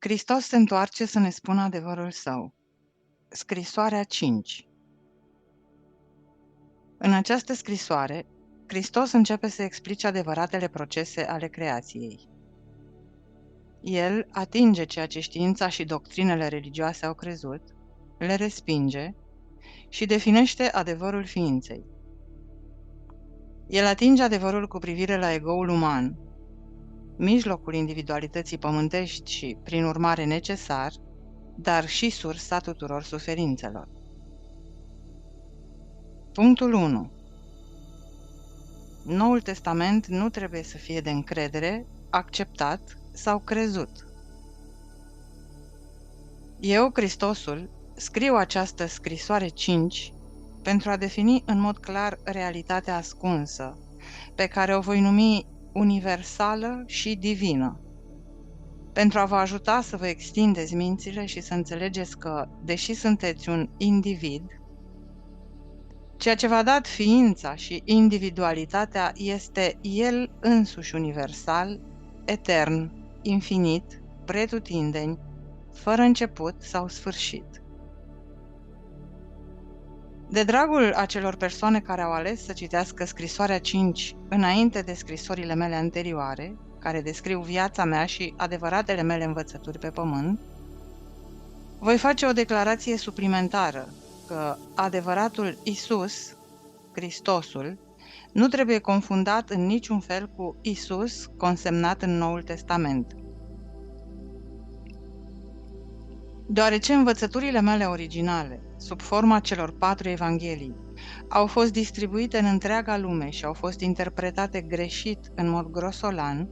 Hristos se întoarce să ne spună adevărul său. Scrisoarea 5. În această scrisoare, Hristos începe să explice adevăratele procese ale creației. El atinge ceea ce știința și doctrinele religioase au crezut, le respinge și definește adevărul ființei. El atinge adevărul cu privire la egoul uman, mijlocul individualității pământești și, prin urmare, necesar, dar și sursa tuturor suferințelor. Punctul 1. Noul Testament nu trebuie să fie de încredere, acceptat sau crezut. Eu, Hristosul, scriu această scrisoare 5 pentru a defini în mod clar realitatea ascunsă, pe care o voi numi universală și divină, pentru a vă ajuta să vă extindeți mințile și să înțelegeți că, deși sunteți un individ, ceea ce v-a dat ființa și individualitatea este El însuși universal, etern, infinit, pretutindeni, fără început sau sfârșit. De dragul acelor persoane care au ales să citească scrisoarea 5 înainte de scrisorile mele anterioare, care descriu viața mea și adevăratele mele învățături pe pământ, voi face o declarație suplimentară că adevăratul Isus, Hristosul, nu trebuie confundat în niciun fel cu Isus consemnat în Noul Testament. Deoarece învățăturile mele originale, sub forma celor 4 evanghelii, au fost distribuite în întreaga lume și au fost interpretate greșit în mod grosolan,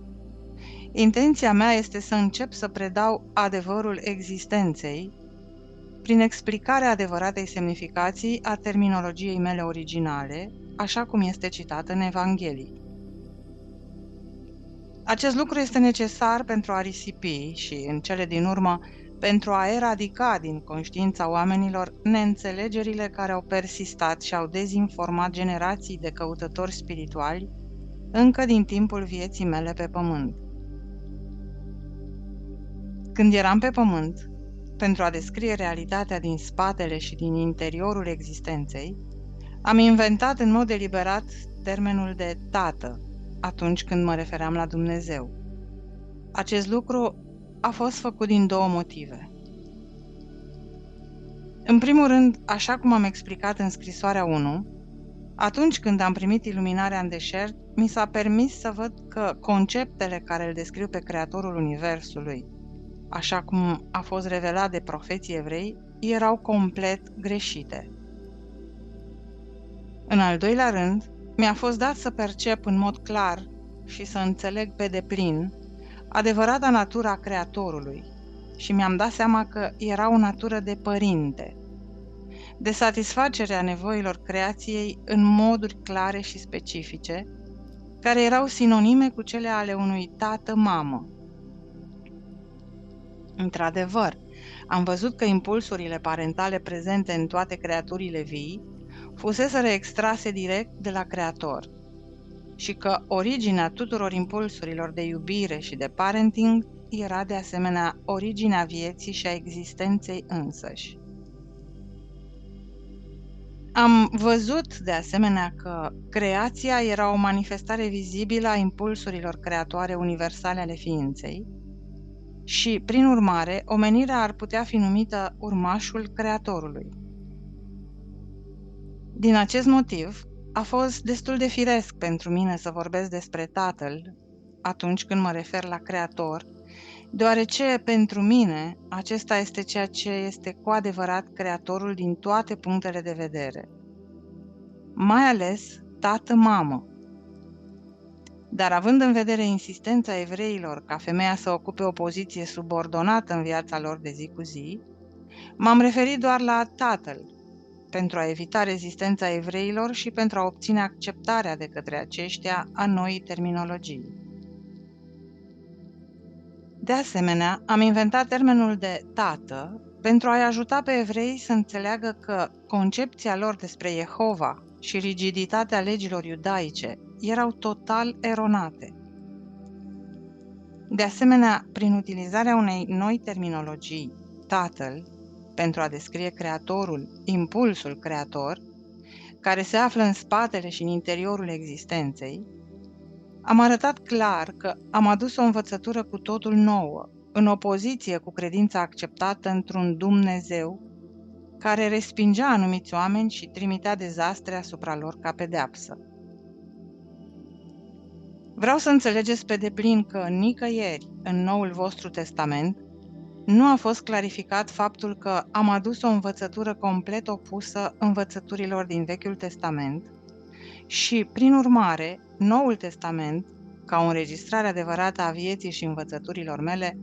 intenția mea este să încep să predau adevărul existenței prin explicarea adevăratei semnificații a terminologiei mele originale, așa cum este citată în Evanghelii. Acest lucru este necesar pentru a risipi și, în cele din urmă, pentru a eradica din conștiința oamenilor neînțelegerile care au persistat și au dezinformat generații de căutători spirituali încă din timpul vieții mele pe pământ. Când eram pe pământ, pentru a descrie realitatea din spatele și din interiorul existenței, am inventat în mod deliberat termenul de tată atunci când mă refeream la Dumnezeu. Acest lucru a fost făcut din 2 motive. În primul rând, așa cum am explicat în scrisoarea 1, atunci când am primit iluminarea în deșert, mi s-a permis să văd că conceptele care îl descriu pe Creatorul Universului, așa cum a fost revelat de profeții evrei, erau complet greșite. În al doilea rând, mi-a fost dat să percep în mod clar și să înțeleg pe deplin adevărata natură a Creatorului și mi-am dat seama că era o natură de părinte, de satisfacerea nevoilor creației în moduri clare și specifice, care erau sinonime cu cele ale unui tată-mamă. Într-adevăr, am văzut că impulsurile parentale prezente în toate creaturile vii fuseseră extrase direct de la Creator și că originea tuturor impulsurilor de iubire și de parenting era de asemenea originea vieții și a existenței însăși. Am văzut de asemenea că creația era o manifestare vizibilă a impulsurilor creatoare universale ale ființei și, prin urmare, omenirea ar putea fi numită urmașul Creatorului. Din acest motiv, a fost destul de firesc pentru mine să vorbesc despre Tatăl atunci când mă refer la Creator, deoarece pentru mine acesta este ceea ce este cu adevărat Creatorul din toate punctele de vedere, mai ales tată-mamă. Dar având în vedere insistența evreilor ca femeia să ocupe o poziție subordonată în viața lor de zi cu zi, m-am referit doar la Tatăl, pentru a evita rezistența evreilor și pentru a obține acceptarea de către aceștia a noii terminologii. De asemenea, am inventat termenul de tată pentru a-i ajuta pe evrei să înțeleagă că concepția lor despre Jehova și rigiditatea legilor iudaice erau total eronate. De asemenea, prin utilizarea unei noi terminologii, Tatăl, pentru a descrie Creatorul, impulsul creator, care se află în spatele și în interiorul existenței, am arătat clar că am adus o învățătură cu totul nouă, în opoziție cu credința acceptată într-un Dumnezeu care respingea anumiți oameni și trimitea dezastre asupra lor ca pedeapsă. Vreau să înțelegeți pe deplin că nicăieri în Noul vostru Testament nu a fost clarificat faptul că am adus o învățătură complet opusă învățăturilor din Vechiul Testament și, prin urmare, Noul Testament, ca o înregistrare adevărată a vieții și învățăturilor mele,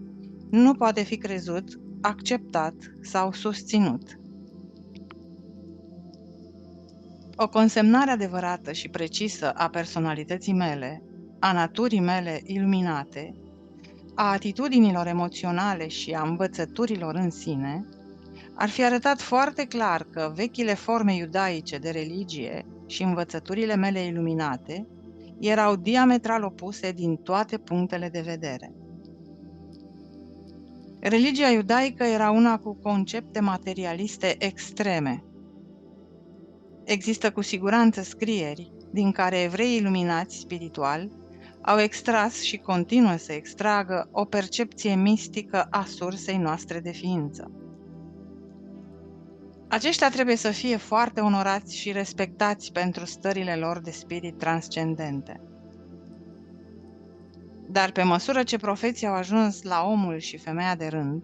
nu poate fi crezut, acceptat sau susținut. O consemnare adevărată și precisă a personalității mele, a naturii mele iluminate, a atitudinilor emoționale și a învățăturilor în sine, ar fi arătat foarte clar că vechile forme iudaice de religie și învățăturile mele iluminate erau diametral opuse din toate punctele de vedere. Religia iudaică era una cu concepte materialiste extreme. Există cu siguranță scrieri din care evreii iluminați spiritual au extras și continuă să extragă o percepție mistică a sursei noastre de ființă. Aceștia trebuie să fie foarte onorați și respectați pentru stările lor de spirit transcendente. Dar pe măsură ce profeții au ajuns la omul și femeia de rând,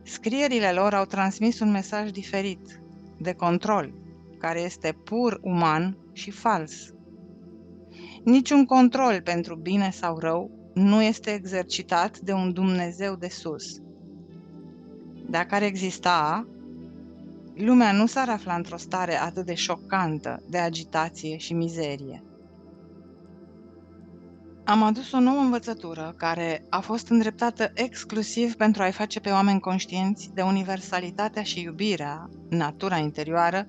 scrierile lor au transmis un mesaj diferit, de control, care este pur uman și fals. Niciun control pentru bine sau rău nu este exercitat de un Dumnezeu de sus. Dacă ar exista, lumea nu s-ar afla într-o stare atât de șocantă de agitație și mizerie. Am adus o nouă învățătură care a fost îndreptată exclusiv pentru a-i face pe oameni conștienți de universalitatea și iubirea, natura interioară,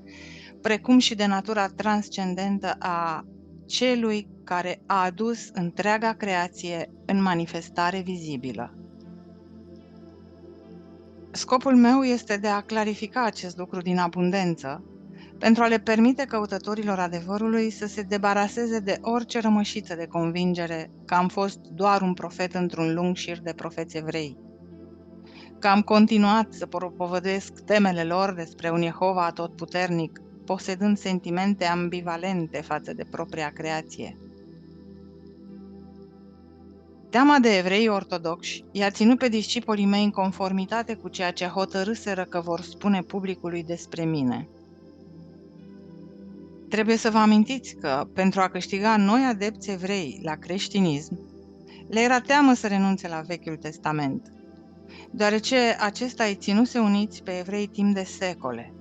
precum și de natura transcendentă a celui care a adus întreaga creație în manifestare vizibilă. Scopul meu este de a clarifica acest lucru din abundență, pentru a le permite căutătorilor adevărului să se debaraseze de orice rămășiță de convingere că am fost doar un profet într-un lung șir de profeți evrei, că am continuat să propovăduiesc temele lor despre un Jehova atotputernic, posedând sentimente ambivalente față de propria creație. Teama de evrei ortodoxi i-a ținut pe discipolii mei în conformitate cu ceea ce hotărâseră că vor spune publicului despre mine. Trebuie să vă amintiți că, pentru a câștiga noi adepți evrei la creștinism, le era teamă să renunțe la Vechiul Testament, deoarece acesta îi ținuse uniți pe evrei timp de secole.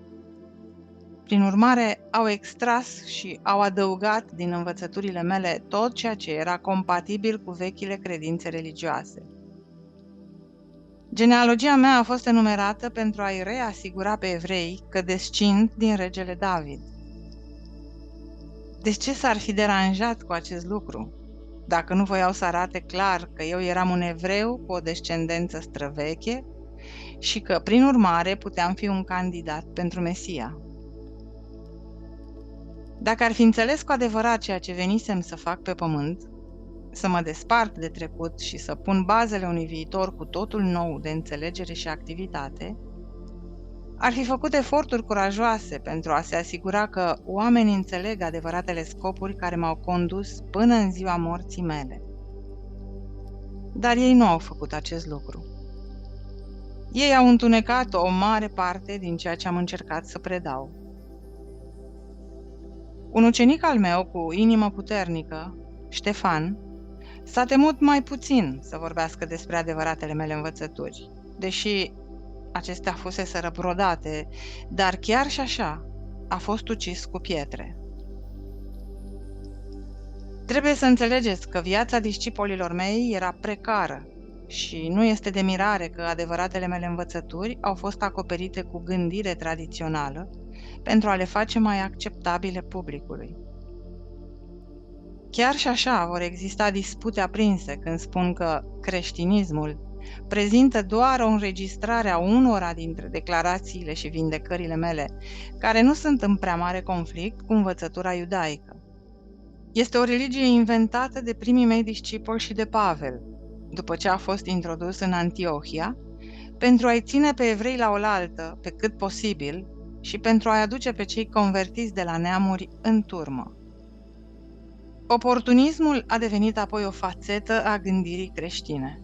Prin urmare, au extras și au adăugat din învățăturile mele tot ceea ce era compatibil cu vechile credințe religioase. Genealogia mea a fost enumerată pentru a-i reasigura pe evrei că descind din regele David. De ce s-ar fi deranjat cu acest lucru, dacă nu voiau să arate clar că eu eram un evreu cu o descendență străveche și că, prin urmare, puteam fi un candidat pentru Mesia? Dacă ar fi înțeles cu adevărat ceea ce venisem să fac pe pământ, să mă despart de trecut și să pun bazele unui viitor cu totul nou de înțelegere și activitate, ar fi făcut eforturi curajoase pentru a se asigura că oamenii înțeleg adevăratele scopuri care m-au condus până în ziua morții mele. Dar ei nu au făcut acest lucru. Ei au întunecat o mare parte din ceea ce am încercat să predau. Un ucenic al meu cu inimă puternică, Ștefan, s-a temut mai puțin să vorbească despre adevăratele mele învățături, deși acestea fuseseră brodate, dar chiar și așa a fost ucis cu pietre. Trebuie să înțelegeți că viața discipolilor mei era precară și nu este de mirare că adevăratele mele învățături au fost acoperite cu gândire tradițională pentru a le face mai acceptabile publicului. Chiar și așa vor exista dispute aprinse când spun că creștinismul prezintă doar o înregistrare a unora dintre declarațiile și vindecările mele, care nu sunt în prea mare conflict cu învățătura iudaică. Este o religie inventată de primii mei discipoli și de Pavel, după ce a fost introdus în Antiohia, pentru a-i ține pe evrei la oaltă pe cât posibil și pentru a-i aduce pe cei convertiți de la neamuri în turmă. Oportunismul a devenit apoi o fațetă a gândirii creștine.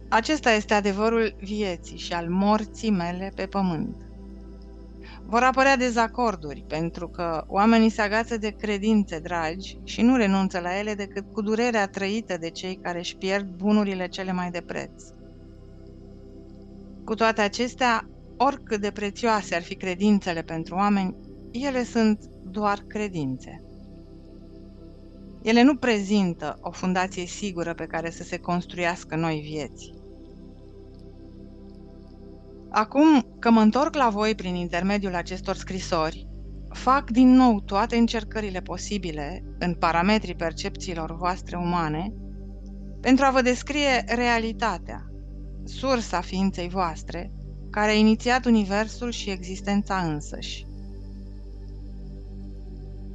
Acesta este adevărul vieții și al morții mele pe pământ. Vor apărea dezacorduri, pentru că oamenii se agață de credințe dragi și nu renunță la ele decât cu durerea trăită de cei care își pierd bunurile cele mai de preț. Cu toate acestea, oricât de prețioase ar fi credințele pentru oameni, ele sunt doar credințe. Ele nu prezintă o fundație sigură pe care să se construiască noi vieți. Acum că mă întorc la voi prin intermediul acestor scrisori, fac din nou toate încercările posibile, în parametrii percepțiilor voastre umane, pentru a vă descrie realitatea, sursa ființei voastre, care a inițiat universul și existența însăși.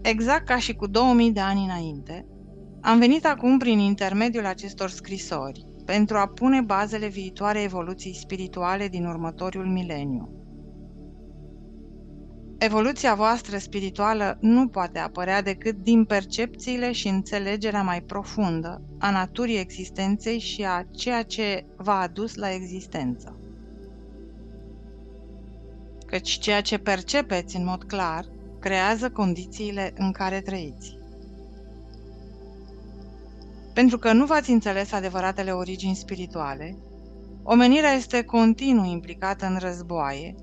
Exact ca și cu 2000 de ani înainte, am venit acum prin intermediul acestor scrisori pentru a pune bazele viitoarei evoluții spirituale din următorul mileniu. Evoluția voastră spirituală nu poate apărea decât din percepțiile și înțelegerea mai profundă a naturii existenței și a ceea ce v-a adus la existență. Căci ceea ce percepeți în mod clar creează condițiile în care trăiți. Pentru că nu v-ați înțeles adevăratele origini spirituale, omenirea este continuu implicată în războaie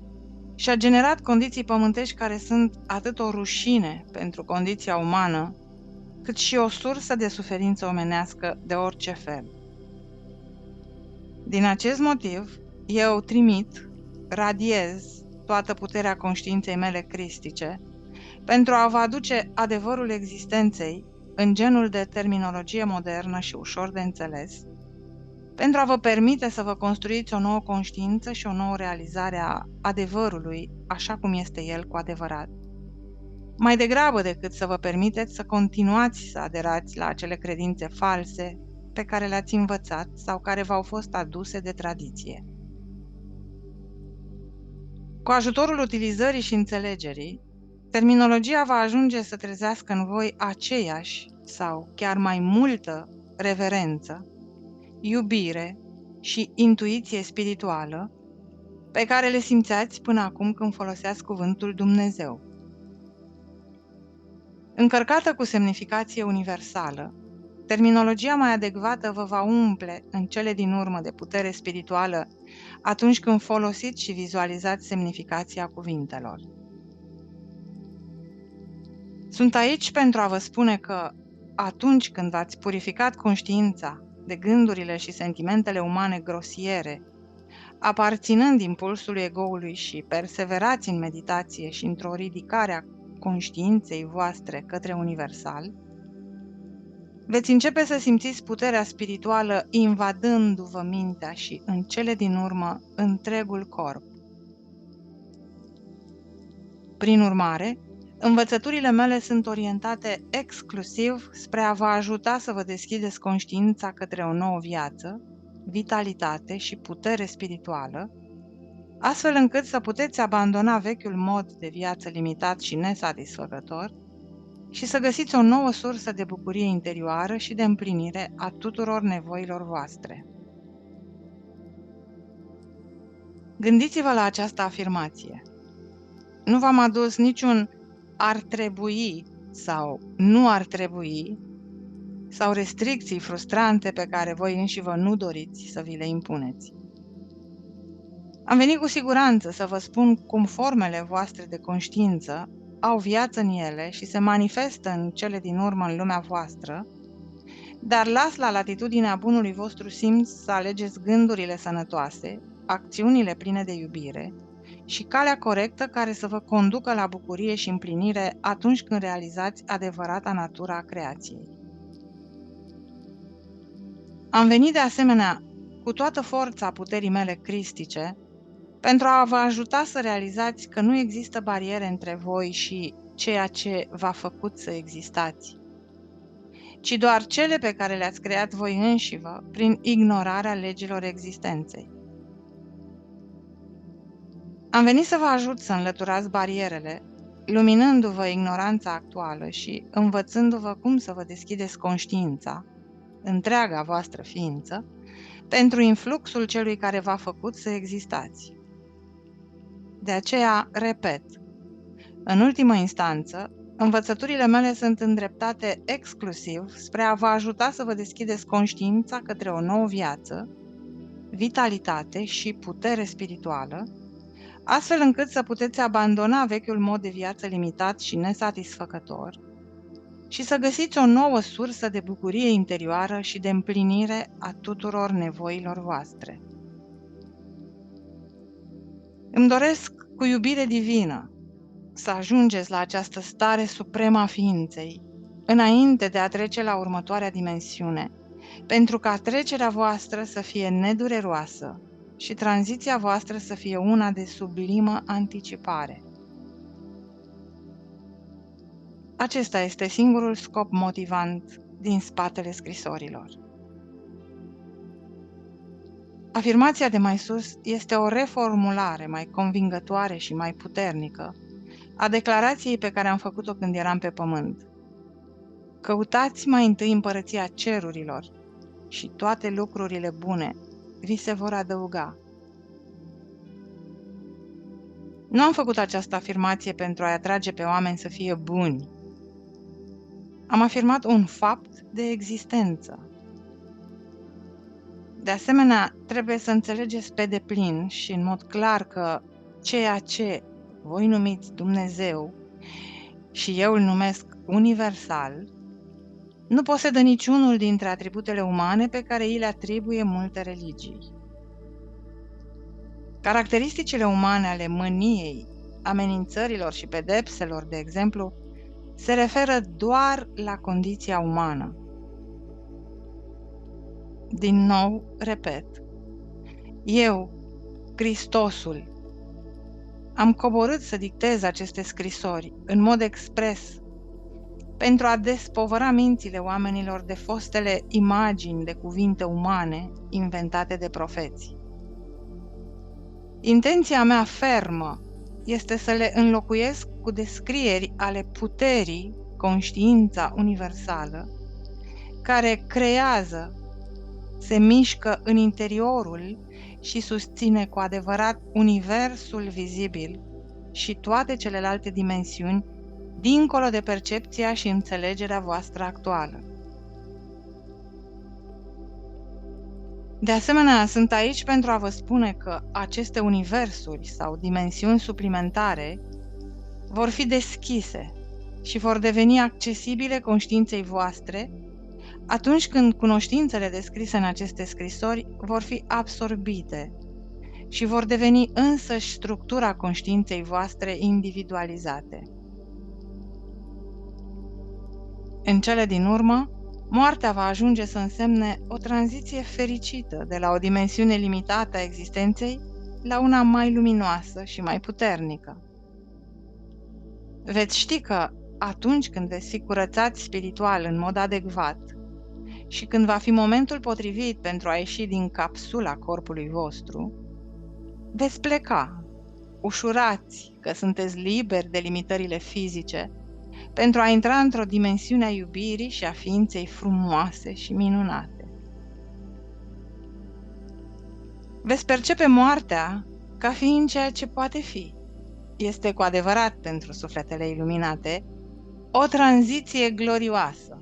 și a generat condiții pământești care sunt atât o rușine pentru condiția umană, cât și o sursă de suferință omenească de orice fel. Din acest motiv, eu trimit, radiez toată puterea conștiinței mele cristice pentru a vă aduce adevărul existenței în genul de terminologie modernă și ușor de înțeles, pentru a vă permite să vă construiți o nouă conștiință și o nouă realizare a adevărului așa cum este el cu adevărat, mai degrabă decât să vă permiteți să continuați să aderați la acele credințe false pe care le-ați învățat sau care v-au fost aduse de tradiție. Cu ajutorul utilizării și înțelegerii, terminologia va ajunge să trezească în voi aceeași sau chiar mai multă reverență, iubire și intuiție spirituală pe care le simțeați până acum când foloseați cuvântul Dumnezeu. Încărcată cu semnificație universală, terminologia mai adecvată vă va umple în cele din urmă de putere spirituală atunci când folosiți și vizualizați semnificația cuvintelor. Sunt aici pentru a vă spune că atunci când v-ați purificat conștiința de gândurile și sentimentele umane grosiere, aparținând impulsului egoului și perseverați în meditație și într-o ridicare a conștiinței voastre către universal, veți începe să simțiți puterea spirituală invadându-vă mintea și, în cele din urmă, întregul corp. Prin urmare, învățăturile mele sunt orientate exclusiv spre a vă ajuta să vă deschideți conștiința către o nouă viață, vitalitate și putere spirituală, astfel încât să puteți abandona vechiul mod de viață limitat și nesatisfăcător și să găsiți o nouă sursă de bucurie interioară și de împlinire a tuturor nevoilor voastre. Gândiți-vă la această afirmație. Nu v-am adus niciun ar trebui sau nu ar trebui sau restricții frustrante pe care voi înși vă nu doriți să vi le impuneți. Am venit cu siguranță să vă spun cum formele voastre de conștiință au viață în ele și se manifestă în cele din urmă în lumea voastră, dar las la latitudinea bunului vostru simț să alegeți gândurile sănătoase, acțiunile pline de iubire și calea corectă care să vă conducă la bucurie și împlinire atunci când realizați adevărata natura a creației. Am venit de asemenea cu toată forța puterii mele cristice pentru a vă ajuta să realizați că nu există bariere între voi și ceea ce v-a făcut să existați, ci doar cele pe care le-ați creat voi înșivă prin ignorarea legilor existenței. Am venit să vă ajut să înlăturați barierele, luminându-vă ignoranța actuală și învățându-vă cum să vă deschideți conștiința, întreaga voastră ființă, pentru influxul celui care v-a făcut să existați. De aceea, repet, în ultimă instanță, învățăturile mele sunt îndreptate exclusiv spre a vă ajuta să vă deschideți conștiința către o nouă viață, vitalitate și putere spirituală, astfel încât să puteți abandona vechiul mod de viață limitat și nesatisfăcător și să găsiți o nouă sursă de bucurie interioară și de împlinire a tuturor nevoilor voastre. Îmi doresc cu iubire divină să ajungeți la această stare supremă a ființei, înainte de a trece la următoarea dimensiune, pentru ca trecerea voastră să fie nedureroasă și tranziția voastră să fie una de sublimă anticipare. Acesta este singurul scop motivant din spatele scrisorilor. Afirmația de mai sus este o reformulare mai convingătoare și mai puternică a declarației pe care am făcut-o când eram pe pământ. Căutați mai întâi împărăția cerurilor și toate lucrurile bune vi se vor adăuga. Nu am făcut această afirmație pentru a-i atrage pe oameni să fie buni. Am afirmat un fapt de existență. De asemenea, trebuie să înțelegeți pe deplin și în mod clar că ceea ce voi numiți Dumnezeu și eu îl numesc universal, nu posedă niciunul dintre atributele umane pe care îi le atribuie multe religii. Caracteristicile umane ale mâniei, amenințărilor și pedepselor, de exemplu, se referă doar la condiția umană. Din nou, repet, eu, Hristosul, am coborât să dictez aceste scrisori în mod expres pentru a despovăra mințile oamenilor de fostele imagini de cuvinte umane inventate de profeți. Intenția mea fermă este să le înlocuiesc cu descrieri ale puterii, conștiința universală, care creează, se mișcă în interiorul și susține cu adevărat universul vizibil și toate celelalte dimensiuni, dincolo de percepția și înțelegerea voastră actuală. De asemenea, sunt aici pentru a vă spune că aceste universuri sau dimensiuni suplimentare vor fi deschise și vor deveni accesibile conștiinței voastre atunci când cunoștințele descrise în aceste scrisori vor fi absorbite și vor deveni însăși structura conștiinței voastre individualizate. În cele din urmă, moartea va ajunge să însemne o tranziție fericită de la o dimensiune limitată a existenței la una mai luminoasă și mai puternică. Veți ști că atunci când veți fi curățați spiritual în mod adecvat și când va fi momentul potrivit pentru a ieși din capsula corpului vostru, veți pleca, ușurați că sunteți liberi de limitările fizice, pentru a intra într-o dimensiune a iubirii și a ființei frumoase și minunate. Veți percepe moartea ca fiind ceea ce poate fi. Este cu adevărat pentru sufletele iluminate o tranziție glorioasă,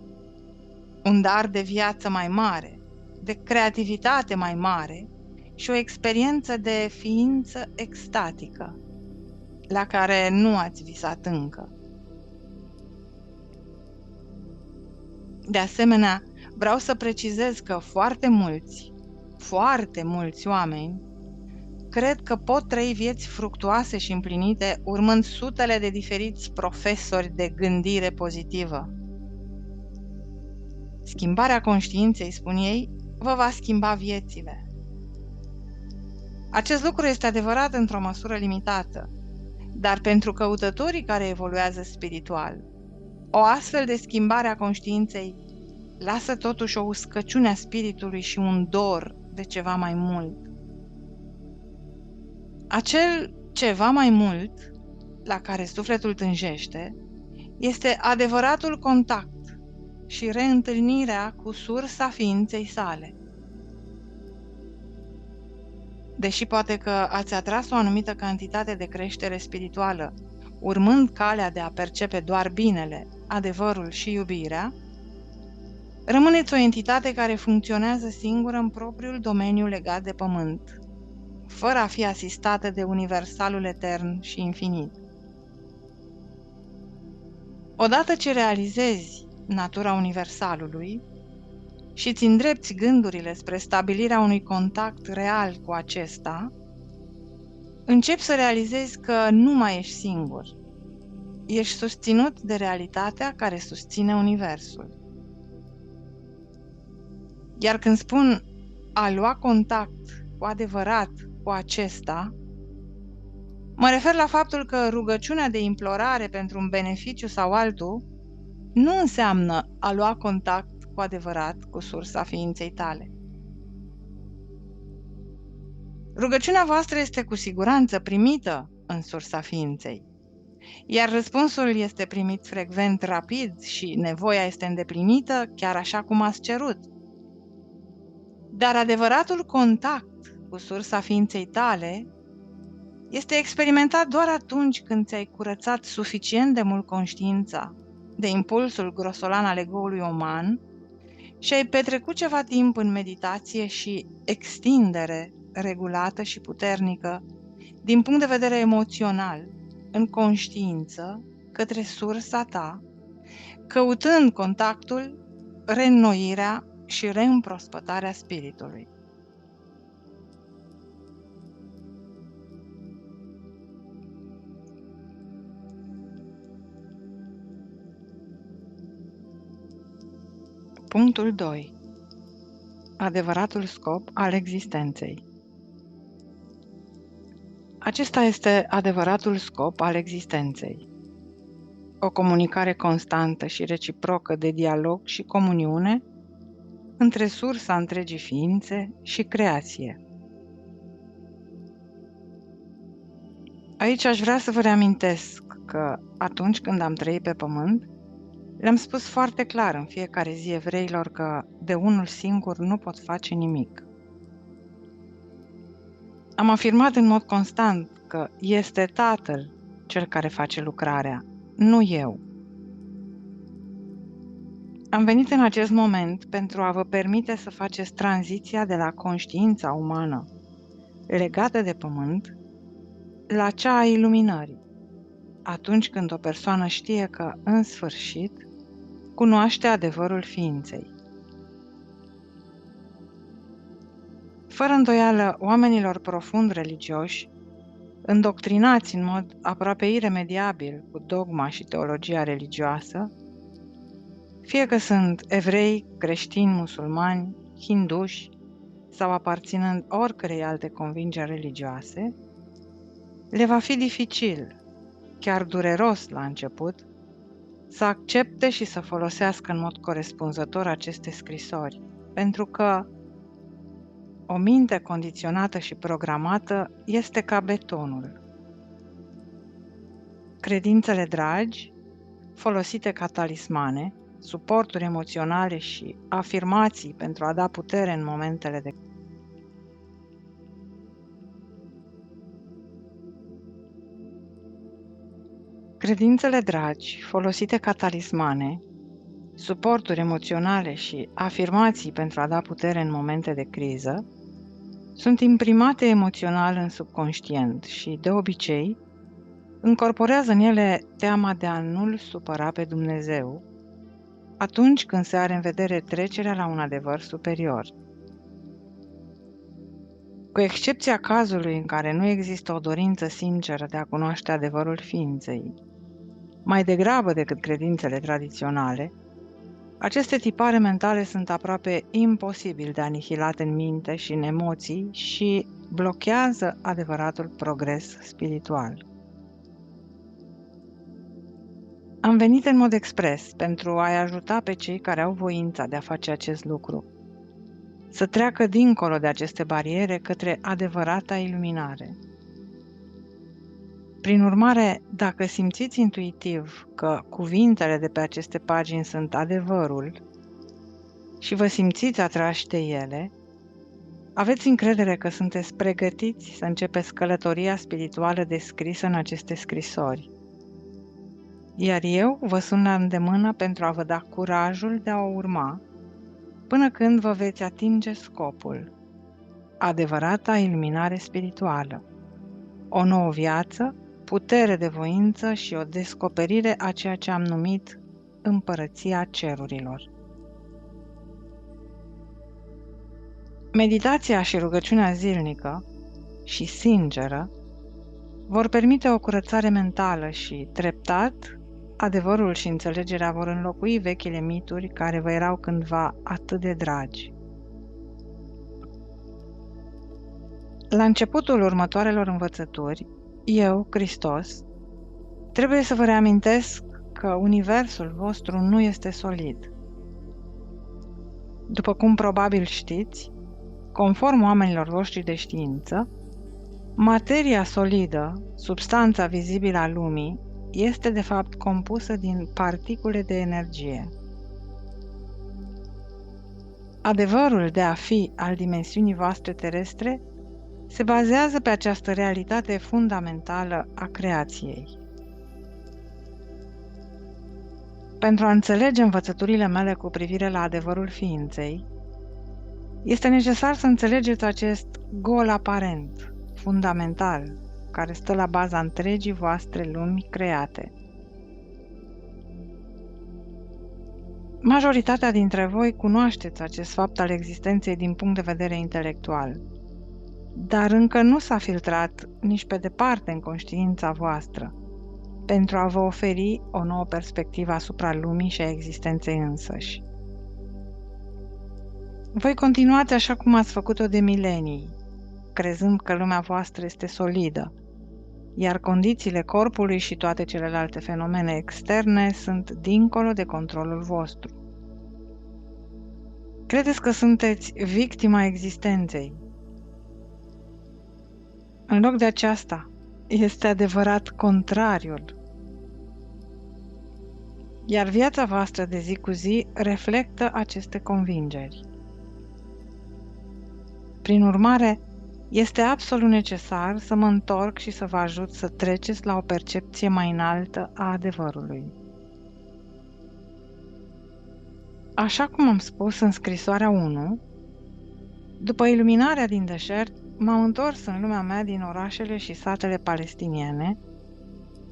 un dar de viață mai mare, de creativitate mai mare și o experiență de ființă extatică, la care nu ați visat încă. De asemenea, vreau să precizez că foarte mulți oameni cred că pot trăi vieți fructuoase și împlinite urmând sutele de diferiți profesori de gândire pozitivă. Schimbarea conștiinței, spun ei, vă va schimba viețile. Acest lucru este adevărat într-o măsură limitată, dar pentru căutătorii care evoluează spiritual, o astfel de schimbare a conștiinței lasă totuși o uscăciune a spiritului și un dor de ceva mai mult. Acel ceva mai mult la care sufletul tânjește este adevăratul contact și reîntâlnirea cu sursa ființei sale. Deși poate că ați atras o anumită cantitate de creștere spirituală, urmând calea de a percepe doar binele, adevărul și iubirea, rămâneți o entitate care funcționează singură în propriul domeniu legat de pământ, fără a fi asistată de universalul etern și infinit. Odată ce realizezi natura universalului și îți îndrepți gândurile spre stabilirea unui contact real cu acesta, începi să realizezi că nu mai ești singur. Ești susținut de realitatea care susține universul. Iar când spun a lua contact cu adevărat cu acesta, mă refer la faptul că rugăciunea de implorare pentru un beneficiu sau altul nu înseamnă a lua contact cu adevărat cu sursa ființei tale. Rugăciunea voastră este cu siguranță primită în sursa ființei, iar răspunsul este primit frecvent, rapid și nevoia este îndeplinită chiar așa cum ați cerut. Dar adevăratul contact cu sursa ființei tale este experimentat doar atunci când ți-ai curățat suficient de mult conștiința de impulsul grosolan al ego-ului uman și ai petrecut ceva timp în meditație și extindere regulată și puternică din punct de vedere emoțional, în conștiință, către sursa ta, căutând contactul, reînnoirea și reîmprospătarea spiritului. Punctul 2. Adevăratul scop al existenței. Acesta este adevăratul scop al existenței. O comunicare constantă și reciprocă de dialog și comuniune între sursa întregii ființe și creație. Aici aș vrea să vă reamintesc că atunci când am trăit pe pământ, le-am spus foarte clar în fiecare zi evreilor că de unul singur nu pot face nimic. Am afirmat în mod constant că este Tatăl cel care face lucrarea, nu eu. Am venit în acest moment pentru a vă permite să faceți tranziția de la conștiința umană legată de pământ la cea a iluminării, atunci când o persoană știe că, în sfârșit, cunoaște adevărul ființei. Fără îndoială, oamenilor profund religioși, îndoctrinați în mod aproape iremediabil cu dogma și teologia religioasă, fie că sunt evrei, creștini, musulmani, hinduși sau aparținând oricărei alte convingeri religioase, le va fi dificil, chiar dureros la început, să accepte și să folosească în mod corespunzător aceste scrisori, pentru că o minte condiționată și programată este ca betonul. Credințele dragi, folosite ca talismane, suporturi emoționale și afirmații pentru a da putere în momentele de Credințele dragi, folosite ca talismane, suporturi emoționale și afirmații pentru a da putere în momente de criză, sunt imprimate emoțional în subconștient și, de obicei, încorporează în ele teama de a nu-L supăra pe Dumnezeu atunci când se are în vedere trecerea la un adevăr superior. Cu excepția cazului în care nu există o dorință sinceră de a cunoaște adevărul ființei, mai degrabă decât credințele tradiționale, aceste tipare mentale sunt aproape imposibil de anihilate în minte și în emoții și blochează adevăratul progres spiritual. Am venit în mod expres pentru a-i ajuta pe cei care au voința de a face acest lucru, să treacă dincolo de aceste bariere către adevărata iluminare. Prin urmare, dacă simțiți intuitiv că cuvintele de pe aceste pagini sunt adevărul și vă simțiți atrași de ele, aveți încredere că sunteți pregătiți să începeți călătoria spirituală descrisă în aceste scrisori. Iar eu vă sun la îndemână pentru a vă da curajul de a o urma până când vă veți atinge scopul, adevărata iluminare spirituală, o nouă viață, putere de voință și o descoperire a ceea ce am numit Împărăția Cerurilor. Meditația și rugăciunea zilnică și sinceră vor permite o curățare mentală și, treptat, adevărul și înțelegerea vor înlocui vechile mituri care vă erau cândva atât de dragi. La începutul următoarelor învățături, eu, Hristos, trebuie să vă reamintesc că universul vostru nu este solid. După cum probabil știți, conform oamenilor voștri de știință, materia solidă, substanța vizibilă a lumii, este de fapt compusă din particule de energie. Adevărul de a fi al dimensiunii voastre terestre se bazează pe această realitate fundamentală a creației. Pentru a înțelege învățăturile mele cu privire la adevărul ființei, este necesar să înțelegeți acest gol aparent, fundamental, care stă la baza întregii voastre lumi create. Majoritatea dintre voi cunoașteți acest fapt al existenței din punct de vedere intelectual, dar încă nu s-a filtrat nici pe departe în conștiința voastră, pentru a vă oferi o nouă perspectivă asupra lumii și a existenței însăși. Voi continuați așa cum ați făcut-o de milenii, crezând că lumea voastră este solidă, iar condițiile corpului și toate celelalte fenomene externe sunt dincolo de controlul vostru. Credeți că sunteți victima existenței. În loc de aceasta, este adevărat contrariul. Iar viața voastră de zi cu zi reflectă aceste convingeri. Prin urmare, este absolut necesar să mă întorc și să vă ajut să treceți la o percepție mai înaltă a adevărului. Așa cum am spus în scrisoarea 1, după iluminarea din deșert, m-am întors în lumea mea din orașele și satele palestiniene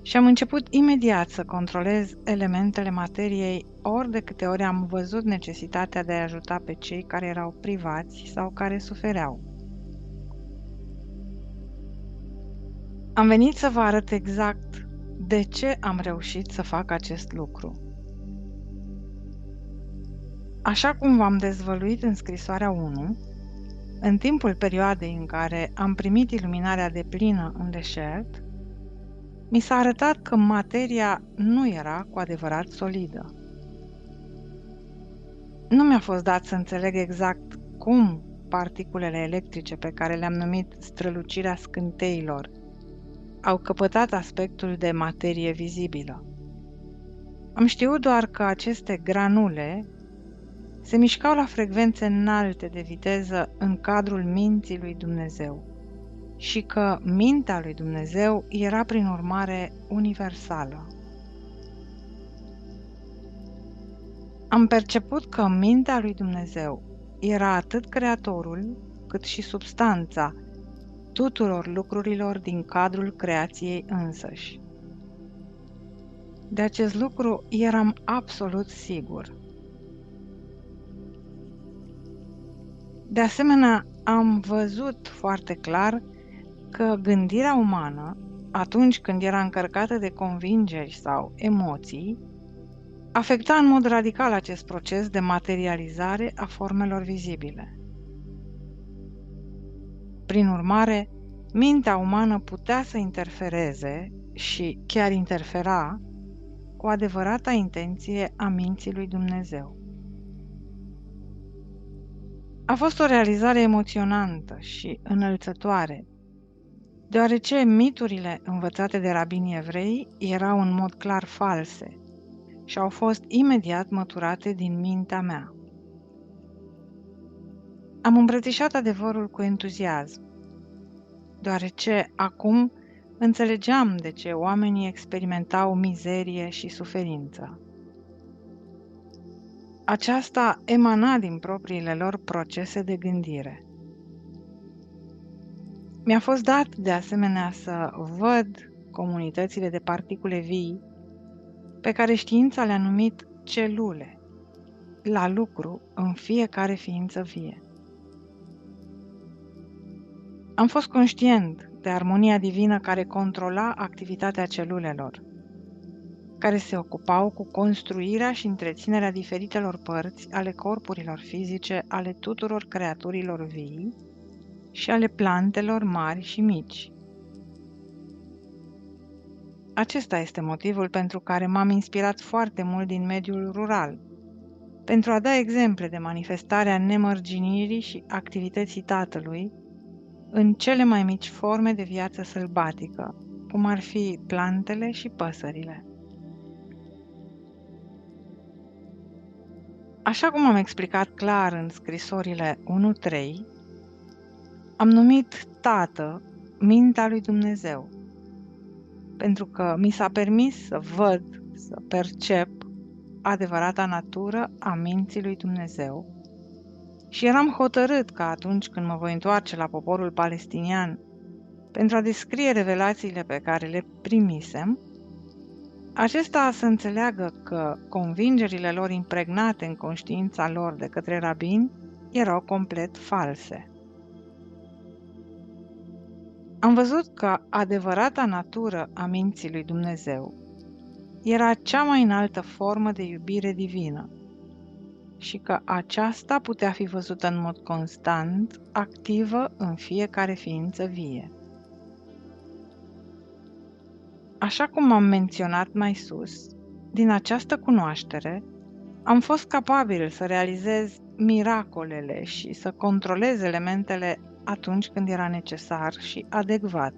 și am început imediat să controlez elementele materiei ori de câte ori am văzut necesitatea de a ajuta pe cei care erau privați sau care sufereau. Am venit să vă arăt exact de ce am reușit să fac acest lucru. Așa cum v-am dezvăluit în scrisoarea 1, în timpul perioadei în care am primit iluminarea deplină în deșert, mi s-a arătat că materia nu era cu adevărat solidă. Nu mi-a fost dat să înțeleg exact cum particulele electrice pe care le-am numit strălucirea scânteilor au căpătat aspectul de materie vizibilă. Am știut doar că aceste granule se mișcau la frecvențe înalte de viteză în cadrul minții lui Dumnezeu și că mintea lui Dumnezeu era prin urmare universală. Am perceput că mintea lui Dumnezeu era atât creatorul cât și substanța tuturor lucrurilor din cadrul creației însăși. De acest lucru eram absolut sigur. De asemenea, am văzut foarte clar că gândirea umană, atunci când era încărcată de convingeri sau emoții, afecta în mod radical acest proces de materializare a formelor vizibile. Prin urmare, mintea umană putea să interfereze și chiar interfera cu adevărata intenție a minții lui Dumnezeu. A fost o realizare emoționantă și înălțătoare, deoarece miturile învățate de rabinii evrei erau în mod clar false și au fost imediat măturate din mintea mea. Am îmbrățișat adevărul cu entuziasm, deoarece acum înțelegeam de ce oamenii experimentau mizerie și suferință. Aceasta emana din propriile lor procese de gândire. Mi-a fost dat de asemenea să văd comunitățile de particule vii pe care știința le-a numit celule, la lucru în fiecare ființă vie. Am fost conștient de armonia divină care controla activitatea celulelor, care se ocupau cu construirea și întreținerea diferitelor părți ale corpurilor fizice ale tuturor creaturilor vii și ale plantelor mari și mici. Acesta este motivul pentru care m-am inspirat foarte mult din mediul rural, pentru a da exemple de manifestarea nemărginirii și activității Tatălui în cele mai mici forme de viață sălbatică, cum ar fi plantele și păsările. Așa cum am explicat clar în scrisorile 1-3, am numit Tată mintea lui Dumnezeu, pentru că mi s-a permis să văd, să percep adevărata natură a minții lui Dumnezeu și eram hotărât că atunci când mă voi întoarce la poporul palestinian pentru a descrie revelațiile pe care le primisem, acesta să înțeleagă că convingerile lor impregnate în conștiința lor de către rabini erau complet false. Am văzut că adevărata natură a minții lui Dumnezeu era cea mai înaltă formă de iubire divină și că aceasta putea fi văzută în mod constant, activă în fiecare ființă vie. Așa cum am menționat mai sus, din această cunoaștere am fost capabil să realizez miracolele și să controlez elementele atunci când era necesar și adecvat.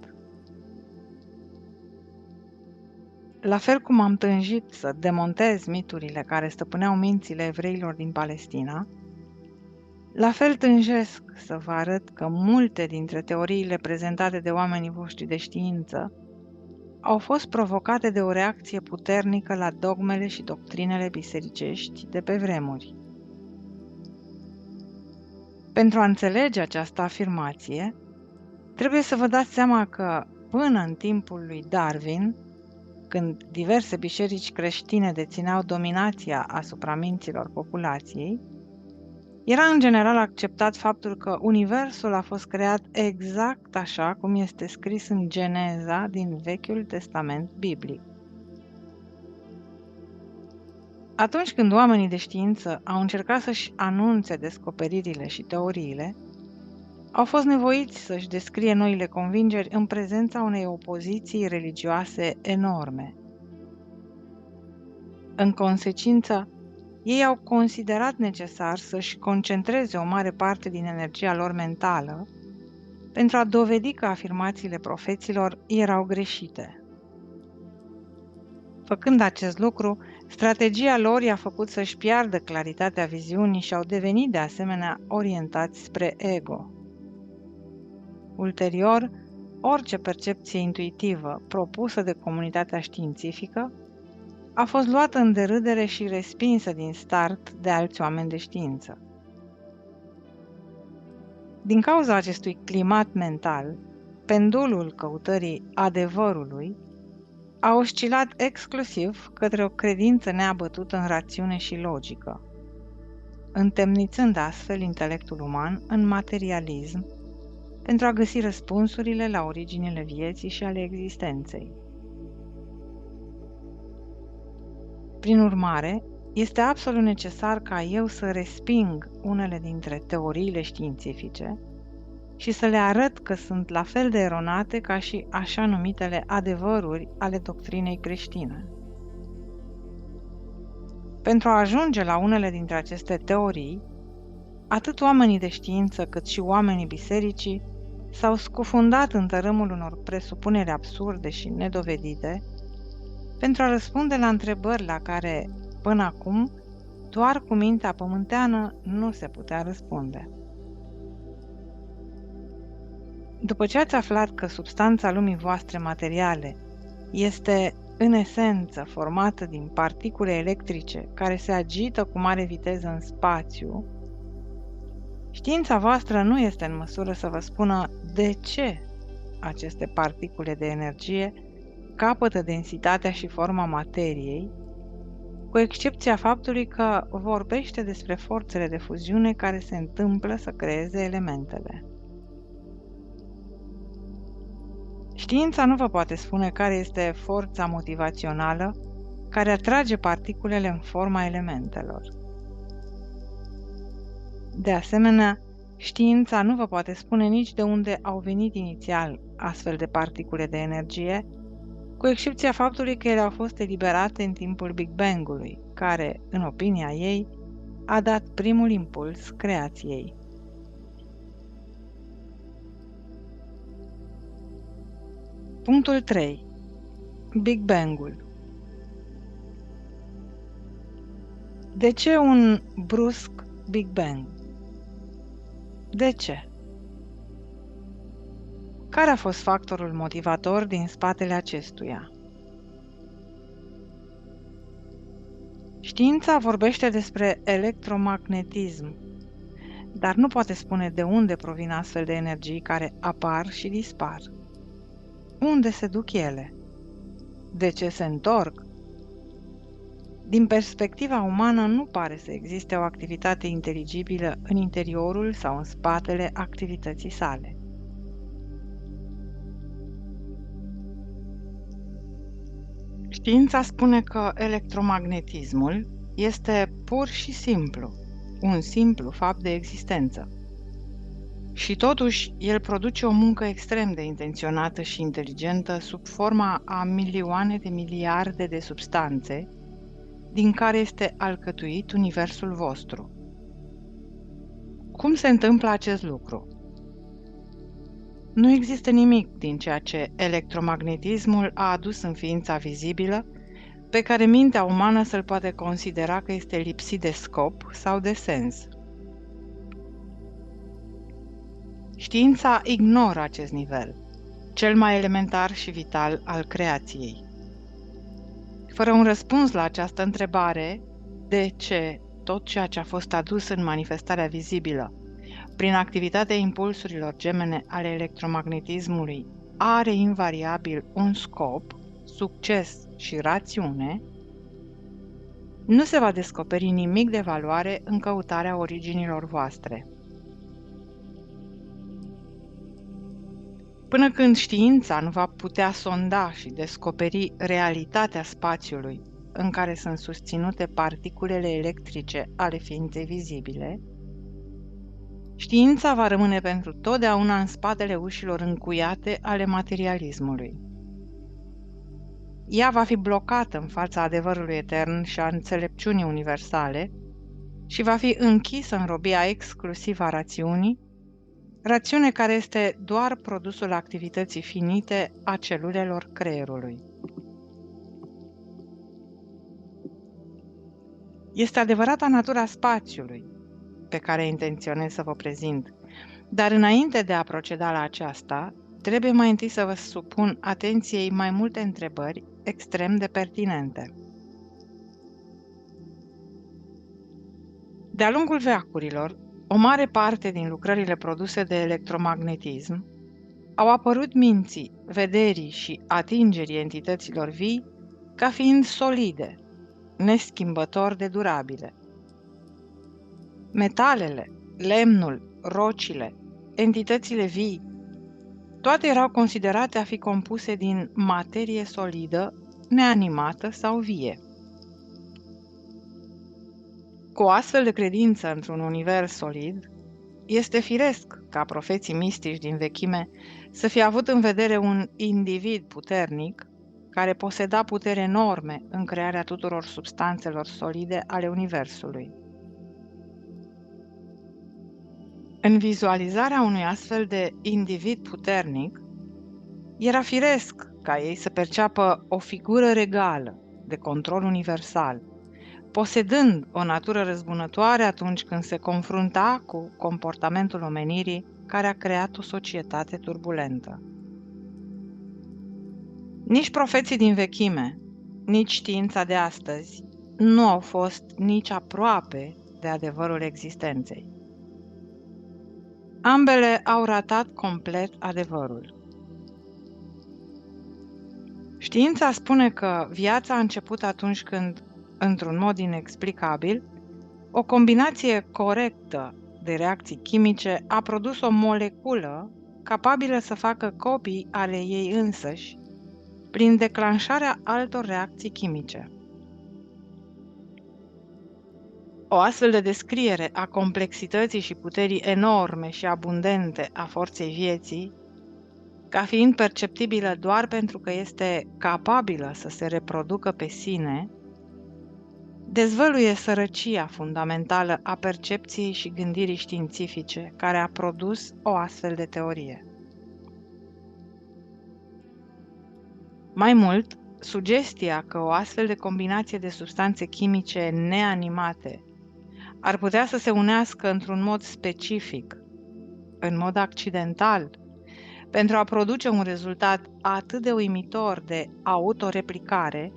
La fel cum am tânjit să demontez miturile care stăpâneau mințile evreilor din Palestina, la fel tânjesc să vă arăt că multe dintre teoriile prezentate de oamenii voștri de știință au fost provocate de o reacție puternică la dogmele și doctrinele bisericești de pe vremuri. Pentru a înțelege această afirmație, trebuie să vă dați seama că, până în timpul lui Darwin, când diverse biserici creștine dețineau dominația asupra minților populației, era în general acceptat faptul că Universul a fost creat exact așa cum este scris în Geneza din Vechiul Testament biblic. Atunci când oamenii de știință au încercat să-și anunțe descoperirile și teoriile, au fost nevoiți să-și descrie noile convingeri în prezența unei opoziții religioase enorme. În consecință, ei au considerat necesar să-și concentreze o mare parte din energia lor mentală pentru a dovedi că afirmațiile profeților erau greșite. Făcând acest lucru, strategia lor i-a făcut să-și piardă claritatea viziunii și au devenit de asemenea orientați spre ego. Ulterior, orice percepție intuitivă propusă de comunitatea științifică a fost luată în derâdere și respinsă din start de alți oameni de știință. Din cauza acestui climat mental, pendulul căutării adevărului a oscilat exclusiv către o credință neabătută în rațiune și logică. întemnițând astfel intelectul uman în materialism, pentru a găsi răspunsurile la originile vieții și ale existenței. Prin urmare, este absolut necesar ca eu să resping unele dintre teoriile științifice și să le arăt că sunt la fel de eronate ca și așa numitele adevăruri ale doctrinei creștine. Pentru a ajunge la unele dintre aceste teorii, atât oamenii de știință cât și oamenii bisericii s-au scufundat în tărâmul unor presupuneri absurde și nedovedite pentru a răspunde la întrebări la care, până acum, doar cu mintea pământeană nu se putea răspunde. După ce ați aflat că substanța lumii voastre materiale este, în esență, formată din particule electrice care se agită cu mare viteză în spațiu, știința voastră nu este în măsură să vă spună de ce aceste particule de energie capătă densitatea și forma materiei, cu excepția faptului că vorbește despre forțele de fuziune care se întâmplă să creeze elementele. Știința nu vă poate spune care este forța motivațională care atrage particulele în forma elementelor. De asemenea, știința nu vă poate spune nici de unde au venit inițial astfel de particule de energie, cu excepția faptului că ele au fost eliberate în timpul Big Bang-ului, care, în opinia ei, a dat primul impuls creației. Punctul 3. Big Bang-ul. De ce un brusc Big Bang? De ce? Care a fost factorul motivator din spatele acestuia? Știința vorbește despre electromagnetism, dar nu poate spune de unde provin astfel de energii care apar și dispar. Unde se duc ele? De ce se întorc? Din perspectiva umană, nu pare să existe o activitate inteligibilă în interiorul sau în spatele activității sale. Știința spune că electromagnetismul este pur și simplu un simplu fapt de existență. Și totuși, el produce o muncă extrem de intenționată și inteligentă sub forma a milioane de miliarde de substanțe din care este alcătuit universul vostru. Cum se întâmplă acest lucru? Nu există nimic din ceea ce electromagnetismul a adus în ființa vizibilă pe care mintea umană să-l poate considera că este lipsit de scop sau de sens. Știința ignoră acest nivel, cel mai elementar și vital al creației. Fără un răspuns la această întrebare, de ce tot ceea ce a fost adus în manifestarea vizibilă, prin activitatea impulsurilor gemene ale electromagnetismului, are invariabil un scop, succes și rațiune, nu se va descoperi nimic de valoare în căutarea originilor voastre. Până când știința nu va putea sonda și descoperi realitatea spațiului în care sunt susținute particulele electrice ale ființei vizibile, știința va rămâne pentru totdeauna în spatele ușilor încuiate ale materialismului. Ea va fi blocată în fața adevărului etern și a înțelepciunii universale și va fi închisă în robia exclusivă a rațiunii, rațiune care este doar produsul activității finite a celulelor creierului. Este adevărata natura spațiului pe care intenționez să vă prezint, dar înainte de a proceda la aceasta, trebuie mai întâi să vă supun atenției mai multe întrebări extrem de pertinente. De-a lungul veacurilor, o mare parte din lucrările produse de electromagnetism au apărut minții, vederii și atingerii entităților vii ca fiind solide, neschimbător de durabile. metalele, lemnul, rocile, entitățile vii, toate erau considerate a fi compuse din materie solidă, neanimată sau vie. Cu o astfel de credință într-un univers solid, este firesc ca profeții mistici din vechime să fie avut în vedere un individ puternic care poseda puteri enorme în crearea tuturor substanțelor solide ale universului. În vizualizarea unui astfel de individ puternic, era firesc ca ei să perceapă o figură regală de control universal, posedând o natură răzbunătoare atunci când se confrunta cu comportamentul omenirii care a creat o societate turbulentă. Nici profeții din vechime, nici știința de astăzi nu au fost nici aproape de adevărul existenței. Ambele au ratat complet adevărul. Știința spune că viața a început atunci când, într-un mod inexplicabil, o combinație corectă de reacții chimice a produs o moleculă capabilă să facă copii ale ei însăși prin declanșarea altor reacții chimice. O astfel de descriere a complexității și puterii enorme și abundente a forței vieții, ca fiind perceptibilă doar pentru că este capabilă să se reproducă pe sine, dezvăluie sărăcia fundamentală a percepției și gândirii științifice care a produs o astfel de teorie. Mai mult, sugestia că o astfel de combinație de substanțe chimice neanimate ar putea să se unească într-un mod specific, în mod accidental, pentru a produce un rezultat atât de uimitor de autoreplicare,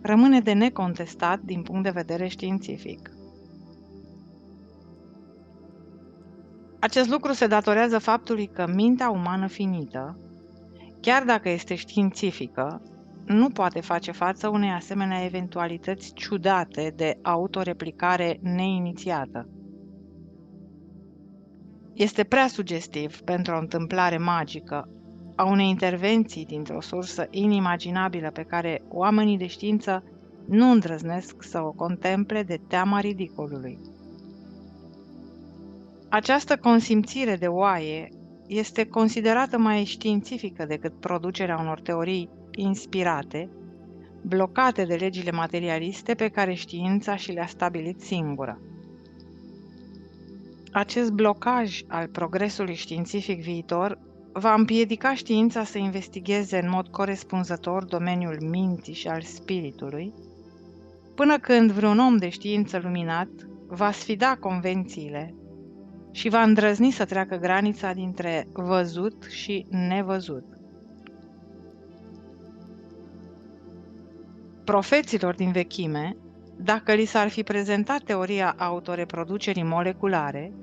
rămâne de necontestat din punct de vedere științific. Acest lucru se datorează faptului că mintea umană finită, chiar dacă este științifică, nu poate face față unei asemenea eventualități ciudate de autoreplicare neinițiată. Este prea sugestiv pentru o întâmplare magică a unei intervenții dintr-o sursă inimaginabilă pe care oamenii de știință nu îndrăznesc să o contemple de teama ridicolului. Această consimțire de oaie este considerată mai științifică decât producerea unor teorii inspirate, blocate de legile materialiste pe care știința și le-a stabilit singură. Acest blocaj al progresului științific viitor va împiedica știința să investigheze în mod corespunzător domeniul minții și al spiritului, până când vreun om de știință luminat va sfida convențiile și va îndrăzni să treacă granița dintre văzut și nevăzut. Profeților din vechime, dacă li s-ar fi prezentat teoria autoreproducerii moleculare,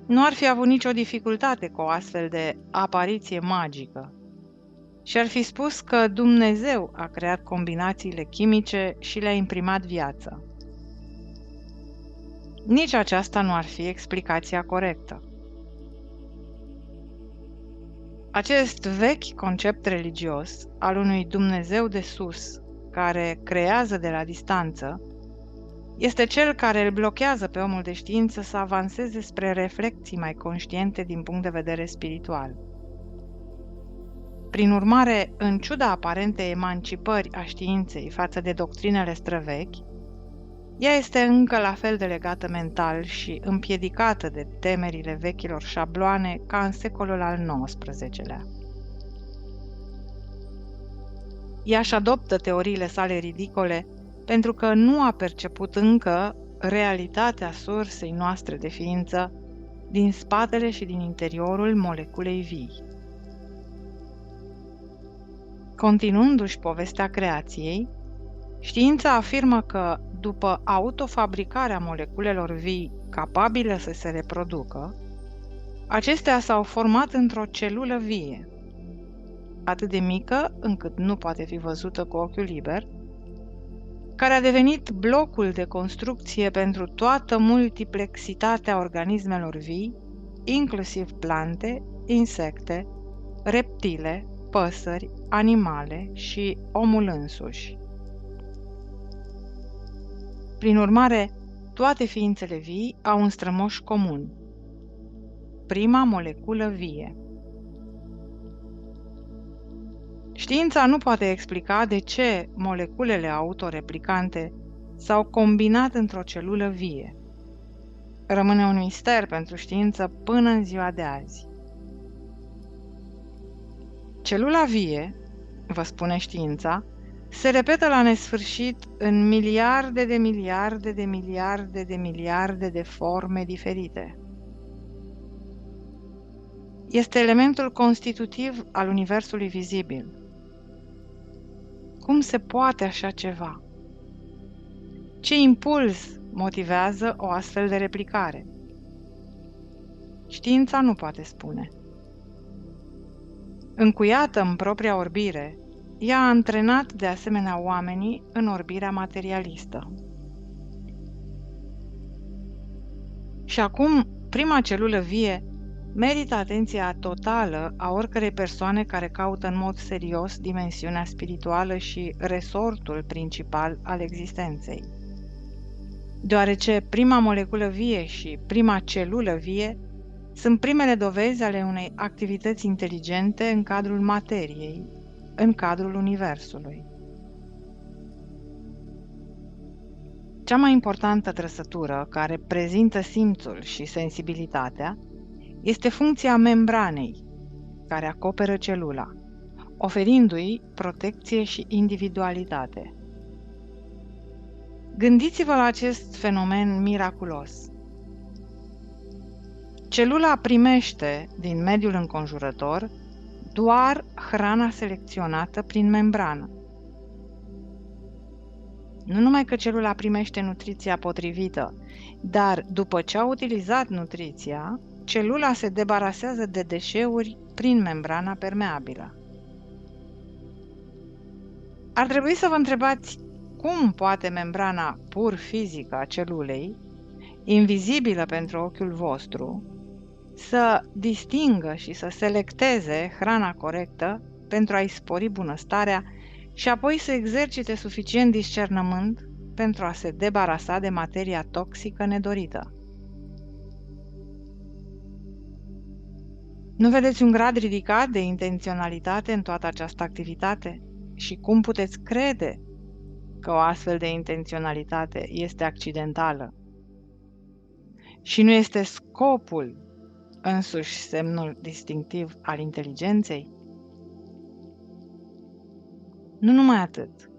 nu ar fi avut nicio dificultate cu o astfel de apariție magică și ar fi spus că Dumnezeu a creat combinațiile chimice și le-a imprimat viață. Nici aceasta nu ar fi explicația corectă. Acest vechi concept religios al unui Dumnezeu de sus, care creează de la distanță, este cel care îl blochează pe omul de știință să avanseze spre reflecții mai conștiente din punct de vedere spiritual. Prin urmare, în ciuda aparentei emancipări a științei față de doctrinele străvechi, ea este încă la fel de legată mental și împiedicată de temerile vechilor șabloane ca în secolul al XIX-lea. Ea își adoptă teoriile sale ridicole pentru că nu a perceput încă realitatea sursei noastre de ființă din spatele și din interiorul moleculei vii. Continuându-și povestea creației, știința afirmă că, după autofabricarea moleculelor vii capabile să se reproducă, acestea s-au format într-o celulă vie, atât de mică încât nu poate fi văzută cu ochiul liber, care a devenit blocul de construcție pentru toată multiplexitatea organismelor vii, inclusiv plante, insecte, reptile, păsări, animale și omul însuși. Prin urmare, toate ființele vii au un strămoș comun: prima moleculă vie. Știința nu poate explica de ce moleculele autoreplicante s-au combinat într-o celulă vie. Rămâne un mister pentru știință până în ziua de azi. Celula vie, vă spune știința, se repetă la nesfârșit în miliarde de miliarde de miliarde de miliarde de forme diferite. Este elementul constitutiv al universului vizibil. Cum se poate așa ceva? Ce impuls motivează o astfel de replicare? Știința nu poate spune. Încuiată în propria orbire, ea a antrenat de asemenea oamenii în orbirea materialistă. Și acum, prima celulă vie merită atenția totală a oricărei persoane care caută în mod serios dimensiunea spirituală și resortul principal al existenței. Deoarece prima moleculă vie și prima celulă vie sunt primele dovezi ale unei activități inteligente în cadrul materiei, în cadrul universului. Cea mai importantă trăsătură care prezintă simțul și sensibilitatea este funcția membranei, care acoperă celula, oferindu-i protecție și individualitate. Gândiți-vă la acest fenomen miraculos. Celula primește din mediul înconjurător doar hrana selecționată prin membrană. Nu numai că celula primește nutriția potrivită, dar după ce a utilizat nutriția, celula se debarasează de deșeuri prin membrana permeabilă. Ar trebui să vă întrebați cum poate membrana pur fizică a celulei, invizibilă pentru ochiul vostru, să distingă și să selecteze hrana corectă pentru a-i spori bunăstarea și apoi să exercite suficient discernământ pentru a se debarasa de materia toxică nedorită. Nu vedeți un grad ridicat de intenționalitate în toată această activitate? Și cum puteți crede că o astfel de intenționalitate este accidentală? Și nu este scopul însuși semnul distinctiv al inteligenței? Nu numai atât.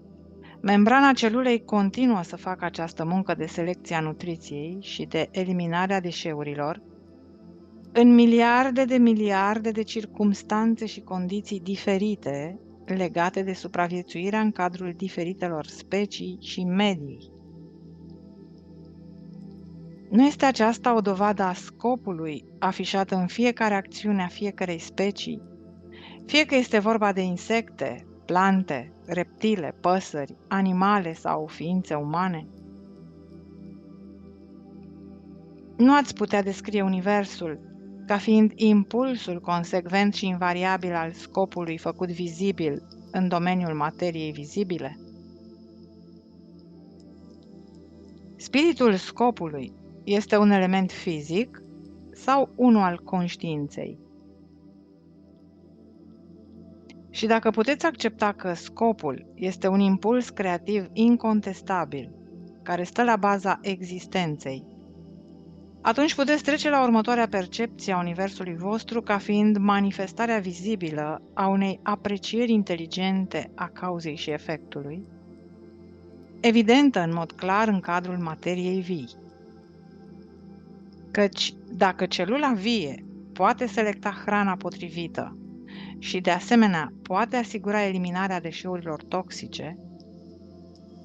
Membrana celulei continuă să facă această muncă de selecție a nutriției și de eliminare a deșeurilor în miliarde de circumstanțe și condiții diferite legate de supraviețuirea în cadrul diferitelor specii și medii. Nu este aceasta o dovadă a scopului afișat în fiecare acțiune a fiecărei specii, fie că este vorba de insecte, plante, reptile, păsări, animale sau ființe umane? Nu ați putea descrie universul ca fiind impulsul consecvent și invariabil al scopului făcut vizibil în domeniul materiei vizibile? Spiritul scopului este un element fizic sau unul al conștiinței? Și dacă puteți accepta că scopul este un impuls creativ incontestabil, care stă la baza existenței, atunci puteți trece la următoarea percepție a universului vostru ca fiind manifestarea vizibilă a unei aprecieri inteligente a cauzei și efectului, evidentă în mod clar în cadrul materiei vii. Căci dacă celula vie poate selecta hrana potrivită și de asemenea poate asigura eliminarea deșeurilor toxice,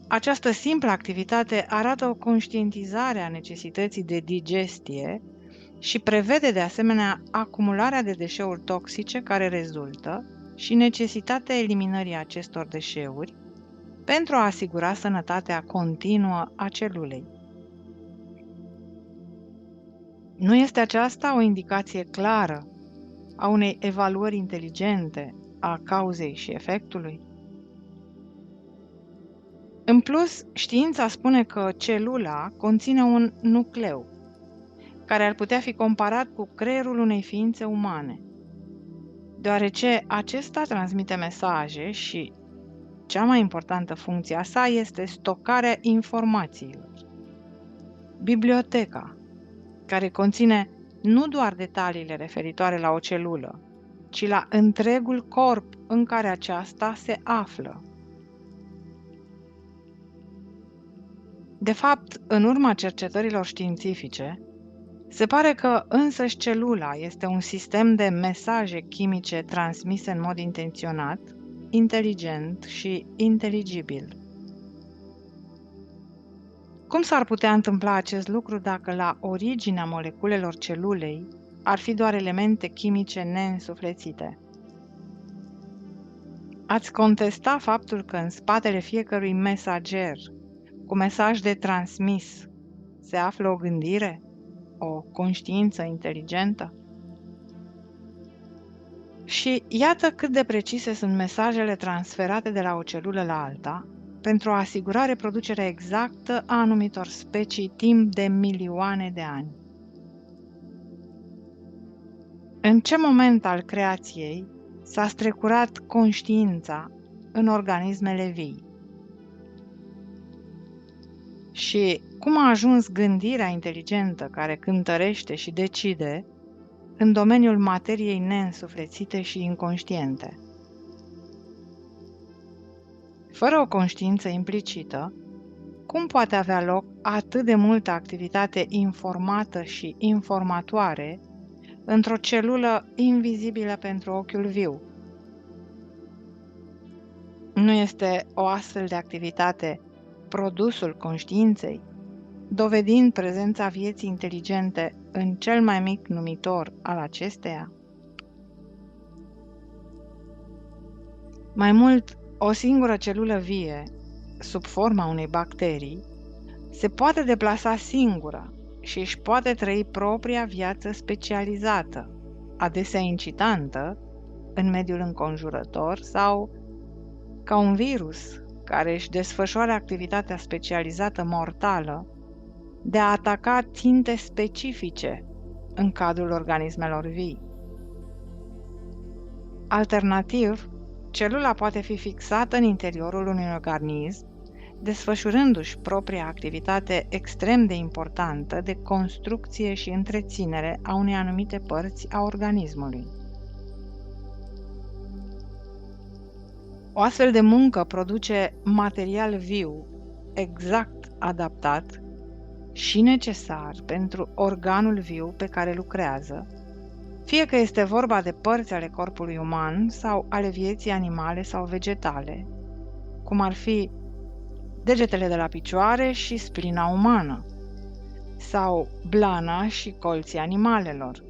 această simplă activitate arată o conștientizare a necesității de digestie și prevede de asemenea acumularea de deșeuri toxice care rezultă și necesitatea eliminării acestor deșeuri, pentru a asigura sănătatea continuă a celulei. Nu este aceasta o indicație clară a unei evaluări inteligente a cauzei și efectului? În plus, știința spune că celula conține un nucleu, care ar putea fi comparat cu creierul unei ființe umane, deoarece acesta transmite mesaje și cea mai importantă funcție a sa este stocarea informațiilor. Biblioteca, care conține nu doar detaliile referitoare la o celulă, ci la întregul corp în care aceasta se află. De fapt, în urma cercetărilor științifice, se pare că însăși celula este un sistem de mesaje chimice transmise în mod intenționat, inteligent și inteligibil. Cum s-ar putea întâmpla acest lucru dacă la originea moleculelor celulei ar fi doar elemente chimice neînsuflețite? Ați contesta faptul că în spatele fiecărui mesager cu mesaj de transmis se află o gândire, o conștiință inteligentă? Și iată cât de precise sunt mesajele transferate de la o celulă la alta pentru a asigura reproducerea exactă a anumitor specii timp de milioane de ani. În ce moment al creației s-a strecurat conștiința în organismele vii? Și cum a ajuns gândirea inteligentă care cântărește și decide în domeniul materiei neînsuflețite și inconștiente? Fără o conștiință implicită, cum poate avea loc atât de multă activitate informată și informatoare într-o celulă invizibilă pentru ochiul viu? Nu este o astfel de activitate produsul conștiinței, dovedind prezența vieții inteligente în cel mai mic numitor al acesteia? Mai mult, o singură celulă vie, sub forma unei bacterii, se poate deplasa singură și își poate trăi propria viață specializată, adesea incitantă, în mediul înconjurător sau ca un virus care își desfășoară activitatea specializată mortală de a ataca ținte specifice în cadrul organismelor vii. Alternativ, celula poate fi fixată în interiorul unui organism, desfășurându-și propria activitate extrem de importantă de construcție și întreținere a unei anumite părți a organismului. O astfel de muncă produce material viu, exact adaptat și necesar pentru organul viu pe care lucrează, fie că este vorba de părți ale corpului uman sau ale vieții animale sau vegetale, cum ar fi degetele de la picioare și splina umană, sau blana și colții animalelor,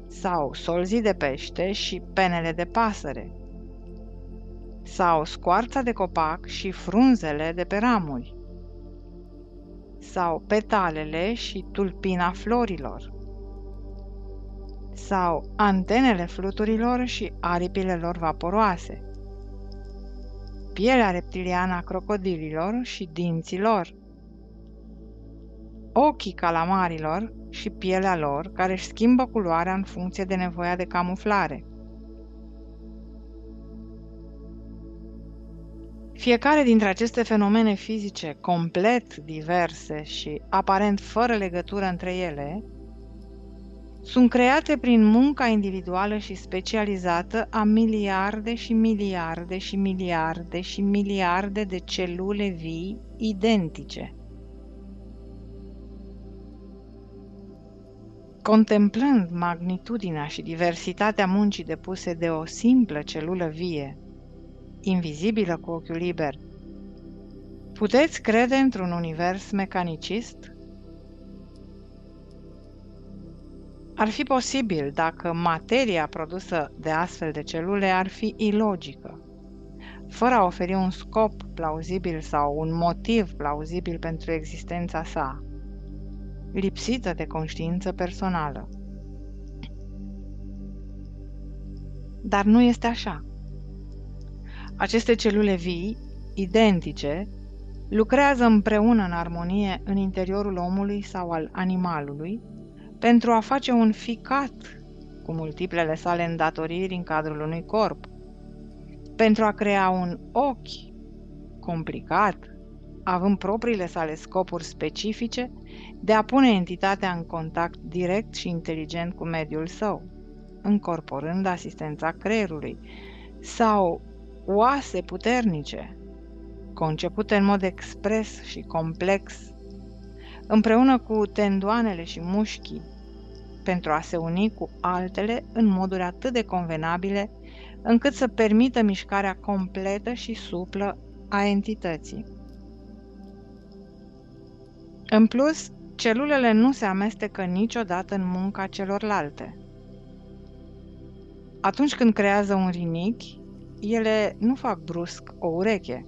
sau solzii de pește și penele de pasăre, sau scoarța de copac și frunzele de pe ramuri, sau petalele și tulpina florilor, sau antenele fluturilor și aripile lor vaporoase, pielea reptiliană a crocodililor și dinții lor, ochii calamarilor și pielea lor care își schimbă culoarea în funcție de nevoia de camuflare. Fiecare dintre aceste fenomene fizice complet diverse și aparent fără legătură între ele sunt create prin munca individuală și specializată a miliarde și miliarde și miliarde și miliarde de celule vii identice. Contemplând magnitudinea și diversitatea muncii depuse de o simplă celulă vie, invizibilă cu ochiul liber, puteți crede într-un univers mecanicist? Ar fi posibil dacă materia produsă de astfel de celule ar fi ilogică, fără a oferi un scop plauzibil sau un motiv plauzibil pentru existența sa, lipsită de conștiință personală. Dar nu este așa. Aceste celule vii, identice, lucrează împreună în armonie în interiorul omului sau al animalului pentru a face un ficat cu multiplele sale îndatoriri în cadrul unui corp, pentru a crea un ochi complicat, având propriile sale scopuri specifice de a pune entitatea în contact direct și inteligent cu mediul său, încorporând asistența creierului, sau oase puternice, concepute în mod expres și complex, împreună cu tendoanele și mușchii, pentru a se uni cu altele în moduri atât de convenabile, încât să permită mișcarea completă și suplă a entității. În plus, celulele nu se amestecă niciodată în munca celorlalte. Atunci când creează un rinichi, ele nu fac brusc o ureche.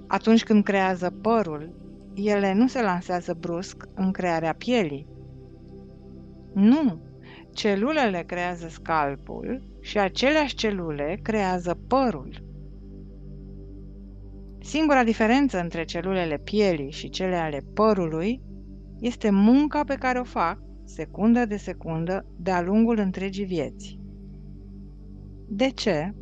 Atunci când creează părul, ele nu se lansează brusc în crearea pielii. Nu! Celulele creează scalpul și aceleași celule creează părul. Singura diferență între celulele pielii și cele ale părului este munca pe care o fac, secundă de secundă, de-a lungul întregii vieți. De ce?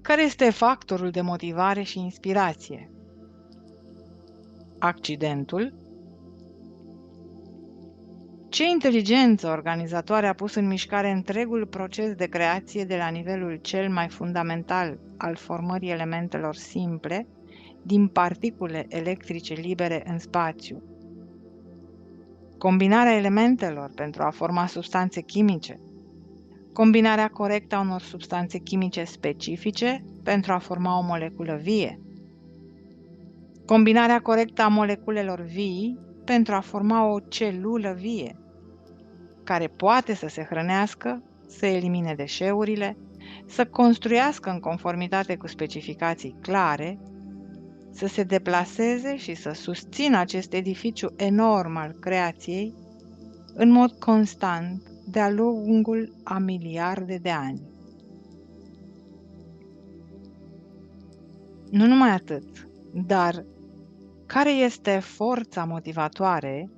Care este factorul de motivare și inspirație? Accidentul? Ce inteligență organizatoare a pus în mișcare întregul proces de creație de la nivelul cel mai fundamental al formării elementelor simple din particule electrice libere în spațiu? Combinarea elementelor pentru a forma substanțe chimice, combinarea corectă a unor substanțe chimice specifice pentru a forma o moleculă vie, combinarea corectă a moleculelor vii pentru a forma o celulă vie, care poate să se hrănească, să elimine deșeurile, să construiască în conformitate cu specificații clare, să se deplaseze și să susțină acest edificiu enorm al creației în mod constant de-a lungul a miliarde de ani. Nu numai atât, dar care este forța motivatoare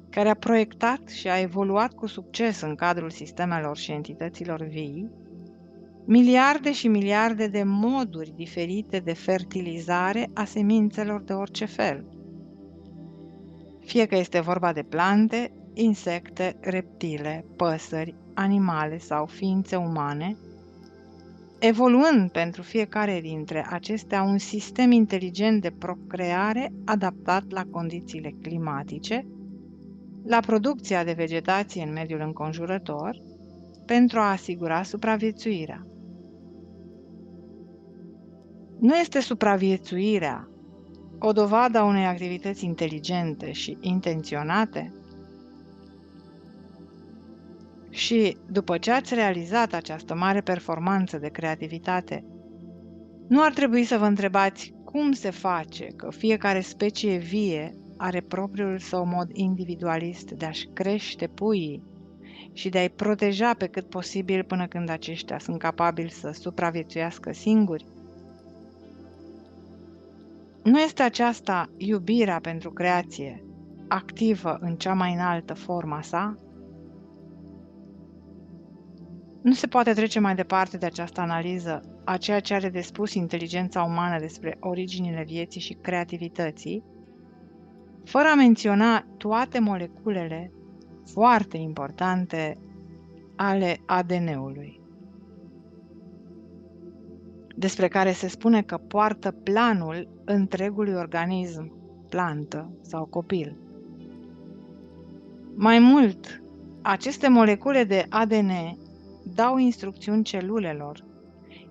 care a proiectat și a evoluat cu succes în cadrul sistemelor și entităților vii miliarde și miliarde de moduri diferite de fertilizare a semințelor de orice fel, fie că este vorba de plante, insecte, reptile, păsări, animale sau ființe umane, evoluând pentru fiecare dintre acestea un sistem inteligent de procreare adaptat la condițiile climatice, la producția de vegetație în mediul înconjurător, pentru a asigura supraviețuirea. Nu este supraviețuirea o dovadă a unei activități inteligente și intenționate? Și, după ce ați realizat această mare performanță de creativitate, nu ar trebui să vă întrebați cum se face că fiecare specie vie are propriul său mod individualist de a-și crește puii și de a-i proteja pe cât posibil până când aceștia sunt capabili să supraviețuiască singuri? Nu este aceasta iubirea pentru creație, activă în cea mai înaltă forma sa? Nu se poate trece mai departe de această analiză a ceea ce are de spus inteligența umană despre originile vieții și creativității, fără a menționa toate moleculele foarte importante ale ADN-ului, despre care se spune că poartă planul întregului organism, plantă sau copil. Mai mult, aceste molecule de ADN dau instrucțiuni celulelor,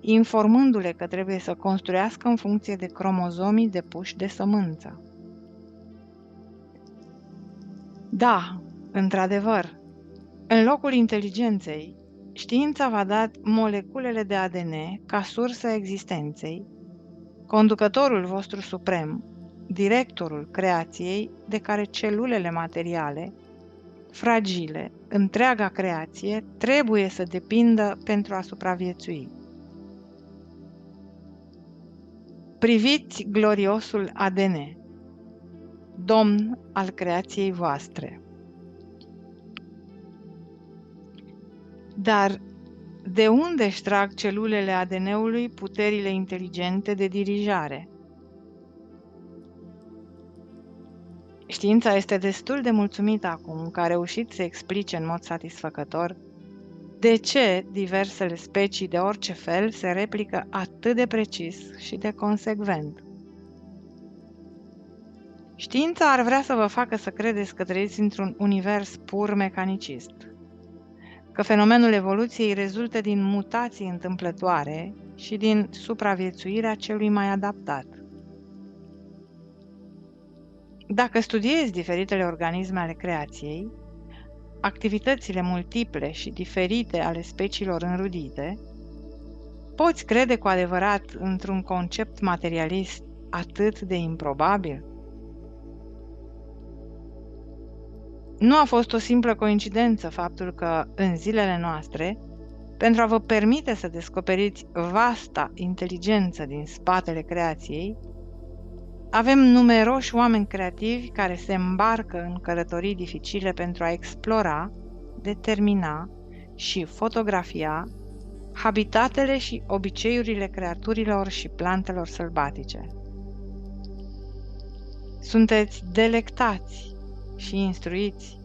informându-le că trebuie să construiască în funcție de cromozomii depuși de sămânță. Da, într-adevăr, în locul inteligenței Știința v-a dat moleculele de ADN ca sursă a existenței, conducătorul vostru suprem, directorul creației de care celulele materiale, fragile, întreaga creație, trebuie să depindă pentru a supraviețui. Priviți gloriosul ADN, domn al creației voastre. Dar de unde își trag celulele ADN-ului puterile inteligente de dirijare? Știința este destul de mulțumită acum că a reușit să explice în mod satisfăcător de ce diversele specii de orice fel se replică atât de precis și de consecvent. Știința ar vrea să vă facă să credeți că trăiți într-un univers pur mecanicist, că fenomenul evoluției rezultă din mutații întâmplătoare și din supraviețuirea celui mai adaptat. Dacă studiezi diferitele organisme ale creației, activitățile multiple și diferite ale speciilor înrudite, poți crede cu adevărat într-un concept materialist atât de improbabil? Nu a fost o simplă coincidență faptul că, în zilele noastre, pentru a vă permite să descoperiți vasta inteligență din spatele creației, avem numeroși oameni creativi care se îmbarcă în călătorii dificile pentru a explora, determina și fotografia habitatele și obiceiurile creaturilor și plantelor sălbatice. Sunteți delectați și instruiți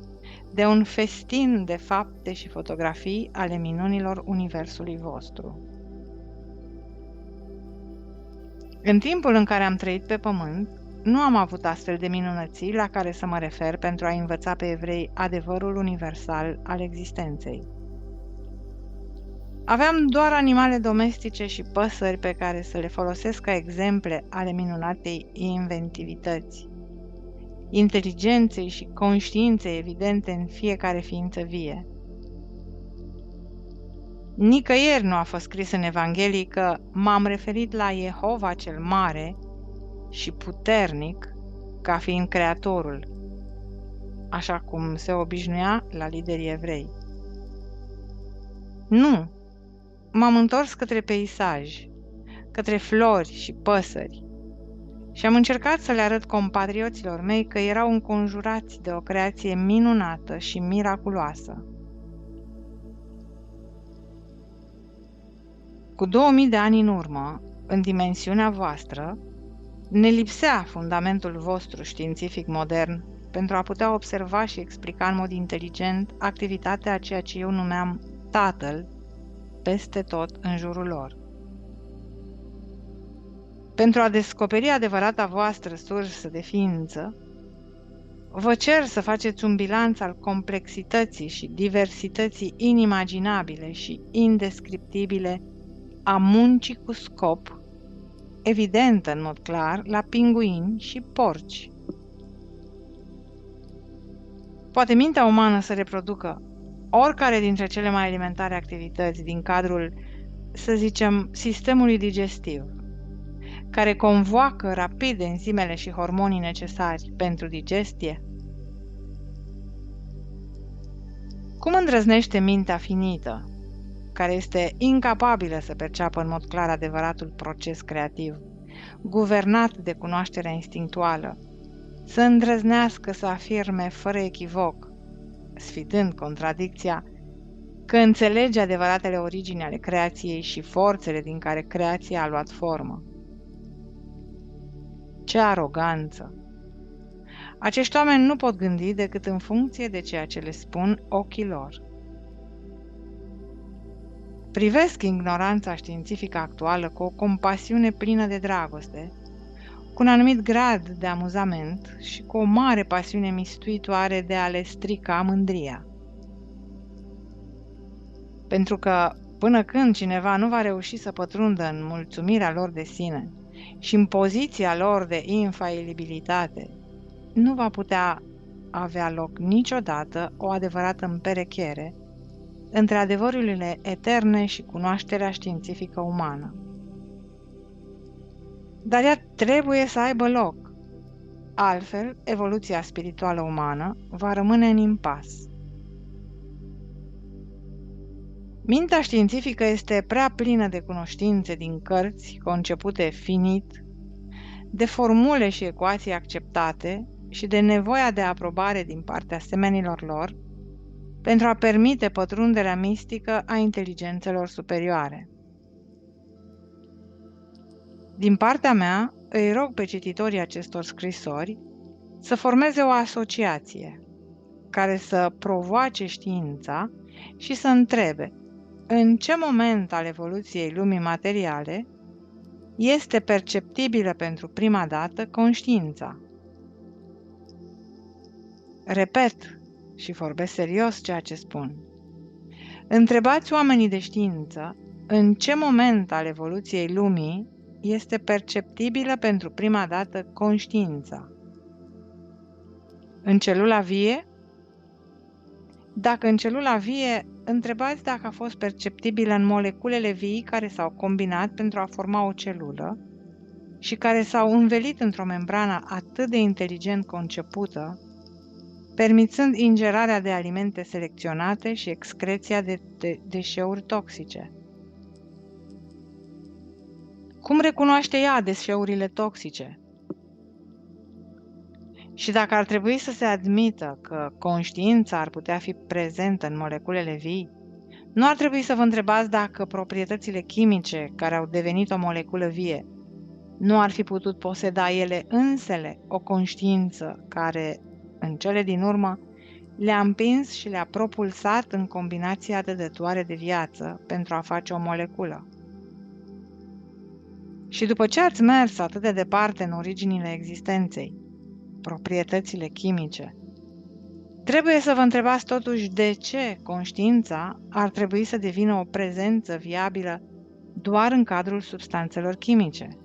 de un festin de fapte și fotografii ale minunilor universului vostru. În timpul în care am trăit pe pământ, nu am avut astfel de minunății la care să mă refer pentru a învăța pe evrei adevărul universal al existenței. Aveam doar animale domestice și păsări pe care să le folosesc ca exemple ale minunatei inventivități, inteligenței și conștiinței evidente în fiecare ființă vie. Nicăieri nu a fost scris în Evanghelii că m-am referit la Jehova cel mare și puternic ca fiind Creatorul, așa cum se obișnuia la liderii evrei. Nu, m-am întors către peisaj, către flori și păsări și am încercat să le arăt compatrioților mei că erau înconjurați de o creație minunată și miraculoasă. Cu 2000 de ani în urmă, în dimensiunea voastră, ne lipsea fundamentul vostru științific modern pentru a putea observa și explica în mod inteligent activitatea a ceea ce eu numeam Tatăl peste tot în jurul lor. Pentru a descoperi adevărata voastră sursă de ființă, vă cer să faceți un bilanț al complexității și diversității inimaginabile și indescriptibile a muncii cu scop, evidentă în mod clar la pinguini și porci. Poate mintea umană să reproducă oricare dintre cele mai elementare activități din cadrul, să zicem, sistemului digestiv, care convoacă rapid enzimele și hormonii necesari pentru digestie? Cum îndrăznește mintea finită, care este incapabilă să perceapă în mod clar adevăratul proces creativ, guvernat de cunoașterea instinctuală, să îndrăznească să afirme fără echivoc, sfidând contradicția, că înțelege adevăratele origini ale creației și forțele din care creația a luat formă? Ce aroganță! Acești oameni nu pot gândi decât în funcție de ceea ce le spun ochii lor. Privesc ignoranța științifică actuală cu o compasiune plină de dragoste, cu un anumit grad de amuzament și cu o mare pasiune mistuitoare de a le strica mândria. Pentru că, până când cineva nu va reuși să pătrundă în mulțumirea lor de sine și în poziția lor de infailibilitate, nu va putea avea loc niciodată o adevărată împerechiere între adevărurile eterne și cunoașterea științifică umană. Dar ea trebuie să aibă loc, altfel evoluția spirituală umană va rămâne în impas. Mintea științifică este prea plină de cunoștințe din cărți concepute finit, de formule și ecuații acceptate și de nevoia de aprobare din partea semenilor lor pentru a permite pătrunderea mistică a inteligențelor superioare. Din partea mea, îi rog pe cititorii acestor scrisori să formeze o asociație care să provoace știința și să întrebe în ce moment al evoluției lumii materiale este perceptibilă pentru prima dată conștiința. Repet și vorbesc serios ceea ce spun. Întrebați oamenii de știință în ce moment al evoluției lumii este perceptibilă pentru prima dată conștiința. În celula vie? Dacă în celula vie, întrebați dacă a fost perceptibilă în moleculele vii care s-au combinat pentru a forma o celulă și care s-au învelit într-o membrană atât de inteligent concepută, permițând ingerarea de alimente selecționate și excreția de deșeuri toxice. Cum recunoaște ea deșeurile toxice? Și dacă ar trebui să se admită că conștiința ar putea fi prezentă în moleculele vii, nu ar trebui să vă întrebați dacă proprietățile chimice care au devenit o moleculă vie nu ar fi putut poseda ele însele o conștiință care, în cele din urmă, le-a împins și le-a propulsat în combinația dădătoare de viață pentru a face o moleculă. Și după ce ați mers atât de departe în originile existenței, proprietățile chimice, trebuie să vă întrebați totuși de ce conștiința ar trebui să devină o prezență viabilă doar în cadrul substanțelor chimice.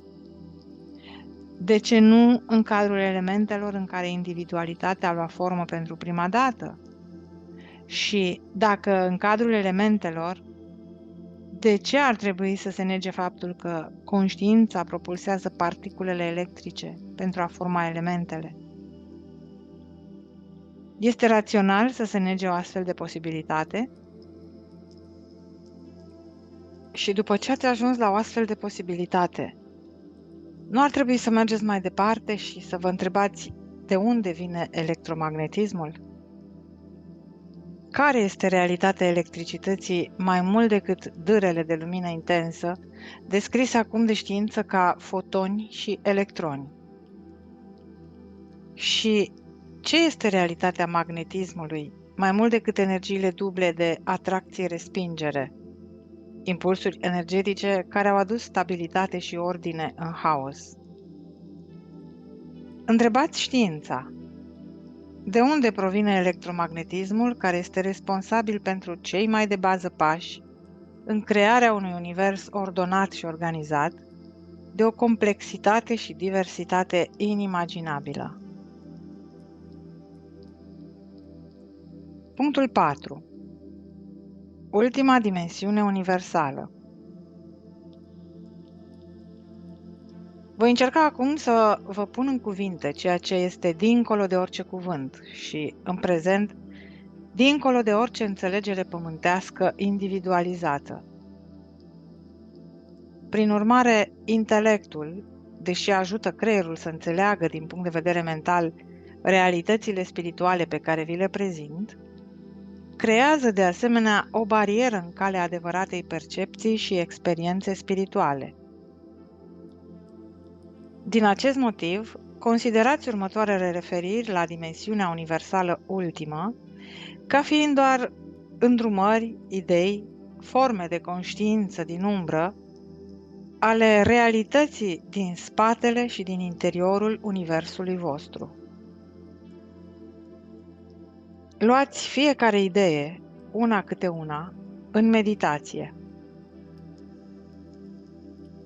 De ce nu în cadrul elementelor în care individualitatea a luat formă pentru prima dată? Și dacă în cadrul elementelor, de ce ar trebui să se nege faptul că conștiința propulsează particulele electrice pentru a forma elementele? Este rațional să se nege o astfel de posibilitate? Și după ce ați ajuns la o astfel de posibilitate, nu ar trebui să mergeți mai departe și să vă întrebați de unde vine electromagnetismul? Care este realitatea electricității mai mult decât dârele de lumină intensă, descrise acum de știință ca fotoni și electroni? Și ce este realitatea magnetismului, mai mult decât energiile duble de atracție-respingere, impulsuri energetice care au adus stabilitate și ordine în haos? Întrebați știința. De unde provine electromagnetismul care este responsabil pentru cei mai de bază pași în crearea unui univers ordonat și organizat, de o complexitate și diversitate inimaginabilă? Punctul 4. Ultima dimensiune universală. Voi încerca acum să vă pun în cuvinte ceea ce este dincolo de orice cuvânt și, în prezent, dincolo de orice înțelegere pământească individualizată. Prin urmare, intelectul, deși ajută creierul să înțeleagă din punct de vedere mental realitățile spirituale pe care vi le prezint, creează de asemenea o barieră în calea adevăratei percepții și experiențe spirituale. Din acest motiv, considerați următoarele referiri la dimensiunea universală ultimă ca fiind doar îndrumări, idei, forme de conștiință din umbră ale realității din spatele și din interiorul universului vostru. Luați fiecare idee, una câte una, în meditație.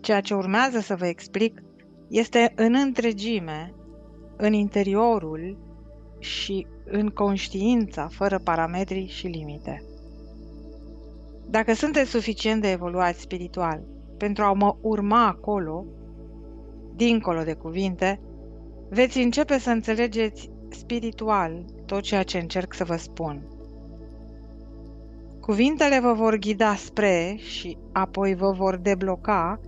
Ceea ce urmează să vă explic este în întregime, în interiorul și în conștiința fără parametri și limite. Dacă sunteți suficient de evoluați spiritual pentru a mă urma acolo, dincolo de cuvinte, veți începe să înțelegeți spiritual tot ceea ce încerc să vă spun. Cuvintele vă vor ghida spre și apoi vă vor debloca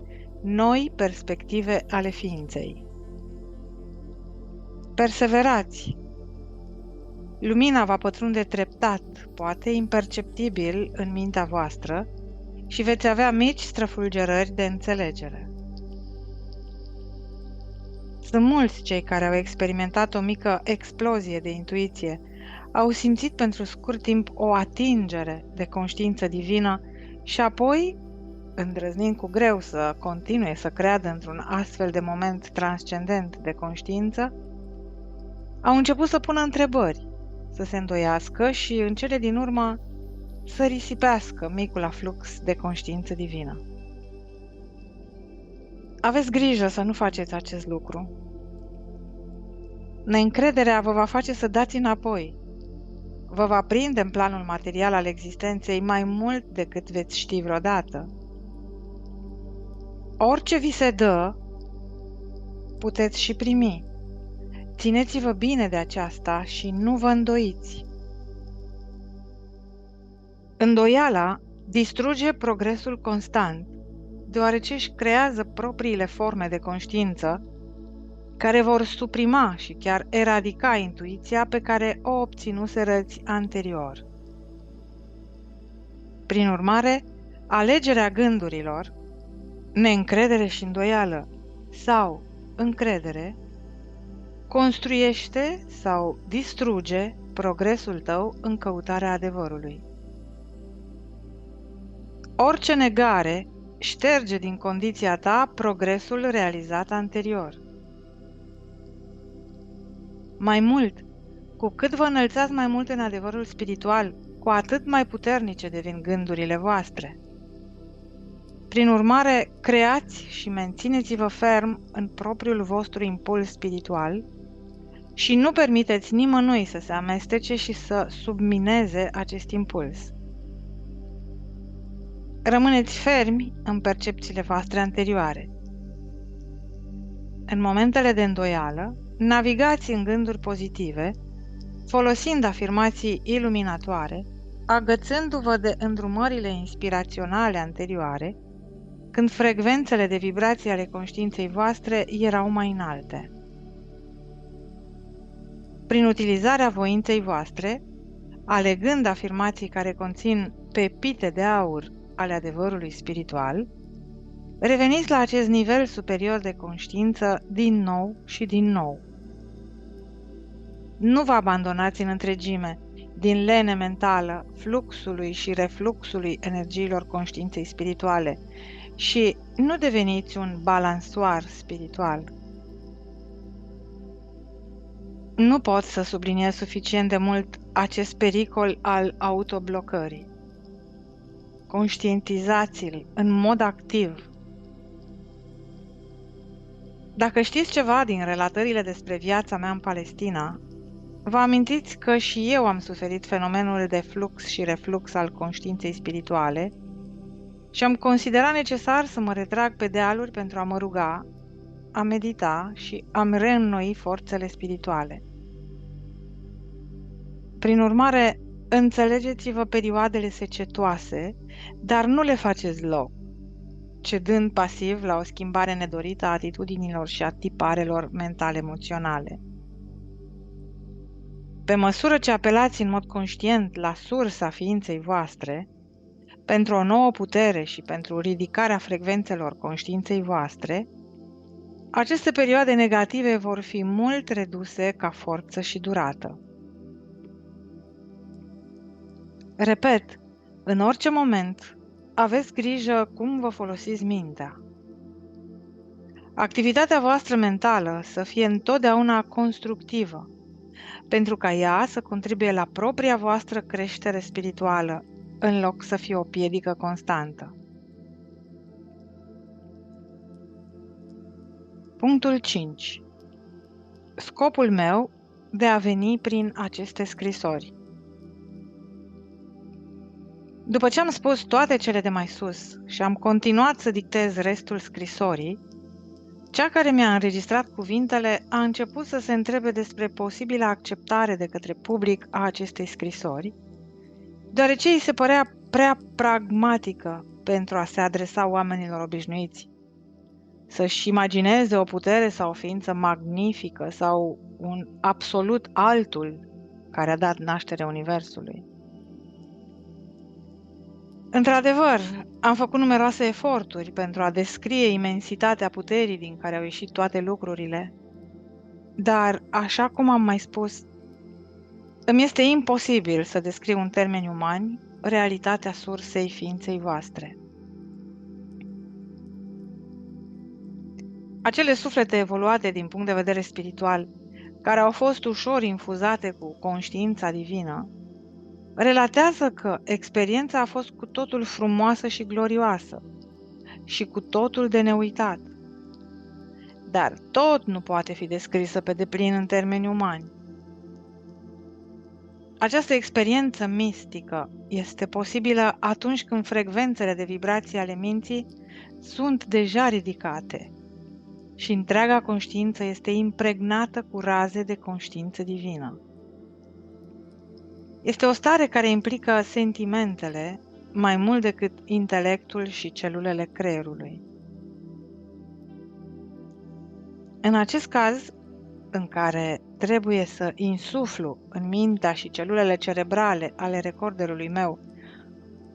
noi perspective ale ființei. Perseverați! Lumina va pătrunde treptat, poate imperceptibil, în mintea voastră și veți avea mici străfulgerări de înțelegere. Sunt mulți cei care au experimentat o mică explozie de intuiție, au simțit pentru scurt timp o atingere de conștiință divină și apoi, îndrăznind cu greu să continue să creadă într-un astfel de moment transcendent de conștiință, au început să pună întrebări, să se îndoiască și, în cele din urmă, să risipească micul aflux de conștiință divină. Aveți grijă să nu faceți acest lucru. Neîncrederea vă va face să dați înapoi. Vă va prinde în planul material al existenței mai mult decât veți ști vreodată. Orice vi se dă, puteți și primi. Țineți-vă bine de aceasta și nu vă îndoiți. Îndoiala distruge progresul constant, deoarece își creează propriile forme de conștiință care vor suprima și chiar eradica intuiția pe care o obținuserăți anterior. Prin urmare, alegerea gândurilor, neîncredere și îndoială sau încredere, construiește sau distruge progresul tău în căutarea adevărului. Orice negare șterge din condiția ta progresul realizat anterior. Mai mult, cu cât vă înălțați mai mult în adevărul spiritual, cu atât mai puternice devin gândurile voastre. Prin urmare, creați și mențineți-vă ferm în propriul vostru impuls spiritual și nu permiteți nimănui să se amestece și să submineze acest impuls. Rămâneți fermi în percepțiile voastre anterioare. În momentele de îndoială, navigați în gânduri pozitive, folosind afirmații iluminatoare, agățându-vă de îndrumările inspiraționale anterioare, când frecvențele de vibrații ale conștiinței voastre erau mai înalte. Prin utilizarea voinței voastre, alegând afirmații care conțin pepite de aur ale adevărului spiritual, reveniți la acest nivel superior de conștiință din nou și din nou. Nu vă abandonați în întregime din lene mentală fluxului și refluxului energiilor conștiinței spirituale și nu deveniți un balansoar spiritual. Nu pot să subliniez suficient de mult acest pericol al autoblocării. Conștientizați-l în mod activ. Dacă știți ceva din relatările despre viața mea în Palestina, vă amintiți că și eu am suferit fenomenul de flux și reflux al conștiinței spirituale și am considerat necesar să mă retrag pe dealuri pentru a mă ruga, a medita și a-mi reînnoi forțele spirituale. Prin urmare, înțelegeți-vă perioadele secetoase, dar nu le faceți loc, cedând pasiv la o schimbare nedorită a atitudinilor și a tiparelor mental-emoționale. Pe măsură ce apelați în mod conștient la sursa ființei voastre, pentru o nouă putere și pentru ridicarea frecvențelor conștiinței voastre, aceste perioade negative vor fi mult reduse ca forță și durată. Repet, în orice moment, aveți grijă cum vă folosiți mintea. Activitatea voastră mentală să fie întotdeauna constructivă, pentru ca ea să contribuie la propria voastră creștere spirituală, în loc să fie o piedică constantă. Punctul 5. Scopul meu de a veni prin aceste scrisori. După ce am spus toate cele de mai sus și am continuat să dictez restul scrisorii, cea care mi-a înregistrat cuvintele a început să se întrebe despre posibila acceptare de către public a acestei scrisori, deoarece îi se părea prea pragmatică pentru a se adresa oamenilor obișnuiți, să-și imagineze o putere sau o ființă magnifică sau un absolut altul care a dat naștere Universului. Într-adevăr, am făcut numeroase eforturi pentru a descrie imensitatea puterii din care au ieșit toate lucrurile, dar, așa cum am mai spus, îmi este imposibil să descriu în termeni umani realitatea sursei ființei voastre. Acele suflete evoluate din punct de vedere spiritual, care au fost ușor infuzate cu conștiința divină, relatează că experiența a fost cu totul frumoasă și glorioasă și cu totul de neuitat, dar tot nu poate fi descrisă pe deplin în termeni umani. Această experiență mistică este posibilă atunci când frecvențele de vibrații ale minții sunt deja ridicate și întreaga conștiință este impregnată cu raze de conștiință divină. Este o stare care implică sentimentele mai mult decât intelectul și celulele creierului. În acest caz, în care trebuie să insuflu în mintea și celulele cerebrale ale recorderului meu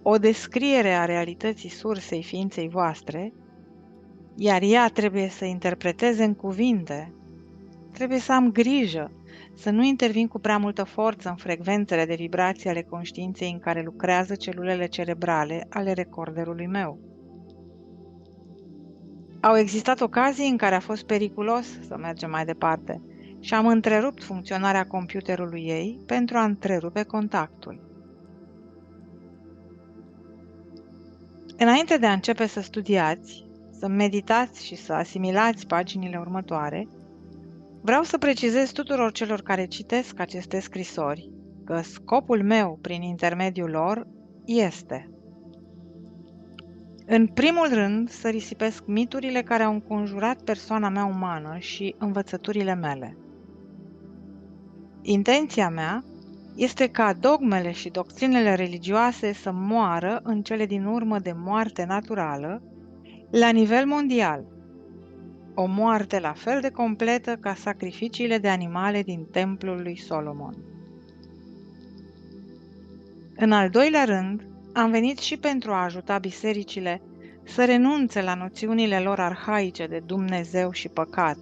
o descriere a realității sursei ființei voastre, iar ea trebuie să interpreteze în cuvinte, trebuie să am grijă să nu intervin cu prea multă forță în frecvențele de vibrații ale conștiinței în care lucrează celulele cerebrale ale recorderului meu. Au existat ocazii în care a fost periculos să mergem mai departe și am întrerupt funcționarea computerului ei pentru a întrerupe contactul. Înainte de a începe să studiați, să meditați și să asimilați paginile următoare, vreau să precizez tuturor celor care citesc aceste scrisori că scopul meu prin intermediul lor este, în primul rând, să risipesc miturile care au înconjurat persoana mea umană și învățăturile mele. Intenția mea este ca dogmele și doctrinele religioase să moară în cele din urmă de moarte naturală, la nivel mondial, o moarte la fel de completă ca sacrificiile de animale din templul lui Solomon. În al doilea rând, am venit și pentru a ajuta bisericile să renunțe la noțiunile lor arhaice de Dumnezeu și păcat.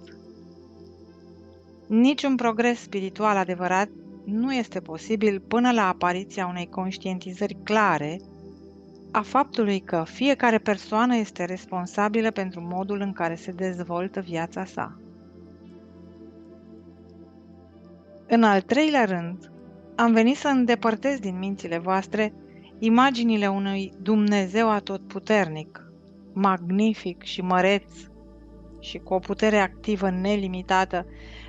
Niciun progres spiritual adevărat nu este posibil până la apariția unei conștientizări clare a faptului că fiecare persoană este responsabilă pentru modul în care se dezvoltă viața sa. În al treilea rând, am venit să îndepărtez din mințile voastre imaginile unui Dumnezeu atotputernic, magnific și măreț și cu o putere activă nelimitată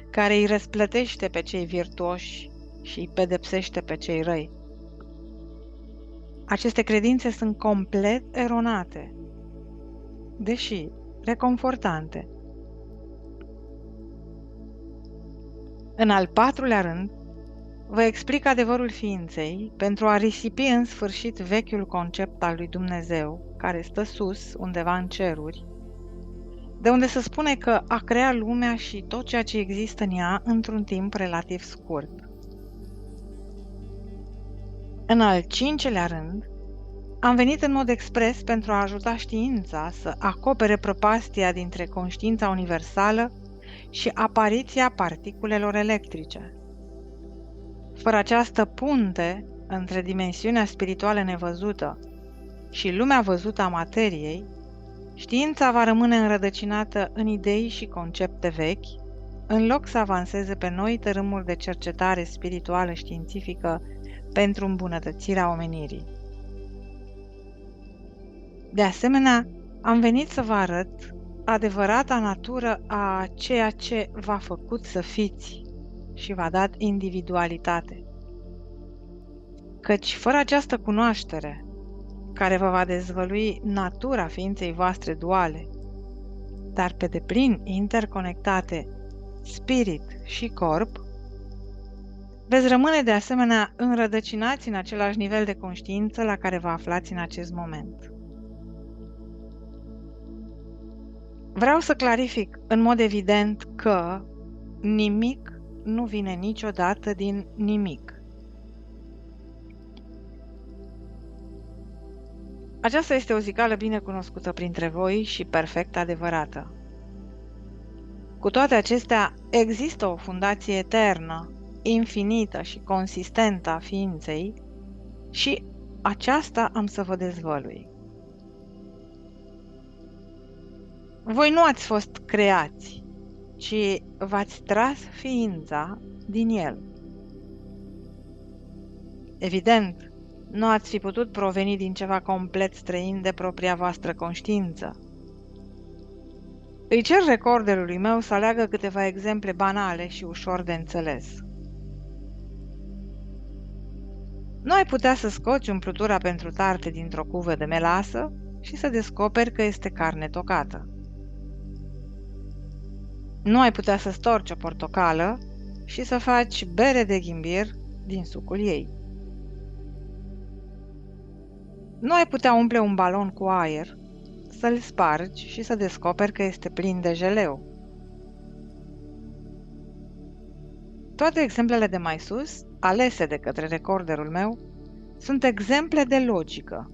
care îi răsplătește pe cei virtuoși și îi pedepsește pe cei răi. Aceste credințe sunt complet eronate, deși reconfortante. În al patrulea rând, vă explic adevărul ființei pentru a risipi în sfârșit vechiul concept al lui Dumnezeu, care stă sus, undeva în ceruri, de unde se spune că a creat lumea și tot ceea ce există în ea într-un timp relativ scurt. În al cincelea rând, am venit în mod expres pentru a ajuta știința să acopere prăpastia dintre conștiința universală și apariția particulelor electrice. Fără această punte între dimensiunea spirituală nevăzută și lumea văzută a materiei, știința va rămâne înrădăcinată în idei și concepte vechi, în loc să avanseze pe noi tărâmuri de cercetare spirituală științifică pentru îmbunătățirea omenirii. De asemenea, am venit să vă arăt adevărata natură a ceea ce v-a făcut să fiți și v-a dat individualitate. Căci fără această cunoaștere, care vă va dezvălui natura ființei voastre duale, dar pe deplin interconectate, spirit și corp, veți rămâne de asemenea înrădăcinați în același nivel de conștiință la care vă aflați în acest moment. Vreau să clarific în mod evident că nimic nu vine niciodată din nimic. Aceasta este o zicală bine cunoscută printre voi și perfect adevărată. Cu toate acestea, există o fundație eternă, infinită și consistentă a ființei și aceasta am să vă dezvălui. Voi nu ați fost creați, ci v-ați tras ființa din el. Evident, nu ați fi putut proveni din ceva complet străin de propria voastră conștiință. Îi cer recorderului meu să aleagă câteva exemple banale și ușor de înțeles. Nu ai putea să scoți umplutura pentru tarte dintr-o cuvă de melasă și să descoperi că este carne tocată. Nu ai putea să storci o portocală și să faci bere de ghimbir din sucul ei. Nu ai putea umple un balon cu aer, să-l spargi și să descoperi că este plin de jeleu. Toate exemplele de mai sus, alese de către recorderul meu, sunt exemple de logică.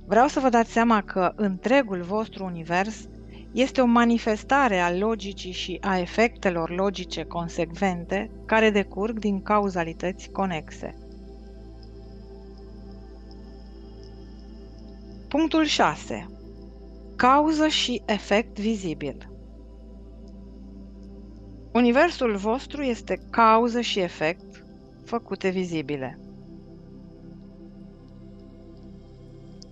Vreau să vă dați seama că întregul vostru univers este o manifestare a logicii și a efectelor logice consecvente care decurg din cauzalități conexe. Punctul 6. Cauză și efect vizibil. Universul vostru este cauză și efect făcute vizibile.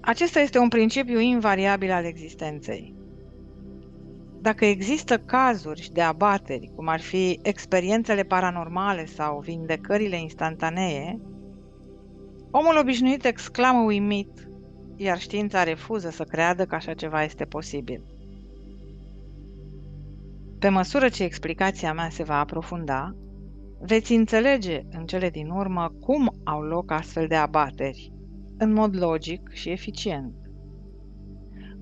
Acesta este un principiu invariabil al existenței. Dacă există cazuri de abateri, cum ar fi experiențele paranormale sau vindecările instantanee, omul obișnuit exclamă uimit, iar știința refuză să creadă că așa ceva este posibil. Pe măsură ce explicația mea se va aprofunda, veți înțelege în cele din urmă cum au loc astfel de abateri, în mod logic și eficient.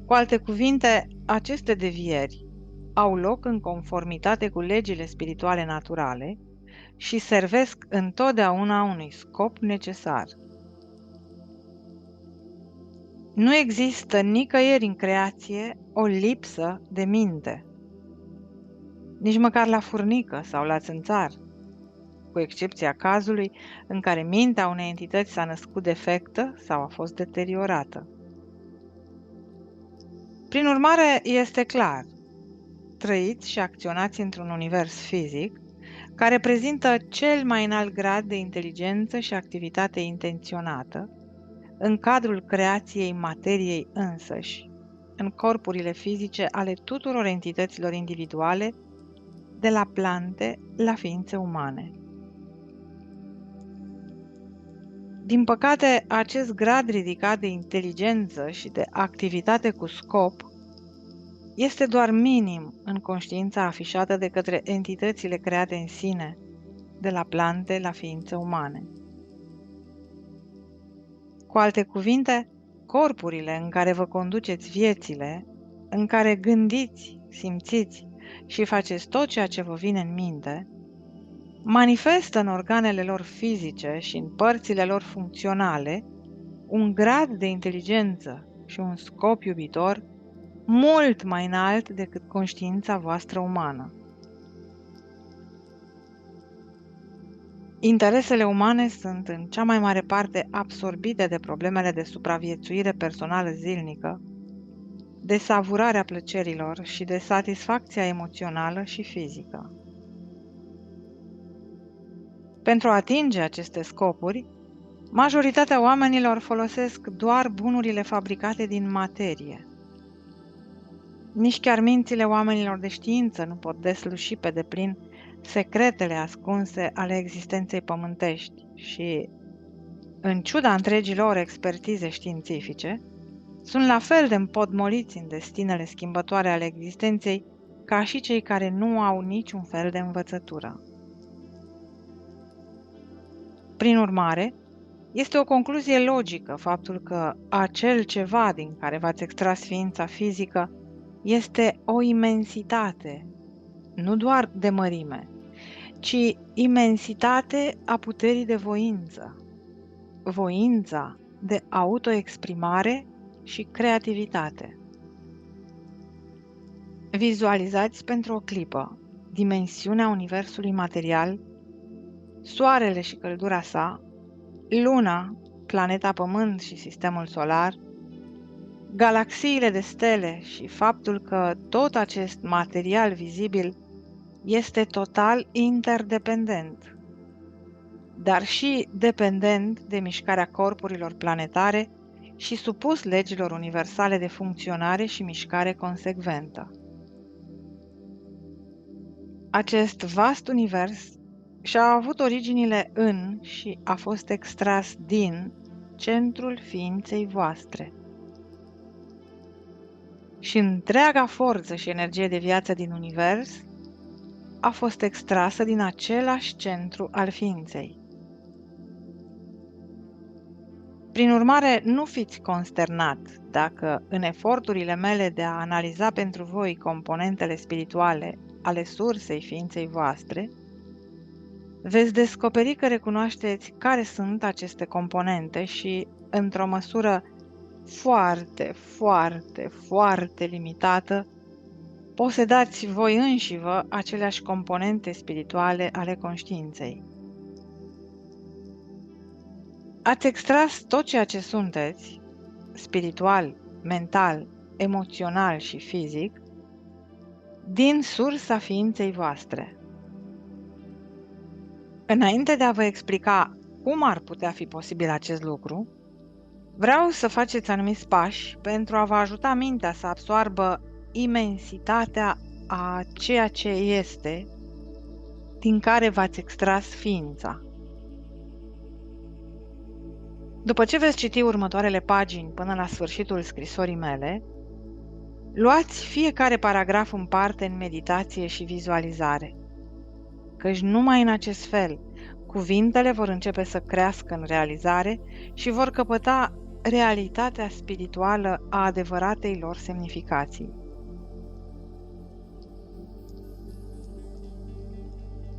Cu alte cuvinte, aceste devieri au loc în conformitate cu legile spirituale naturale și servesc întotdeauna unui scop necesar. Nu există nicăieri în creație o lipsă de minte, nici măcar la furnică sau la țânțar, cu excepția cazului în care mintea unei entități s-a născut defectă sau a fost deteriorată. Prin urmare, este clar, trăiți și acționați într-un univers fizic care prezintă cel mai înalt grad de inteligență și activitate intenționată în cadrul creației materiei însăși, în corpurile fizice ale tuturor entităților individuale, de la plante la ființe umane. Din păcate, acest grad ridicat de inteligență și de activitate cu scop este doar minim în conștiința afișată de către entitățile create în sine, de la plante la ființe umane. Cu alte cuvinte, corpurile în care vă conduceți viețile, în care gândiți, simțiți și faceți tot ceea ce vă vine în minte, manifestă în organele lor fizice și în părțile lor funcționale un grad de inteligență și un scop iubitor mult mai înalt decât conștiința voastră umană. Interesele umane sunt în cea mai mare parte absorbite de problemele de supraviețuire personală zilnică, de savurarea plăcerilor și de satisfacția emoțională și fizică. Pentru a atinge aceste scopuri, majoritatea oamenilor folosesc doar bunurile fabricate din materie. Nici chiar mințile oamenilor de știință nu pot desluși pe deplin secretele ascunse ale existenței pământești și, în ciuda întregilor expertize științifice, sunt la fel de împotmoliți în destinele schimbătoare ale existenței ca și cei care nu au niciun fel de învățătură. Prin urmare, este o concluzie logică faptul că acel ceva din care v-ați extras ființa fizică este o imensitate, nu doar de mărime, ci imensitate a puterii de voință, voința de autoexprimare și creativitate. Vizualizați pentru o clipă dimensiunea universului material, soarele și căldura sa, luna, planeta Pământ și sistemul solar, galaxiile de stele și faptul că tot acest material vizibil este total interdependent, dar și dependent de mișcarea corpurilor planetare și supus legilor universale de funcționare și mișcare consecventă. Acest vast univers și-a avut originile în și a fost extras din centrul ființei voastre. Și întreaga forță și energie de viață din univers a fost extrasă din același centru al ființei. Prin urmare, nu fiți consternat dacă în eforturile mele de a analiza pentru voi componentele spirituale ale sursei ființei voastre, veți descoperi că recunoașteți care sunt aceste componente și, într-o măsură foarte, foarte, foarte limitată, posedați voi înșivă aceleași componente spirituale ale conștiinței. Ați extras tot ceea ce sunteți, spiritual, mental, emoțional și fizic, din sursa ființei voastre. Înainte de a vă explica cum ar putea fi posibil acest lucru, vreau să faceți anumiți pași pentru a vă ajuta mintea să absoarbă imensitatea a ceea ce este, din care v-ați extras ființa. După ce veți citi următoarele pagini până la sfârșitul scrisorii mele, luați fiecare paragraf în parte în meditație și vizualizare, căci numai în acest fel cuvintele vor începe să crească în realizare și vor căpăta realitatea spirituală a adevăratei lor semnificații.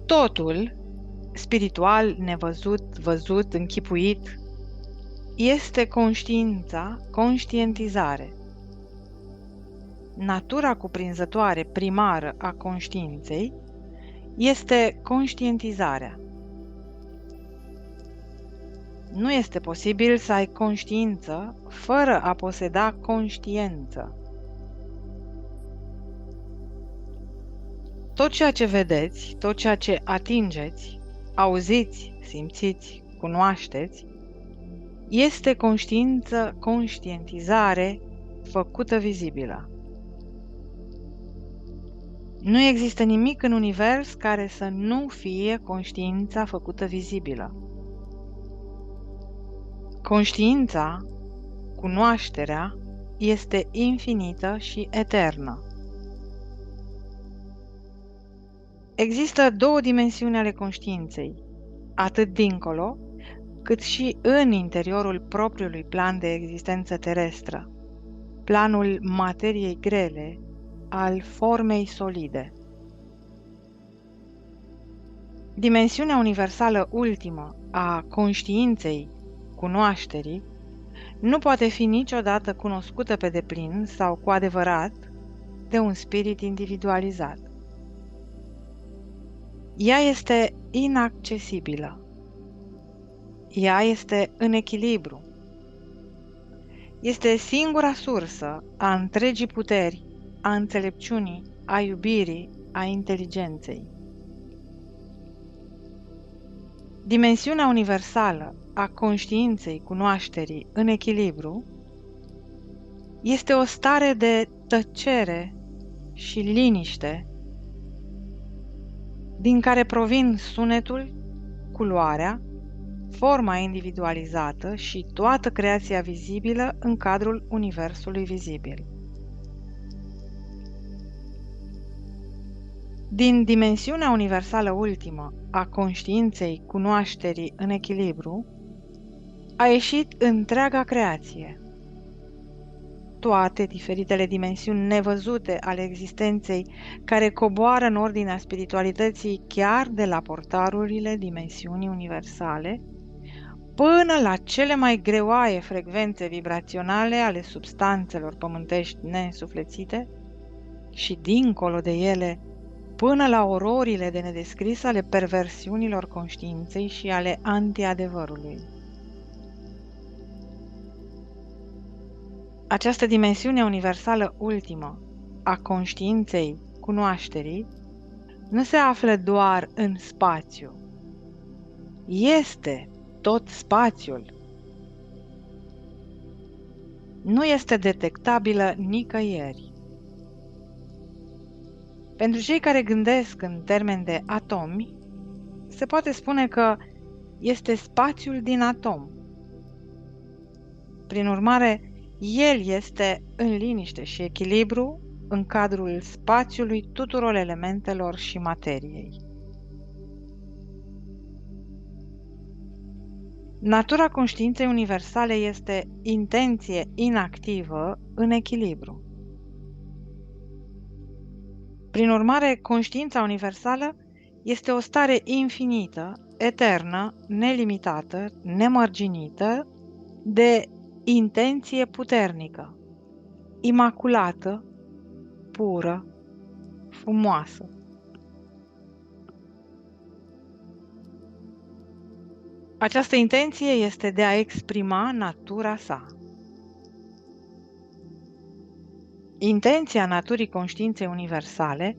Totul, spiritual, nevăzut, văzut, închipuit, este conștiința, conștientizare. Natura cuprinzătoare primară a conștiinței este conștientizarea. Nu este posibil să ai conștiință fără a poseda conștiență. Tot ceea ce vedeți, tot ceea ce atingeți, auziți, simțiți, cunoașteți, este conștiință, conștientizare făcută vizibilă. Nu există nimic în univers care să nu fie conștiința făcută vizibilă. Conștiința, cunoașterea, este infinită și eternă. Există două dimensiuni ale conștiinței, atât dincolo, cât și în interiorul propriului plan de existență terestră, planul materiei grele, al formei solide. Dimensiunea universală ultimă a conștiinței, cunoașterii, nu poate fi niciodată cunoscută pe deplin sau cu adevărat de un spirit individualizat. Ea este inaccesibilă. Ea este în echilibru. Este singura sursă a întregii puteri, a înțelepciunii, a iubirii, a inteligenței. Dimensiunea universală a conștiinței cunoașterii în echilibru este o stare de tăcere și liniște din care provin sunetul, culoarea, forma individualizată și toată creația vizibilă în cadrul universului vizibil. Din dimensiunea universală ultimă a conștiinței cunoașterii în echilibru, a ieșit întreaga creație. Toate diferitele dimensiuni nevăzute ale existenței care coboară în ordinea spiritualității chiar de la portarurile dimensiunii universale, până la cele mai greoaie frecvențe vibraționale ale substanțelor pământești neînsuflețite și dincolo de ele, până la ororile de nedescris ale perversiunilor conștiinței și ale antiadevărului. Această dimensiune universală ultimă a conștiinței cunoașterii nu se află doar în spațiu. Este tot spațiul. Nu este detectabilă nicăieri. Pentru cei care gândesc în termeni de atomi, se poate spune că este spațiul din atom. Prin urmare, el este în liniște și echilibru în cadrul spațiului tuturor elementelor și materiei. Natura conștiinței universale este intenție inactivă în echilibru. Prin urmare, conștiința universală este o stare infinită, eternă, nelimitată, nemărginită, de intenție puternică, imaculată, pură, frumoasă. Această intenție este de a exprima natura sa. Intenția naturii conștiinței universale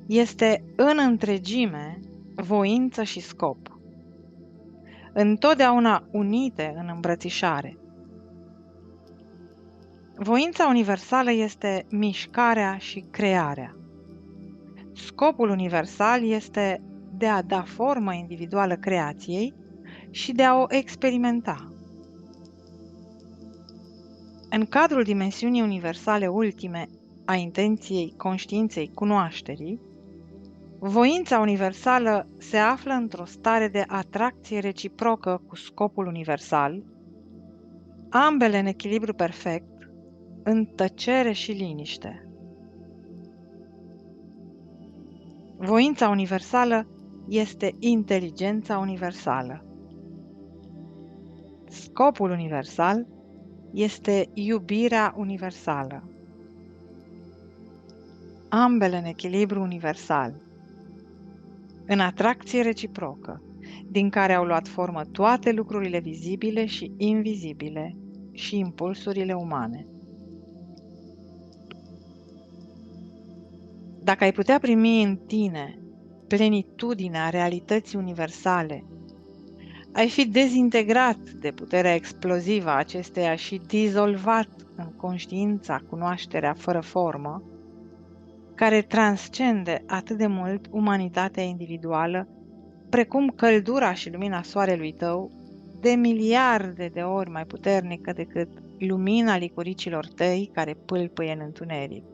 este în întregime voință și scop, întotdeauna unite în îmbrățișare. Voința universală este mișcarea și crearea. Scopul universal este de a da formă individuală creației și de a o experimenta. În cadrul dimensiunii universale ultime a intenției conștiinței cunoașterii, voința universală se află într-o stare de atracție reciprocă cu scopul universal, ambele în echilibru perfect, în tăcere și liniște. Voința universală este inteligența universală. Scopul universal este iubirea universală. Ambele în echilibru universal, în atracție reciprocă, din care au luat formă toate lucrurile vizibile și invizibile și impulsurile umane. Dacă ai putea primi în tine plenitudinea realității universale, ai fi dezintegrat de puterea explozivă a acesteia și dizolvat în conștiința cunoașterea fără formă, care transcende atât de mult umanitatea individuală, precum căldura și lumina soarelui tău, de miliarde de ori mai puternică decât lumina licuricilor tăi care pâlpâie în întuneric.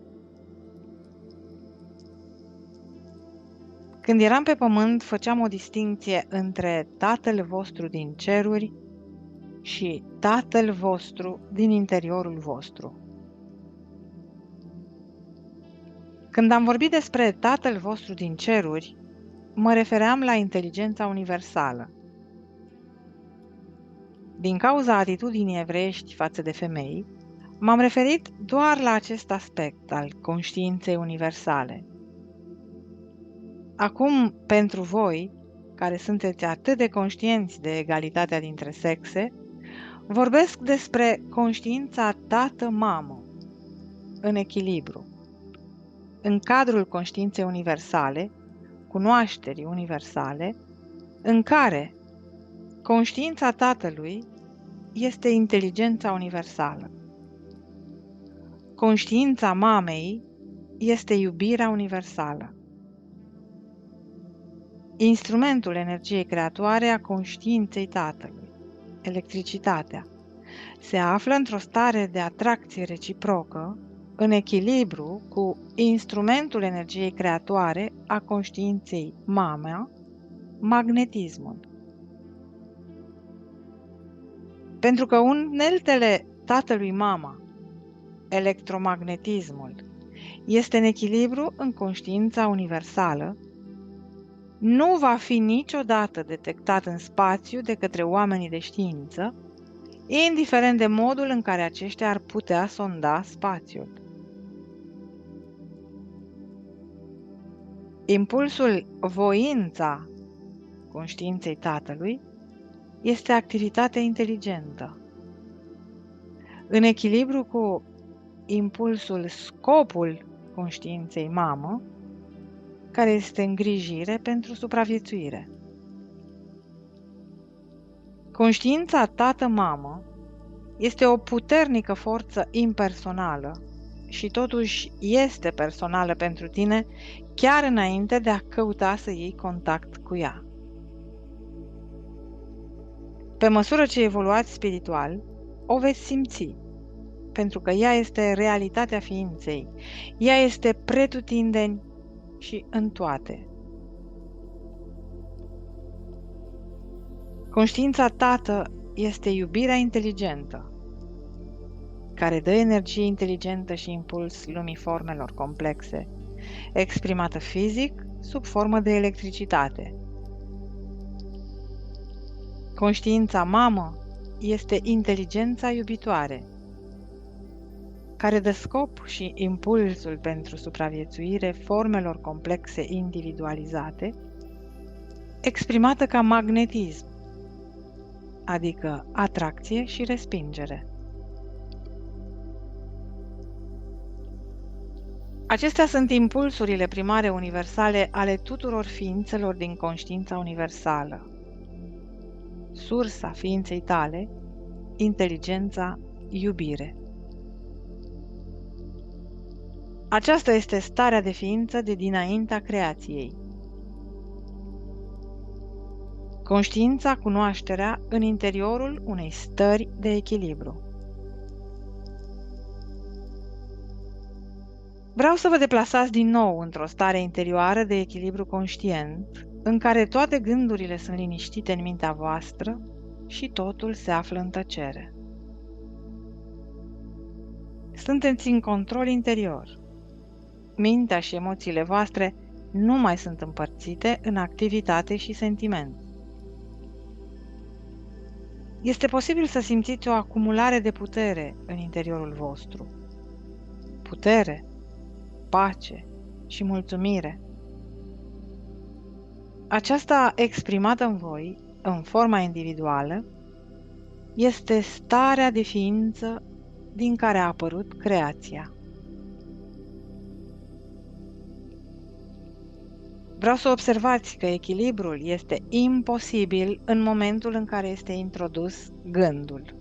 Când eram pe pământ, făceam o distincție între Tatăl vostru din ceruri și Tatăl vostru din interiorul vostru. Când am vorbit despre Tatăl vostru din ceruri, mă refeream la inteligența universală. Din cauza atitudinii evreiești față de femei, m-am referit doar la acest aspect al conștiinței universale. Acum, pentru voi, care sunteți atât de conștienți de egalitatea dintre sexe, vorbesc despre conștiința tată-mamă, în echilibru. În cadrul conștiinței universale, cunoașterii universale, în care conștiința tatălui este inteligența universală. Conștiința mamei este iubirea universală. Instrumentul energiei creatoare a conștiinței tatălui. electricitatea, se află într-o stare de atracție reciprocă, în echilibru cu instrumentul energiei creatoare a conștiinței mama, magnetismul. Pentru că uneltele tatălui mama, electromagnetismul, este în echilibru în conștiința universală, nu va fi niciodată detectat în spațiu de către oamenii de știință, indiferent de modul în care aceștia ar putea sonda spațiul. Impulsul voința conștiinței tatălui este activitate inteligentă. În echilibru cu impulsul scopul conștiinței mamă, care este îngrijire pentru supraviețuire. Conștiința tată-mamă este o puternică forță impersonală și totuși este personală pentru tine chiar înainte de a căuta să iei contact cu ea. Pe măsură ce evoluați spiritual, o veți simți, pentru că ea este realitatea ființei, ea este pretutindeni și în toate. Conștiința tată este iubirea inteligentă, care dă energie inteligentă și impuls lumii formelor complexe, exprimată fizic sub formă de electricitate. Conștiința mamă este inteligența iubitoare, care dă scop și impulsul pentru supraviețuire formelor complexe individualizate, exprimată ca magnetism, adică atracție și respingere. Acestea sunt impulsurile primare universale ale tuturor ființelor din conștiința universală. Sursa ființei tale, inteligența, iubire. Aceasta este starea de ființă de dinaintea creației. Conștiința, cunoașterea în interiorul unei stări de echilibru. Vreau să vă deplasați din nou într-o stare interioară de echilibru conștient, în care toate gândurile sunt liniștite în mintea voastră și totul se află în tăcere. Sunteți în control interior. Mintea și emoțiile voastre nu mai sunt împărțite în activitate și sentiment. Este posibil să simțiți o acumulare de putere în interiorul vostru. Putere, pace și mulțumire. Aceasta exprimată în voi, în forma individuală, este starea de ființă din care a apărut creația. Vreau să observați că echilibrul este imposibil în momentul în care este introdus gândul.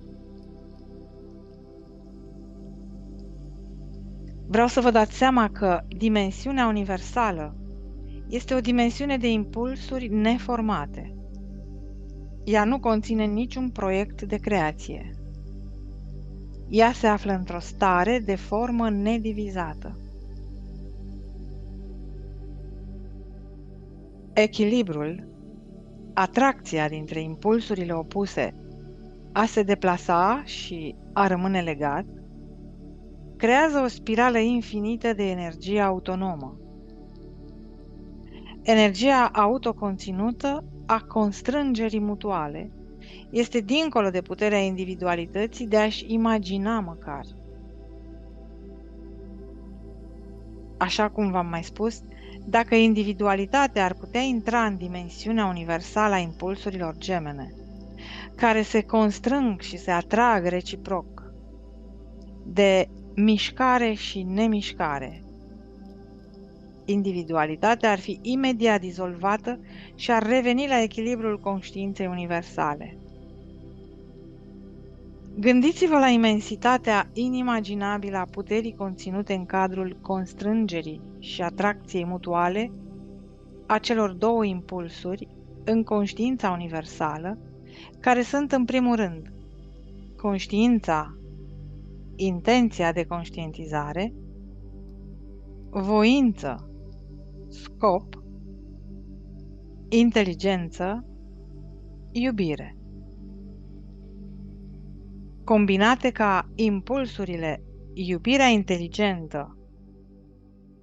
Vreau să vă dați seama că dimensiunea universală este o dimensiune de impulsuri neformate. Ea nu conține niciun proiect de creație. Ea se află într-o stare de formă nedivizată. Echilibrul, atracția dintre impulsurile opuse, a se deplasa și a rămâne legat, creează o spirală infinită de energie autonomă. Energia autoconținută a constrângerii mutuale este dincolo de puterea individualității de a-și imagina măcar. Așa cum v-am mai spus, dacă individualitatea ar putea intra în dimensiunea universală a impulsurilor gemene, care se constrâng și se atrag reciproc, de mișcare și nemișcare, individualitatea ar fi imediat dizolvată și ar reveni la echilibrul conștiinței universale. Gândiți-vă la imensitatea inimaginabilă a puterii conținute în cadrul constrângerii și atracției mutuale a celor două impulsuri în conștiința universală care sunt în primul rând conștiința, intenția de conștientizare, voință, scop, inteligență, iubire. Combinate ca impulsurile iubirea inteligentă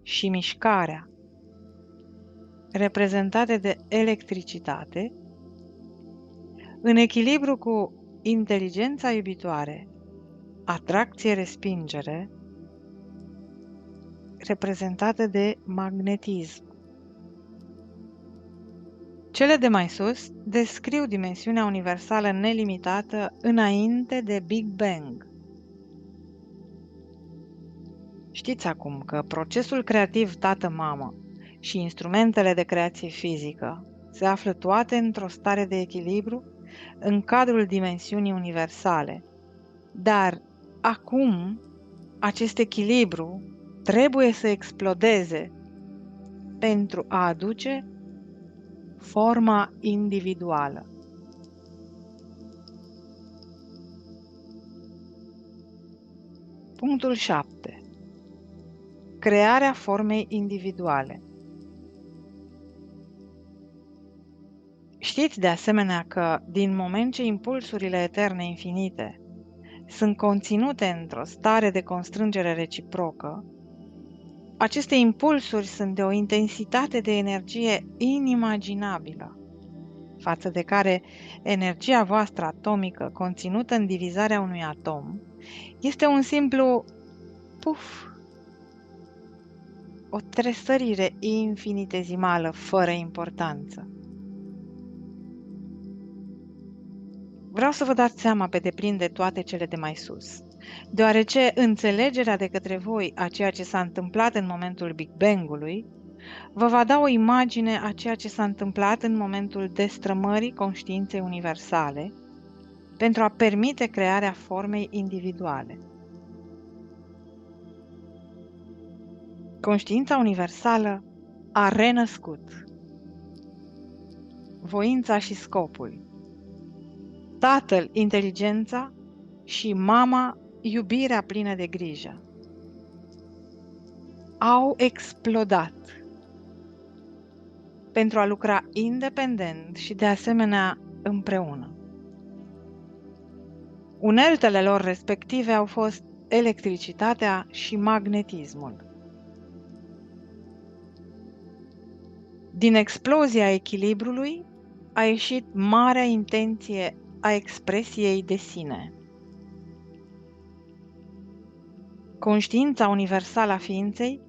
și mișcarea, reprezentate de electricitate, în echilibru cu inteligența iubitoare, atracție-respingere, reprezentată de magnetism. Cele de mai sus descriu dimensiunea universală nelimitată înainte de Big Bang. Știți acum că procesul creativ tată-mamă și instrumentele de creație fizică se află toate într-o stare de echilibru în cadrul dimensiunii universale, dar acum acest echilibru trebuie să explodeze pentru a aduce forma individuală. Punctul 7. Crearea formei individuale. Știți de asemenea că, din moment ce impulsurile eterne infinite sunt conținute într-o stare de constrângere reciprocă, aceste impulsuri sunt de o intensitate de energie inimaginabilă, față de care energia voastră atomică conținută în divizarea unui atom este un simplu puf, o tresărire infinitezimală fără importanță. Vreau să vă dați seama pe deplin de toate cele de mai sus, deoarece înțelegerea de către voi a ceea ce s-a întâmplat în momentul Big Bang-ului vă va da o imagine a ceea ce s-a întâmplat în momentul destrămării conștiinței universale pentru a permite crearea formei individuale. Conștiința universală a renăscut. Voința și scopul, tatăl inteligența și mama iubirea plină de grijă au explodat pentru a lucra independent și de asemenea împreună. Uneltele lor respective au fost electricitatea și magnetismul. Din explozia echilibrului a ieșit marea intenție a expresiei de sine. Conștiința universală a ființei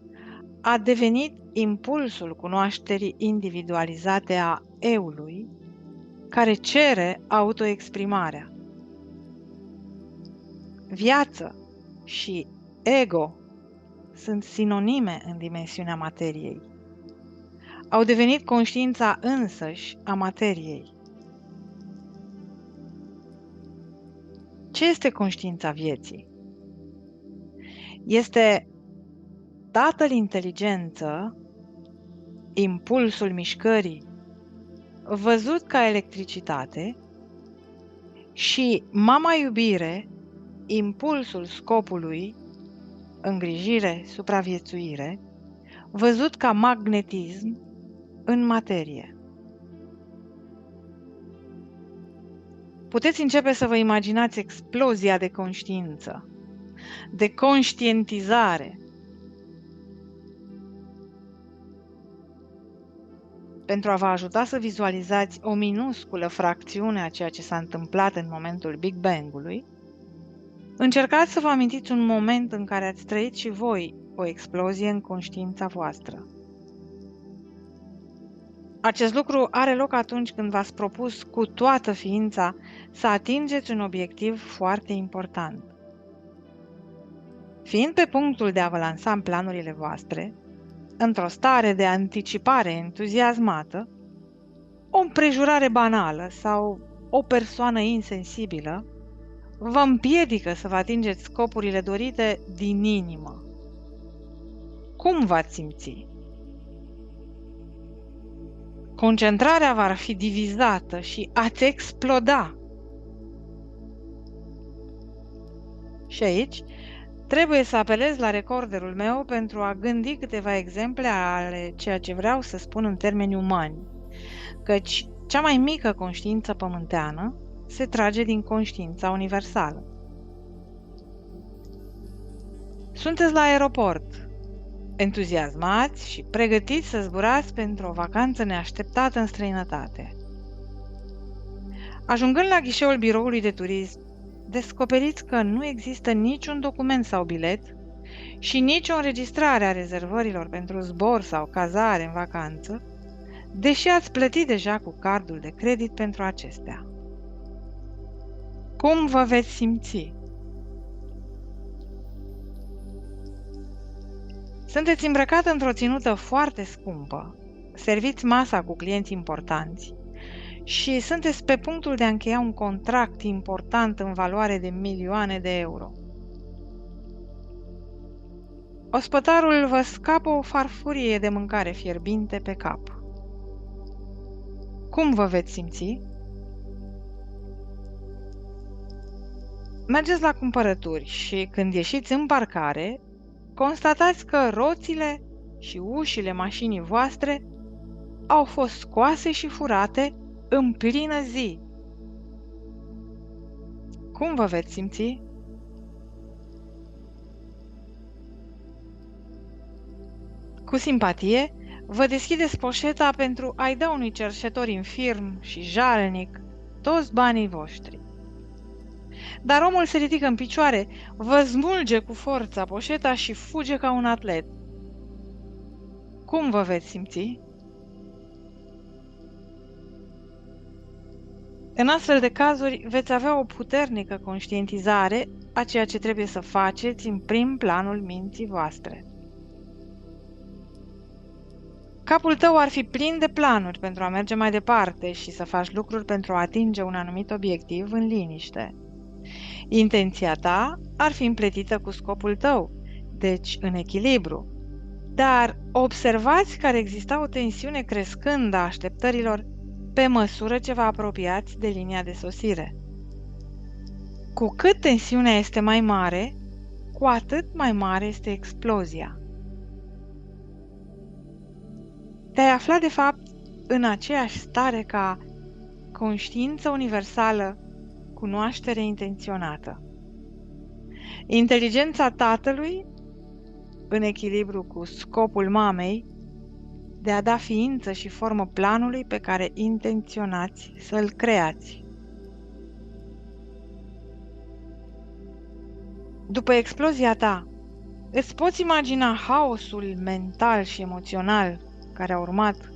a devenit impulsul cunoașterii individualizate a eului, care cere autoexprimarea. Viață și ego sunt sinonime în dimensiunea materiei. Au devenit conștiința însăși a materiei. Ce este conștiința vieții? Este tatăl inteligență, impulsul mișcării, văzut ca electricitate, și mama iubire, impulsul scopului, îngrijire, supraviețuire, văzut ca magnetism în materie. Puteți începe să vă imaginați explozia de conștiință, de conștientizare, pentru a vă ajuta să vizualizați o minusculă fracțiune a ceea ce s-a întâmplat în momentul Big Bang-ului. Încercați să vă amintiți un moment în care ați trăit și voi o explozie în conștiința voastră. Acest lucru are loc atunci când v-ați propus cu toată ființa să atingeți un obiectiv foarte important. Fiind pe punctul de a vă lansa în planurile voastre, într-o stare de anticipare entuziasmată, o împrejurare banală sau o persoană insensibilă vă împiedică să vă atingeți scopurile dorite din inimă. Cum v-ați simți? Concentrarea va fi divizată și ați exploda. Și aici trebuie să apelez la recorderul meu pentru a gândi câteva exemple ale ceea ce vreau să spun în termeni umani, căci cea mai mică conștiință pământeană se trage din conștiința universală. Sunteți la aeroport, entuziasmați și pregătiți să zburați pentru o vacanță neașteptată în străinătate. Ajungând la ghișeul biroului de turism, descoperiți că nu există niciun document sau bilet și nicio înregistrare a rezervărilor pentru zbor sau cazare în vacanță, deși ați plătit deja cu cardul de credit pentru acestea. Cum vă veți simți? Sunteți îmbrăcat într-o ținută foarte scumpă, serviți masa cu clienți importanți și sunteți pe punctul de a încheia un contract important în valoare de milioane de euro. Ospătarul vă scapă o farfurie de mâncare fierbinte pe cap. Cum vă veți simți? Mergeți la cumpărături și când ieșiți în parcare, constatați că roțile și ușile mașinii voastre au fost scoase și furate în plină zi. Cum vă veți simți? Cu simpatie, vă deschideți poșeta pentru a-i da unui cerșetor infirm și jalnic toți banii voștri. Dar omul se ridică în picioare, vă smulge cu forța poșeta și fuge ca un atlet. Cum vă veți simți? În astfel de cazuri veți avea o puternică conștientizare a ceea ce trebuie să faceți în prim planul minții voastre. Capul tău ar fi plin de planuri pentru a merge mai departe și să faci lucruri pentru a atinge un anumit obiectiv în liniște. Intenția ta ar fi împletită cu scopul tău, deci în echilibru. Dar observați că ar exista o tensiune crescândă a așteptărilor pe măsură ce vă apropiați de linia de sosire. Cu cât tensiunea este mai mare, cu atât mai mare este explozia. Te-ai aflat de fapt în aceeași stare ca conștiință universală, cunoaștere intenționată. Inteligența tatălui, în echilibru cu scopul mamei, de a da ființă și formă planului pe care intenționați să-l creați. După explozia ta, îți poți imagina haosul mental și emoțional care a urmat,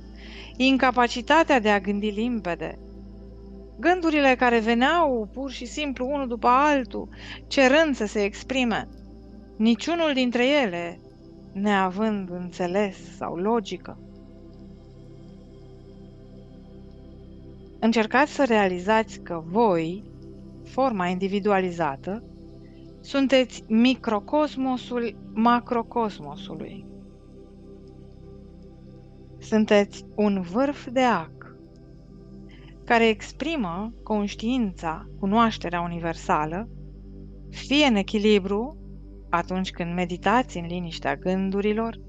incapacitatea de a gândi limpede, gândurile care veneau pur și simplu unul după altul, cerând să se exprime, niciunul dintre ele neavând înțeles sau logică. Încercați să realizați că voi, forma individualizată, sunteți microcosmosul macrocosmosului. Sunteți un vârf de ac care exprimă conștiința, cunoașterea universală, fie în echilibru atunci când meditați în liniștea gândurilor,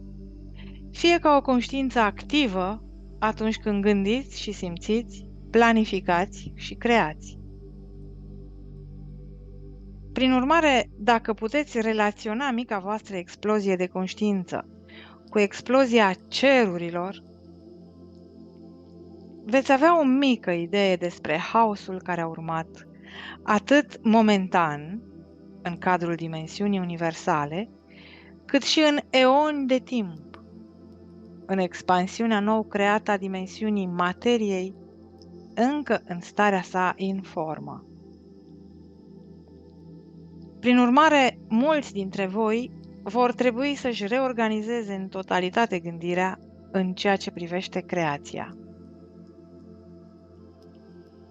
fie ca o conștiință activă atunci când gândiți și simțiți, planificați și creați. Prin urmare, dacă puteți relaționa mica voastră explozie de conștiință cu explozia cerurilor, veți avea o mică idee despre haosul care a urmat, atât momentan, în cadrul dimensiunii universale, cât și în eoni de timp, în expansiunea nou creată a dimensiunii materiei, încă în starea sa informă. Prin urmare, mulți dintre voi vor trebui să-și reorganizeze în totalitate gândirea în ceea ce privește creația.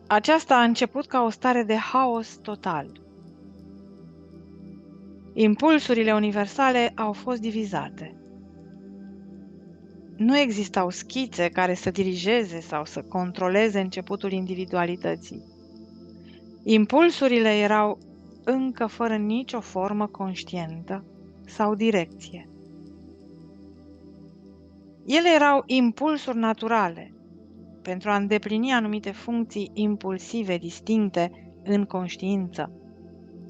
Aceasta a început ca o stare de haos total. Impulsurile universale au fost divizate. Nu existau schițe care să dirigeze sau să controleze începutul individualității. Impulsurile erau încă fără nicio formă conștientă sau direcție. Ele erau impulsuri naturale pentru a îndeplini anumite funcții impulsive distincte în conștiință,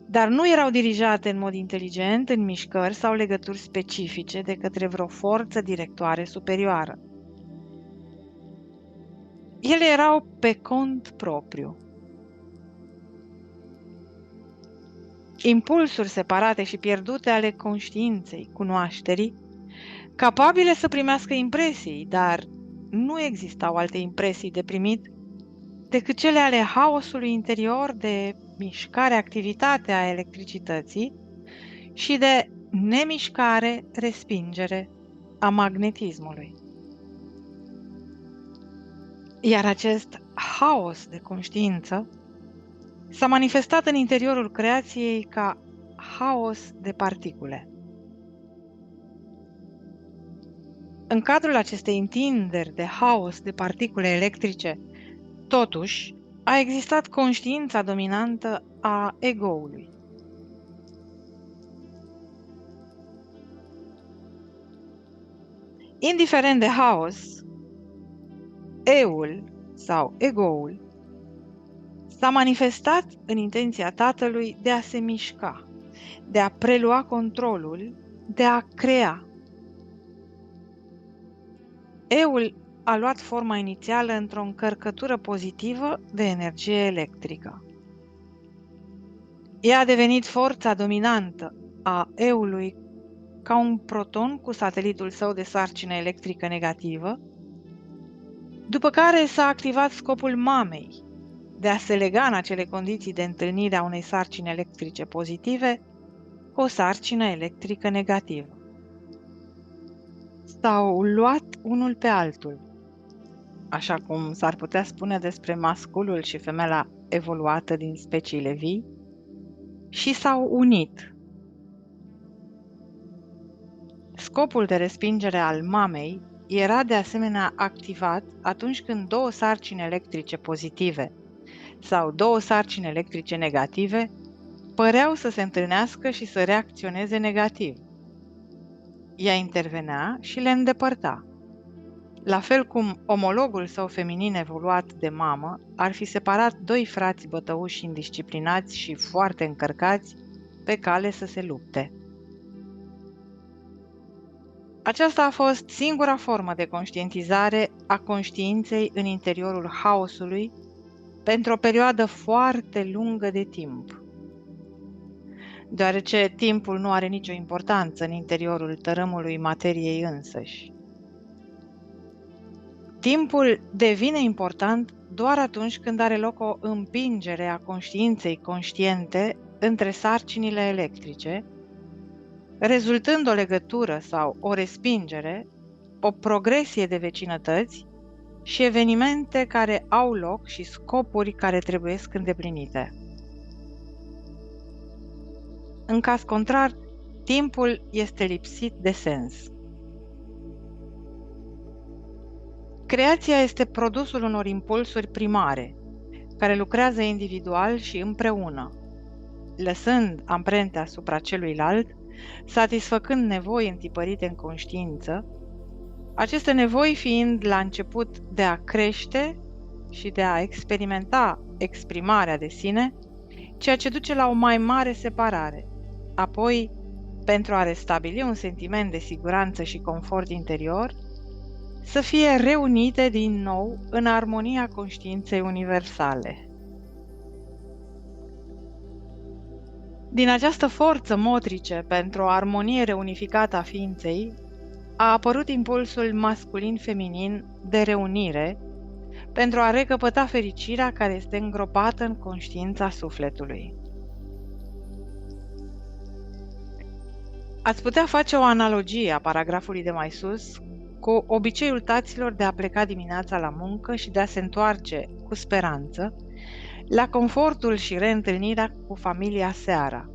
dar nu erau dirijate în mod inteligent în mișcări sau legături specifice de către vreo forță directoare superioară. Ele erau pe cont propriu. Impulsuri separate și pierdute ale conștiinței, cunoașterii, capabile să primească impresii, dar nu existau alte impresii de primit decât cele ale haosului interior de mișcare-activitate a electricității și de nemișcare-respingere a magnetismului. Iar acest haos de conștiință s-a manifestat în interiorul creației ca haos de particule. În cadrul acestei întinderi de haos de particule electrice, totuși, a existat conștiința dominantă a ego-ului. Indiferent de haos, eu-ul sau ego-ul s-a manifestat în intenția tatălui de a se mișca, de a prelua controlul, de a crea. Eu-ul a luat forma inițială într-o încărcătură pozitivă de energie electrică. Ea a devenit forța dominantă a eu-ului ca un proton cu satelitul său de sarcină electrică negativă, după care s-a activat scopul mamei de a se lega în acele condiții de întâlnire a unei sarcini electrice pozitive cu o sarcină electrică negativă. S-au luat unul pe altul, așa cum s-ar putea spune despre masculul și femeia evoluată din speciile vii, și s-au unit. Scopul de respingere al mamei era de asemenea activat atunci când două sarcini electrice pozitive sau două sarcini electrice negative păreau să se întâlnească și să reacționeze negativ. Ea intervenea și le îndepărta. La fel cum omologul său feminin evoluat de mamă ar fi separat doi frați bătăuși indisciplinați și foarte încărcați pe cale să se lupte. Aceasta a fost singura formă de conștientizare a conștiinței în interiorul haosului pentru o perioadă foarte lungă de timp. Deoarece timpul nu are nicio importanță în interiorul tărâmului materiei însăși. Timpul devine important doar atunci când are loc o împingere a conștiinței conștiente între sarcinile electrice, rezultând o legătură sau o respingere, o progresie de vecinătăți și evenimente care au loc și scopuri care trebuiesc îndeplinite. În caz contrar, timpul este lipsit de sens. Creația este produsul unor impulsuri primare, care lucrează individual și împreună, lăsând amprente asupra celuilalt, satisfăcând nevoi întipărite în conștiință, aceste nevoi fiind la început de a crește și de a experimenta exprimarea de sine, ceea ce duce la o mai mare separare. Apoi, pentru a restabili un sentiment de siguranță și confort interior, să fie reunite din nou în armonia conștiinței universale. Din această forță motrice pentru o armonie reunificată a ființei, a apărut impulsul masculin-feminin de reunire pentru a recăpăta fericirea care este îngropată în conștiința sufletului. Ați putea face o analogie a paragrafului de mai sus cu obiceiul taților de a pleca dimineața la muncă și de a se întoarce cu speranță la confortul și reîntâlnirea cu familia seara,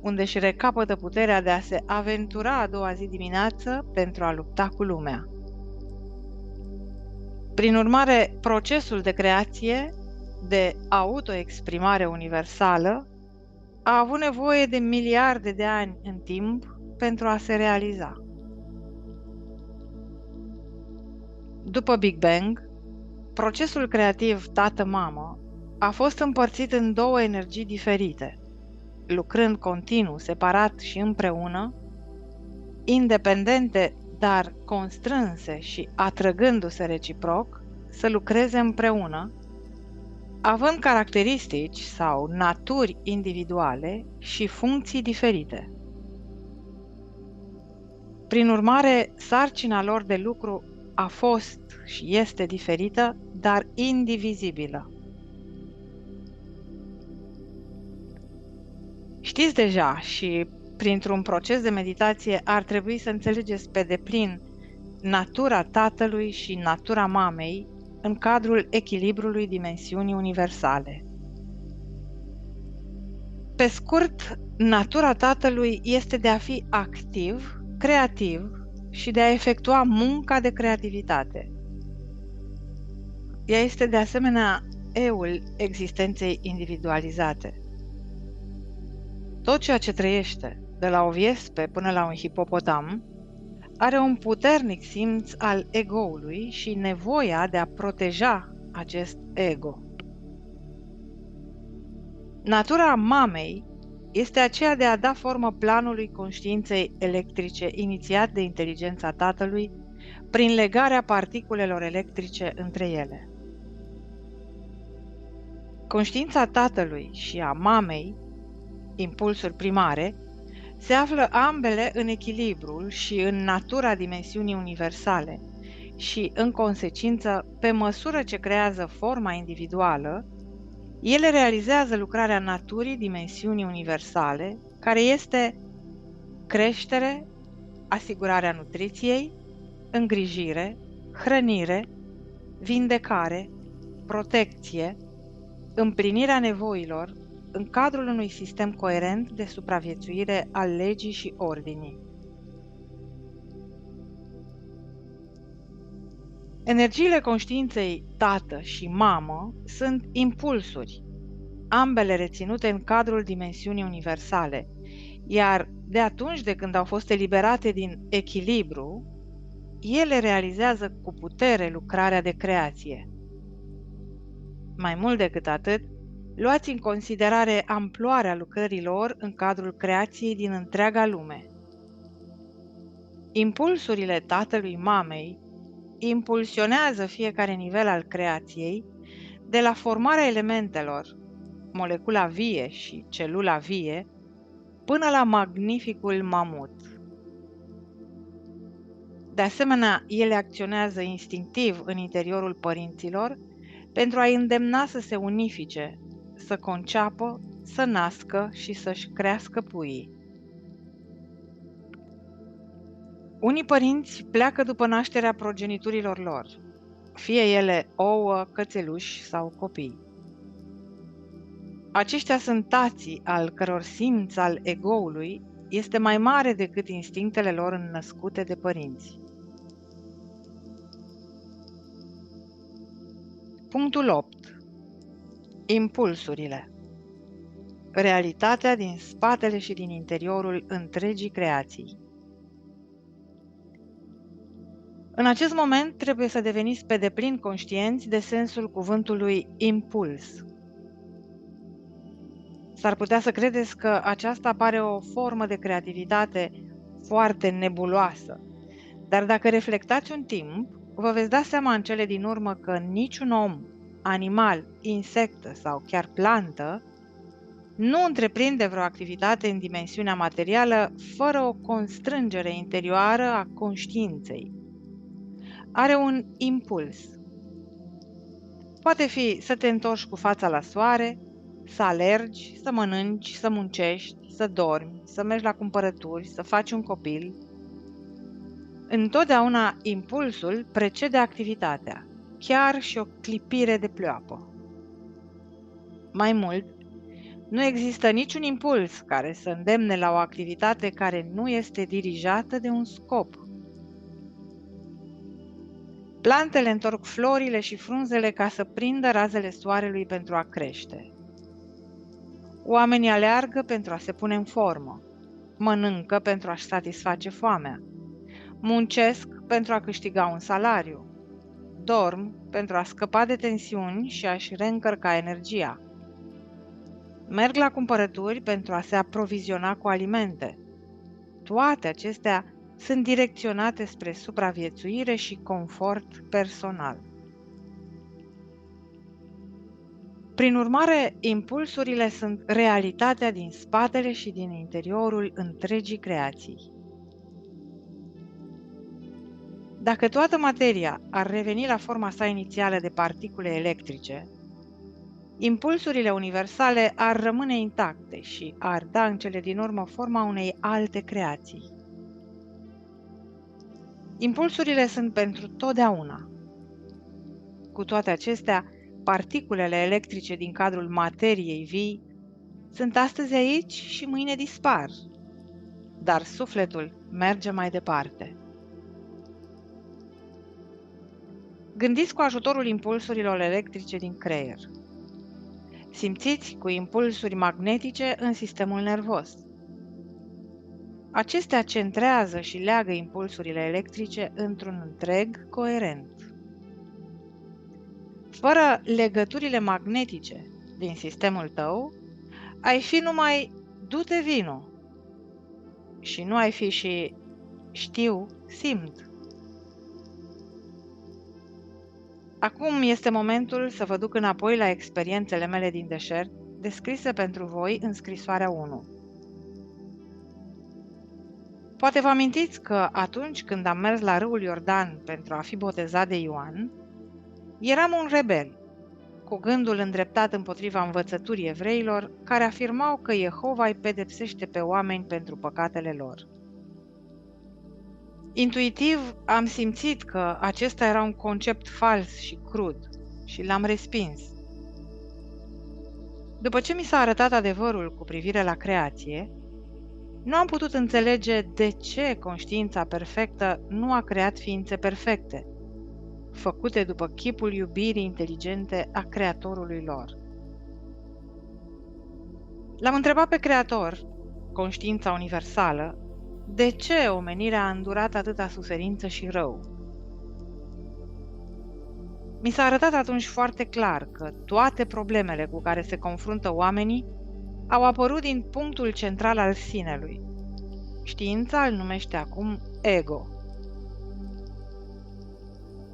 unde își recapătă puterea de a se aventura a doua zi dimineață pentru a lupta cu lumea. Prin urmare, procesul de creație, de autoexprimare universală, a avut nevoie de miliarde de ani în timp pentru a se realiza. După Big Bang, procesul creativ tată-mamă a fost împărțit în două energii diferite, lucrând continuu, separat și împreună, independente, dar constrânse și atrăgându-se reciproc, să lucreze împreună, având caracteristici sau naturi individuale și funcții diferite. Prin urmare, sarcina lor de lucru a fost și este diferită, dar indivizibilă. Știți deja și printr-un proces de meditație ar trebui să înțelegeți pe deplin natura tatălui și natura mamei în cadrul echilibrului dimensiunii universale. Pe scurt, natura tatălui este de a fi activ, creativ și de a efectua munca de creativitate. Ea este de asemenea eul existenței individualizate. Tot ceea ce trăiește, de la o viespe până la un hipopotam, are un puternic simț al ego-ului și nevoia de a proteja acest ego. Natura mamei este aceea de a da formă planului conștiinței electrice inițiat de inteligența tatălui prin legarea particulelor electrice între ele. Conștiința tatălui și a mamei, impulsuri primare, se află ambele în echilibrul și în natura dimensiunii universale și, în consecință, pe măsură ce creează forma individuală, ele realizează lucrarea naturii dimensiunii universale, care este creștere, asigurarea nutriției, îngrijire, hrănire, vindecare, protecție, împlinirea nevoilor în cadrul unui sistem coerent de supraviețuire al legii și ordinii. Energiile conștiinței tată și mamă sunt impulsuri, ambele reținute în cadrul dimensiunii universale, iar de atunci de când au fost eliberate din echilibru, ele realizează cu putere lucrarea de creație. Mai mult decât atât, luați în considerare amploarea lucrărilor în cadrul creației din întreaga lume. Impulsurile tatălui mamei impulsionează fiecare nivel al creației, de la formarea elementelor, molecula vie și celula vie, până la magnificul mamut. De asemenea, ele acționează instinctiv în interiorul părinților pentru a-i îndemna să se unifice, să conceapă, să nască și să-și crească puii. Unii părinți pleacă după nașterea progeniturilor lor, fie ele ouă, cățeluși sau copii. Aceștia sunt tații al căror simț al ego-ului este mai mare decât instinctele lor înnăscute de părinți. Punctul 8. Impulsurile. Realitatea din spatele și din interiorul întregii creații. În acest moment trebuie să deveniți pe deplin conștienți de sensul cuvântului impuls. S-ar putea să credeți că aceasta pare o formă de creativitate foarte nebuloasă, dar dacă reflectați un timp, vă veți da seama în cele din urmă că niciun om, animal, insectă sau chiar plantă nu întreprinde vreo activitate în dimensiunea materială fără o constrângere interioară a conștiinței. Are un impuls. Poate fi să te întorci cu fața la soare, să alergi, să mănânci, să muncești, să dormi, să mergi la cumpărături, să faci un copil. Întotdeauna impulsul precede activitatea, chiar și o clipire de pleoapă. Mai mult, nu există niciun impuls care să îndemne la o activitate care nu este dirijată de un scop. Plantele întorc florile și frunzele ca să prindă razele soarelui pentru a crește. Oamenii aleargă pentru a se pune în formă, mănâncă pentru a-și satisface foamea, muncesc pentru a câștiga un salariu, dorm pentru a scăpa de tensiuni și a-și reîncărca energia, merg la cumpărături pentru a se aproviziona cu alimente. Toate acestea sunt direcționate spre supraviețuire și confort personal. Prin urmare, impulsurile sunt realitatea din spatele și din interiorul întregii creații. Dacă toată materia ar reveni la forma sa inițială de particule electrice, impulsurile universale ar rămâne intacte și ar da în cele din urmă forma unei alte creații. Impulsurile sunt pentru totdeauna. Cu toate acestea, particulele electrice din cadrul materiei vii sunt astăzi aici și mâine dispar, dar sufletul merge mai departe. Gândiți cu ajutorul impulsurilor electrice din creier. Simțiți cu impulsuri magnetice în sistemul nervos. Acestea centrează și leagă impulsurile electrice într-un întreg coerent. Fără legăturile magnetice din sistemul tău, ai fi numai du-te vino și nu ai fi și știu, simt. Acum este momentul să vă duc înapoi la experiențele mele din deșert, descrise pentru voi în scrisoarea 1. Poate vă amintiți că atunci când am mers la râul Iordan pentru a fi botezat de Ioan, eram un rebel, cu gândul îndreptat împotriva învățăturii evreilor, care afirmau că Jehova îi pedepsește pe oameni pentru păcatele lor. Intuitiv am simțit că acesta era un concept fals și crud și l-am respins. După ce mi s-a arătat adevărul cu privire la creație, nu am putut înțelege de ce conștiința perfectă nu a creat ființe perfecte, făcute după chipul iubirii inteligente a Creatorului lor. L-am întrebat pe Creator, conștiința universală, de ce omenirea a îndurat atâta suferință și rău. Mi s-a arătat atunci foarte clar că toate problemele cu care se confruntă oamenii au apărut din punctul central al sinelui. Știința îl numește acum ego.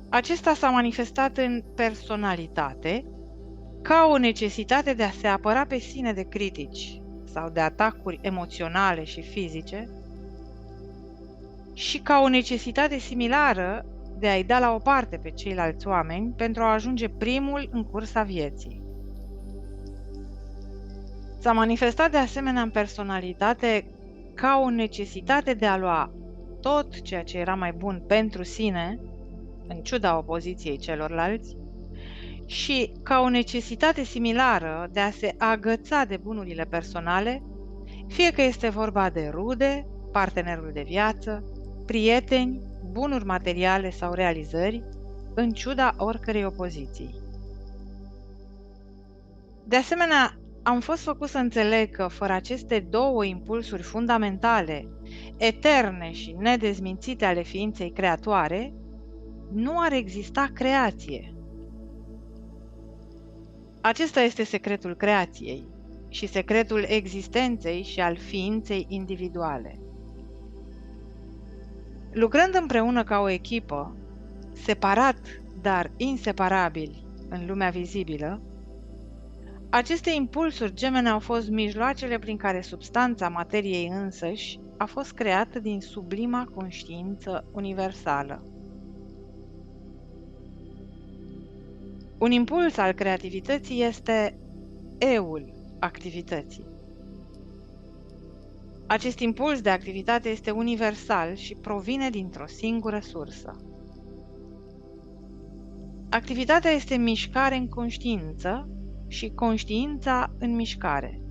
Acesta s-a manifestat în personalitate ca o necesitate de a se apăra pe sine de critici sau de atacuri emoționale și fizice și ca o necesitate similară de a-i da la o parte pe ceilalți oameni pentru a ajunge primul în cursa vieții. S-a manifestat de asemenea în personalitate ca o necesitate de a lua tot ceea ce era mai bun pentru sine, în ciuda opoziției celorlalți, și ca o necesitate similară de a se agăța de bunurile personale, fie că este vorba de rude, partenerul de viață, prieteni, bunuri materiale sau realizări, în ciuda oricărei opoziții. De asemenea, am fost făcut să înțeleg că fără aceste două impulsuri fundamentale, eterne și nedezmințite ale ființei creatoare, nu ar exista creație. Acesta este secretul creației și secretul existenței și al ființei individuale. Lucrând împreună ca o echipă, separat, dar inseparabili în lumea vizibilă, aceste impulsuri gemene au fost mijloacele prin care substanța materiei însăși a fost creată din sublima conștiință universală. Un impuls al creativității este eul activității. Acest impuls de activitate este universal și provine dintr-o singură sursă. Activitatea este mișcare în conștiință și conștiința în mișcare.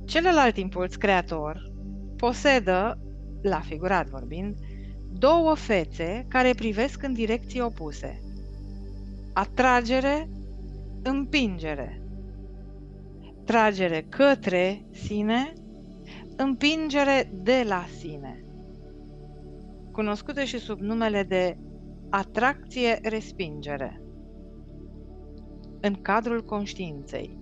Celălalt impuls creator posedă, la figurat vorbind, două fețe care privesc în direcții opuse. Atragere, împingere. Tragere către sine, împingere de la sine. Cunoscute și sub numele de atracție-respingere. În cadrul conștiinței.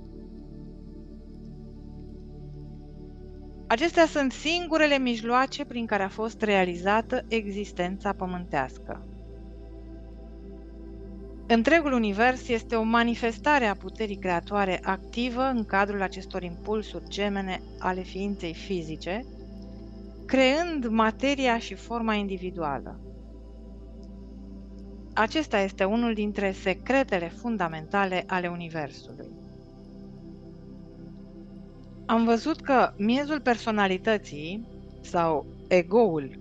Acestea sunt singurele mijloace prin care a fost realizată existența pământească. Întregul univers este o manifestare a puterii creatoare activă în cadrul acestor impulsuri gemene ale ființei fizice, creând materia și forma individuală. Acesta este unul dintre secretele fundamentale ale universului. Am văzut că miezul personalității, sau ego-ul,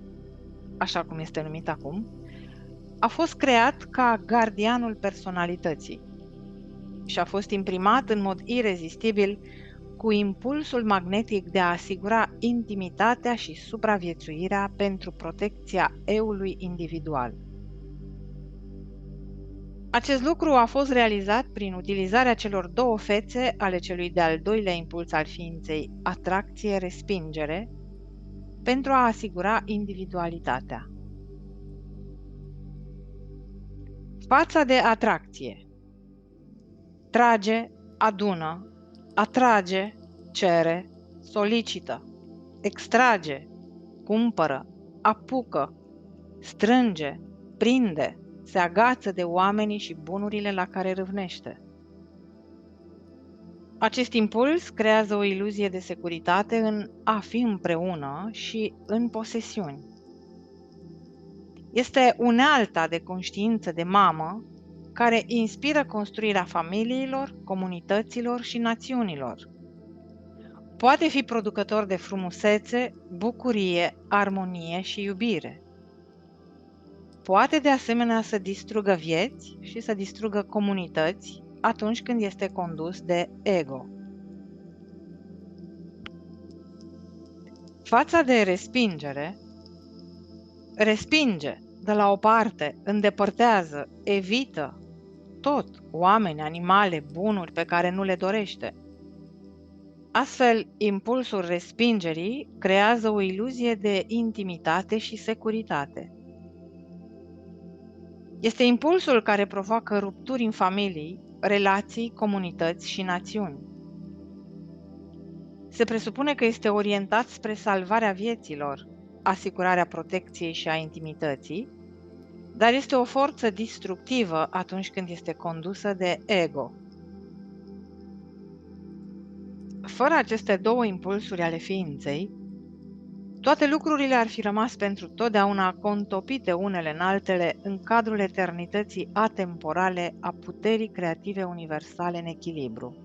așa cum este numit acum, a fost creat ca gardianul personalității și a fost imprimat în mod irezistibil cu impulsul magnetic de a asigura intimitatea și supraviețuirea pentru protecția eu-ului individual. Acest lucru a fost realizat prin utilizarea celor două fețe ale celui de-al doilea impuls al ființei, atracție-respingere, pentru a asigura individualitatea. Fața de atracție. Trage, adună, atrage, cere, solicită, extrage, cumpără, apucă, strânge, prinde, se agață de oamenii și bunurile la care râvnește. Acest impuls creează o iluzie de securitate în a fi împreună și în posesiuni. Este unealta de conștiință de mamă care inspiră construirea familiilor, comunităților și națiunilor. Poate fi producător de frumusețe, bucurie, armonie și iubire. Poate de asemenea să distrugă vieți și să distrugă comunități atunci când este condus de ego. Fața de respingere respinge de la o parte, îndepărtează, evită tot, oameni, animale, bunuri pe care nu le dorește. Astfel, impulsul respingerii creează o iluzie de intimitate și securitate. Este impulsul care provoacă rupturi în familii, relații, comunități și națiuni. Se presupune că este orientat spre salvarea vieților, asigurarea protecției și a intimității, dar este o forță distructivă atunci când este condusă de ego. Fără aceste două impulsuri ale ființei, toate lucrurile ar fi rămas pentru totdeauna contopite unele în altele în cadrul eternității atemporale a puterii creative universale în echilibru.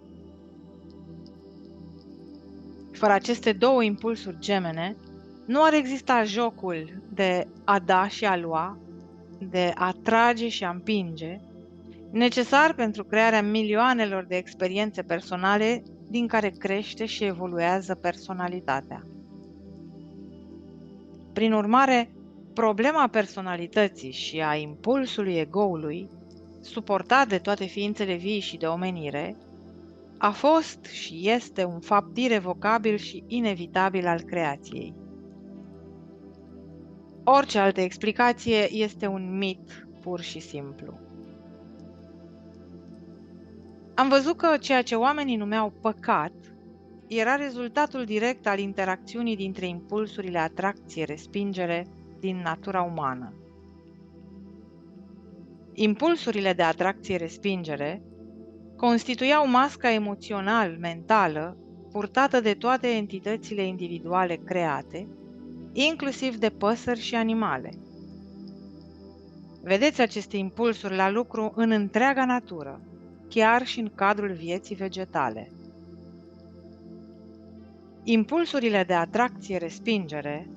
Fără aceste două impulsuri gemene, nu ar exista jocul de a da și a lua, de a trage și a împinge, necesar pentru crearea milioanelor de experiențe personale din care crește și evoluează personalitatea. Prin urmare, problema personalității și a impulsului egoului, suportat de toate ființele vii și de omenire, a fost și este un fapt irevocabil și inevitabil al creației. Orice altă explicație este un mit pur și simplu. Am văzut că ceea ce oamenii numeau păcat era rezultatul direct al interacțiunii dintre impulsurile atracție-respingere din natura umană. Impulsurile de atracție-respingere constituiau masca emoțional-mentală purtată de toate entitățile individuale create, inclusiv de păsări și animale. Vedeți aceste impulsuri la lucru în întreaga natură, chiar și în cadrul vieții vegetale. Impulsurile de atracție-respingere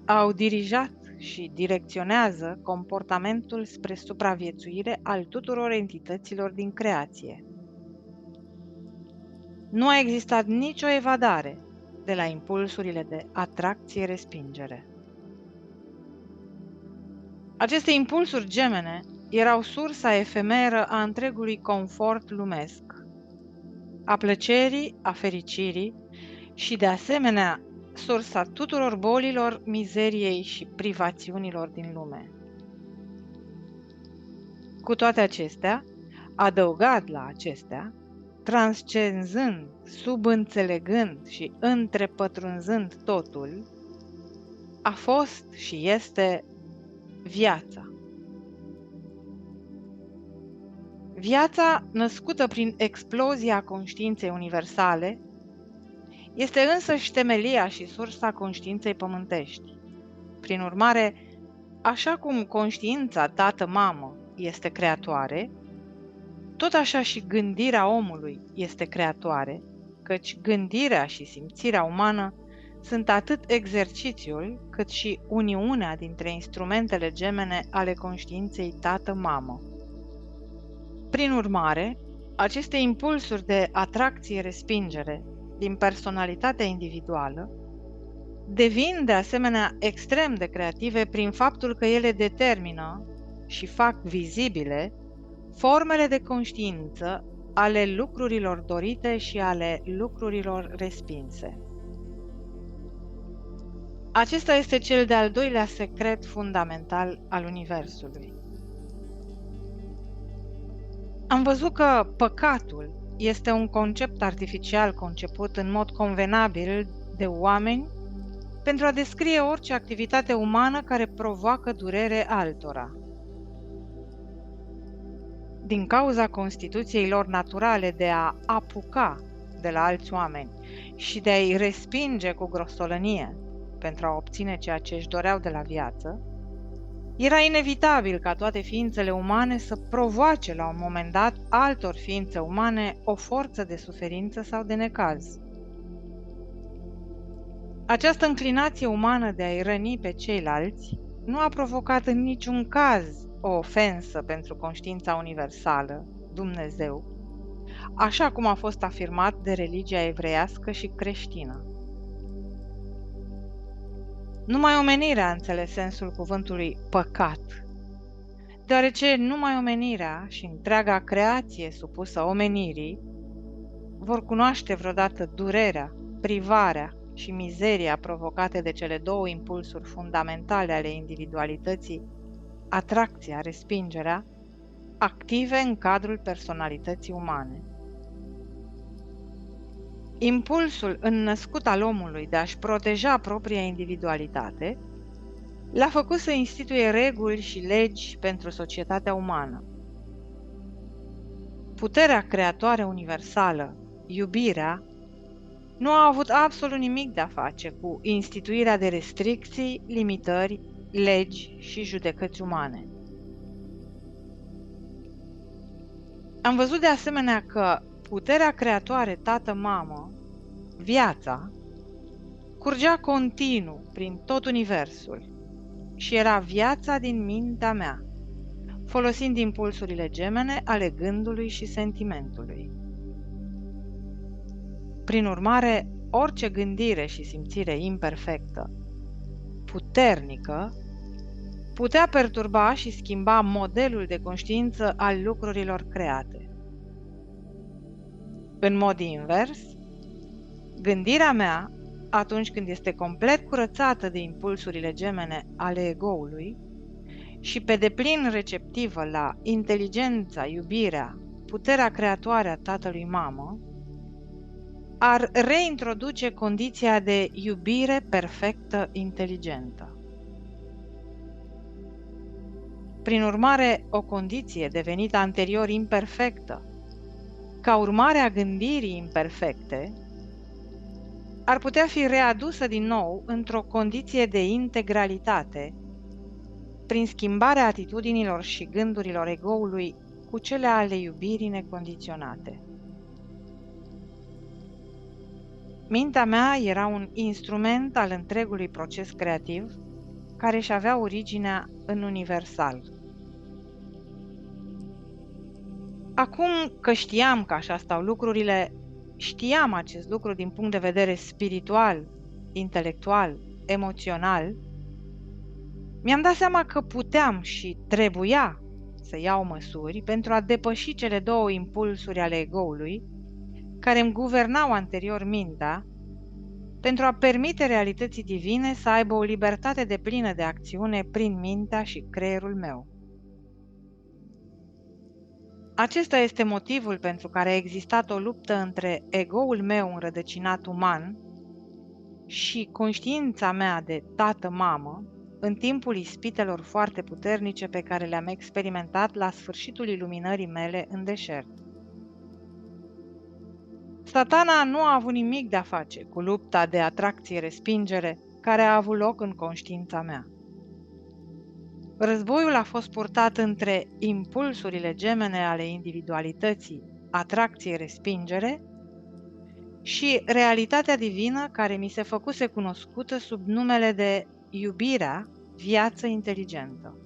au dirijat și direcționează comportamentul spre supraviețuire al tuturor entităților din creație. Nu a existat nicio evadare de la impulsurile de atracție-respingere. Aceste impulsuri gemene erau sursa efemeră a întregului confort lumesc, a plăcerii, a fericirii și, de asemenea, sursa tuturor bolilor, mizeriei și privațiunilor din lume. Cu toate acestea, adăugat la acestea, transcenzând, subînțelegând și întrepătrunzând totul, a fost și este viața. Viața, născută prin explozia conștiinței universale, este însăși temelia și sursa conștiinței pământești. Prin urmare, așa cum conștiința tată-mamă este creatoare, tot așa și gândirea omului este creatoare, căci gândirea și simțirea umană sunt atât exercițiul, cât și uniunea dintre instrumentele gemene ale conștiinței tată-mamă. Prin urmare, aceste impulsuri de atracție-respingere din personalitatea individuală devin de asemenea extrem de creative prin faptul că ele determină și fac vizibile formele de conștiință ale lucrurilor dorite și ale lucrurilor respinse. Acesta este cel de-al doilea secret fundamental al Universului. Am văzut că păcatul este un concept artificial conceput în mod convenabil de oameni pentru a descrie orice activitate umană care provoacă durere altora. Din cauza constituției lor naturale de a apuca de la alți oameni și de a-i respinge cu grosolănie pentru a obține ceea ce își doreau de la viață, era inevitabil ca toate ființele umane să provoace la un moment dat altor ființe umane o forță de suferință sau de necaz. Această înclinație umană de a-i răni pe ceilalți nu a provocat în niciun caz o ofensă pentru conștiința universală, Dumnezeu, așa cum a fost afirmat de religia evreiască și creștină. Numai omenirea a înțeles sensul cuvântului păcat, deoarece numai omenirea și întreaga creație supusă omenirii vor cunoaște vreodată durerea, privarea și mizeria provocate de cele două impulsuri fundamentale ale individualității, atracția, respingerea, active în cadrul personalității umane. Impulsul înnăscut al omului de a-și proteja propria individualitate l-a făcut să instituie reguli și legi pentru societatea umană. Puterea creatoare universală, iubirea, nu a avut absolut nimic de a face cu instituirea de restricții, limitări, legi și judecăți umane. Am văzut de asemenea că puterea creatoare tată-mamă, viața, curgea continuu prin tot universul și era viața din mintea mea, folosind impulsurile gemene ale gândului și sentimentului. Prin urmare, orice gândire și simțire imperfectă, puternică, putea perturba și schimba modelul de conștiință al lucrurilor create. În mod invers, gândirea mea, atunci când este complet curățată de impulsurile gemene ale egoului și pe deplin receptivă la inteligența, iubirea, puterea creatoare a tatălui-mamă, ar reintroduce condiția de iubire perfectă inteligentă. Prin urmare, o condiție devenită anterior imperfectă, ca urmare a gândirii imperfecte, ar putea fi readusă din nou într-o condiție de integralitate, prin schimbarea atitudinilor și gândurilor egoului cu cele ale iubirii necondiționate. Mintea mea era un instrument al întregului proces creativ care își avea originea în universal. Acum că știam că așa stau lucrurile, știam acest lucru din punct de vedere spiritual, intelectual, emoțional, Mi-am dat seama că puteam și trebuia să iau măsuri pentru a depăși cele două impulsuri ale ego-ului care îmi guvernau anterior mintea, pentru a permite realității divine să aibă o libertate deplină de acțiune prin mintea și creierul meu. Acesta este motivul pentru care a existat o luptă între ego-ul meu înrădăcinat uman și conștiința mea de tată-mamă în timpul ispitelor foarte puternice pe care le-am experimentat la sfârșitul iluminării mele în deșert. Satana nu a avut nimic de a face cu lupta de atracție-respingere care a avut loc în conștiința mea. Războiul a fost purtat între impulsurile gemene ale individualității, atracție-respingere, și realitatea divină care mi se făcuse cunoscută sub numele de iubirea, viață inteligentă,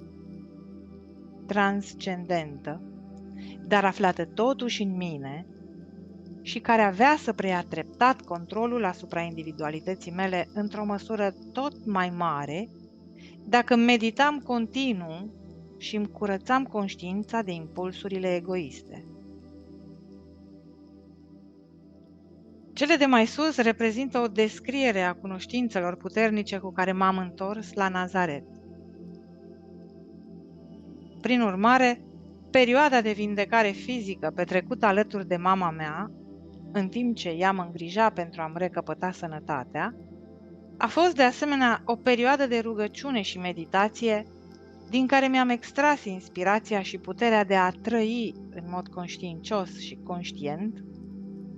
transcendentă, dar aflată totuși în mine și care avea să preia treptat controlul asupra individualității mele într-o măsură tot mai mare dacă meditam continuu și îmi curățam conștiința de impulsurile egoiste. Cele de mai sus reprezintă o descriere a cunoștințelor puternice cu care m-am întors la Nazaret. Prin urmare, perioada de vindecare fizică petrecută alături de mama mea, în timp ce ea mă îngrija pentru a-mi recăpăta sănătatea, a fost de asemenea o perioadă de rugăciune și meditație din care mi-am extras inspirația și puterea de a trăi în mod conștiincios și conștient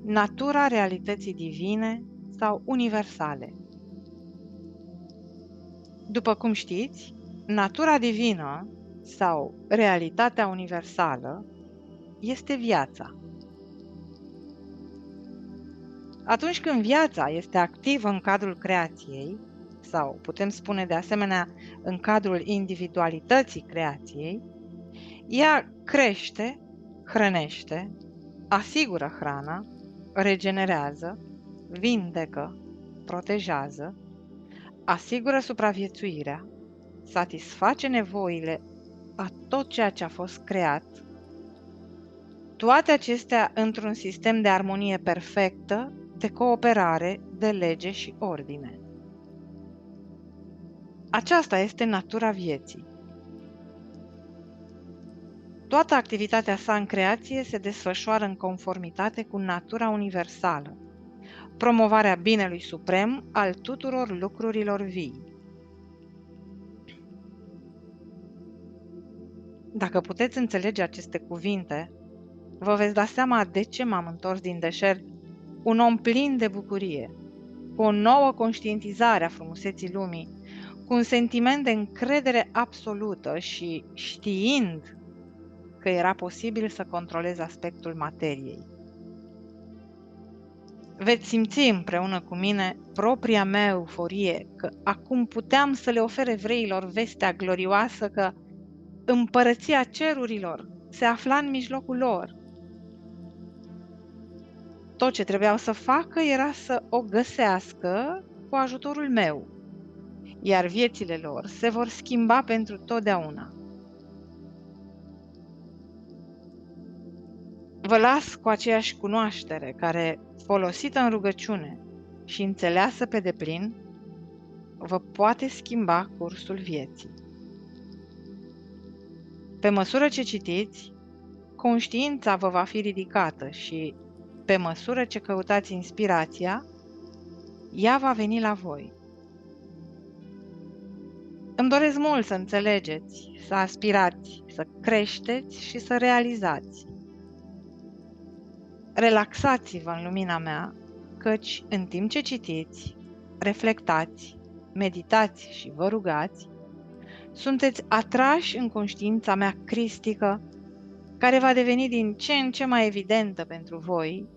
natura realității divine sau universale. După cum știți, natura divină sau realitatea universală este viața. Atunci când viața este activă în cadrul creației, sau putem spune de asemenea în cadrul individualității creației, ea crește, hrănește, asigură hrana, regenerează, vindecă, protejează, asigură supraviețuirea, satisface nevoile a tot ceea ce a fost creat, toate acestea într-un sistem de armonie perfectă, de cooperare, de lege și ordine. Aceasta este natura vieții. Toată activitatea sa în creație se desfășoară în conformitate cu natura universală, promovarea binelui suprem al tuturor lucrurilor vii. Dacă puteți înțelege aceste cuvinte, vă veți da seama de ce m-am întors din deșert un om plin de bucurie, cu o nouă conștientizare a frumuseții lumii, cu un sentiment de încredere absolută și știind că era posibil să controlez aspectul materiei. Veți simți împreună cu mine propria mea euforie că acum puteam să le ofer evreilor vestea glorioasă că împărăția cerurilor se afla în mijlocul lor. Tot ce trebuiau să facă era să o găsească cu ajutorul meu, iar viețile lor se vor schimba pentru totdeauna. Vă las cu aceeași cunoaștere care, folosită în rugăciune și înțeleasă pe deplin, vă poate schimba cursul vieții. Pe măsură ce citiți, conștiința vă va fi ridicată și, pe măsură ce căutați inspirația, ea va veni la voi. Îmi doresc mult să înțelegeți, să aspirați, să creșteți și să realizați. Relaxați-vă în lumina mea, căci în timp ce citiți, reflectați, meditați și vă rugați, sunteți atrași în conștiința mea cristică, care va deveni din ce în ce mai evidentă pentru voi,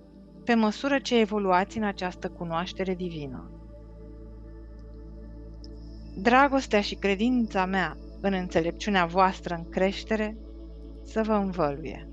pe măsură ce evoluați în această cunoaștere divină. Dragostea și credința mea în înțelepciunea voastră în creștere să vă învăluie.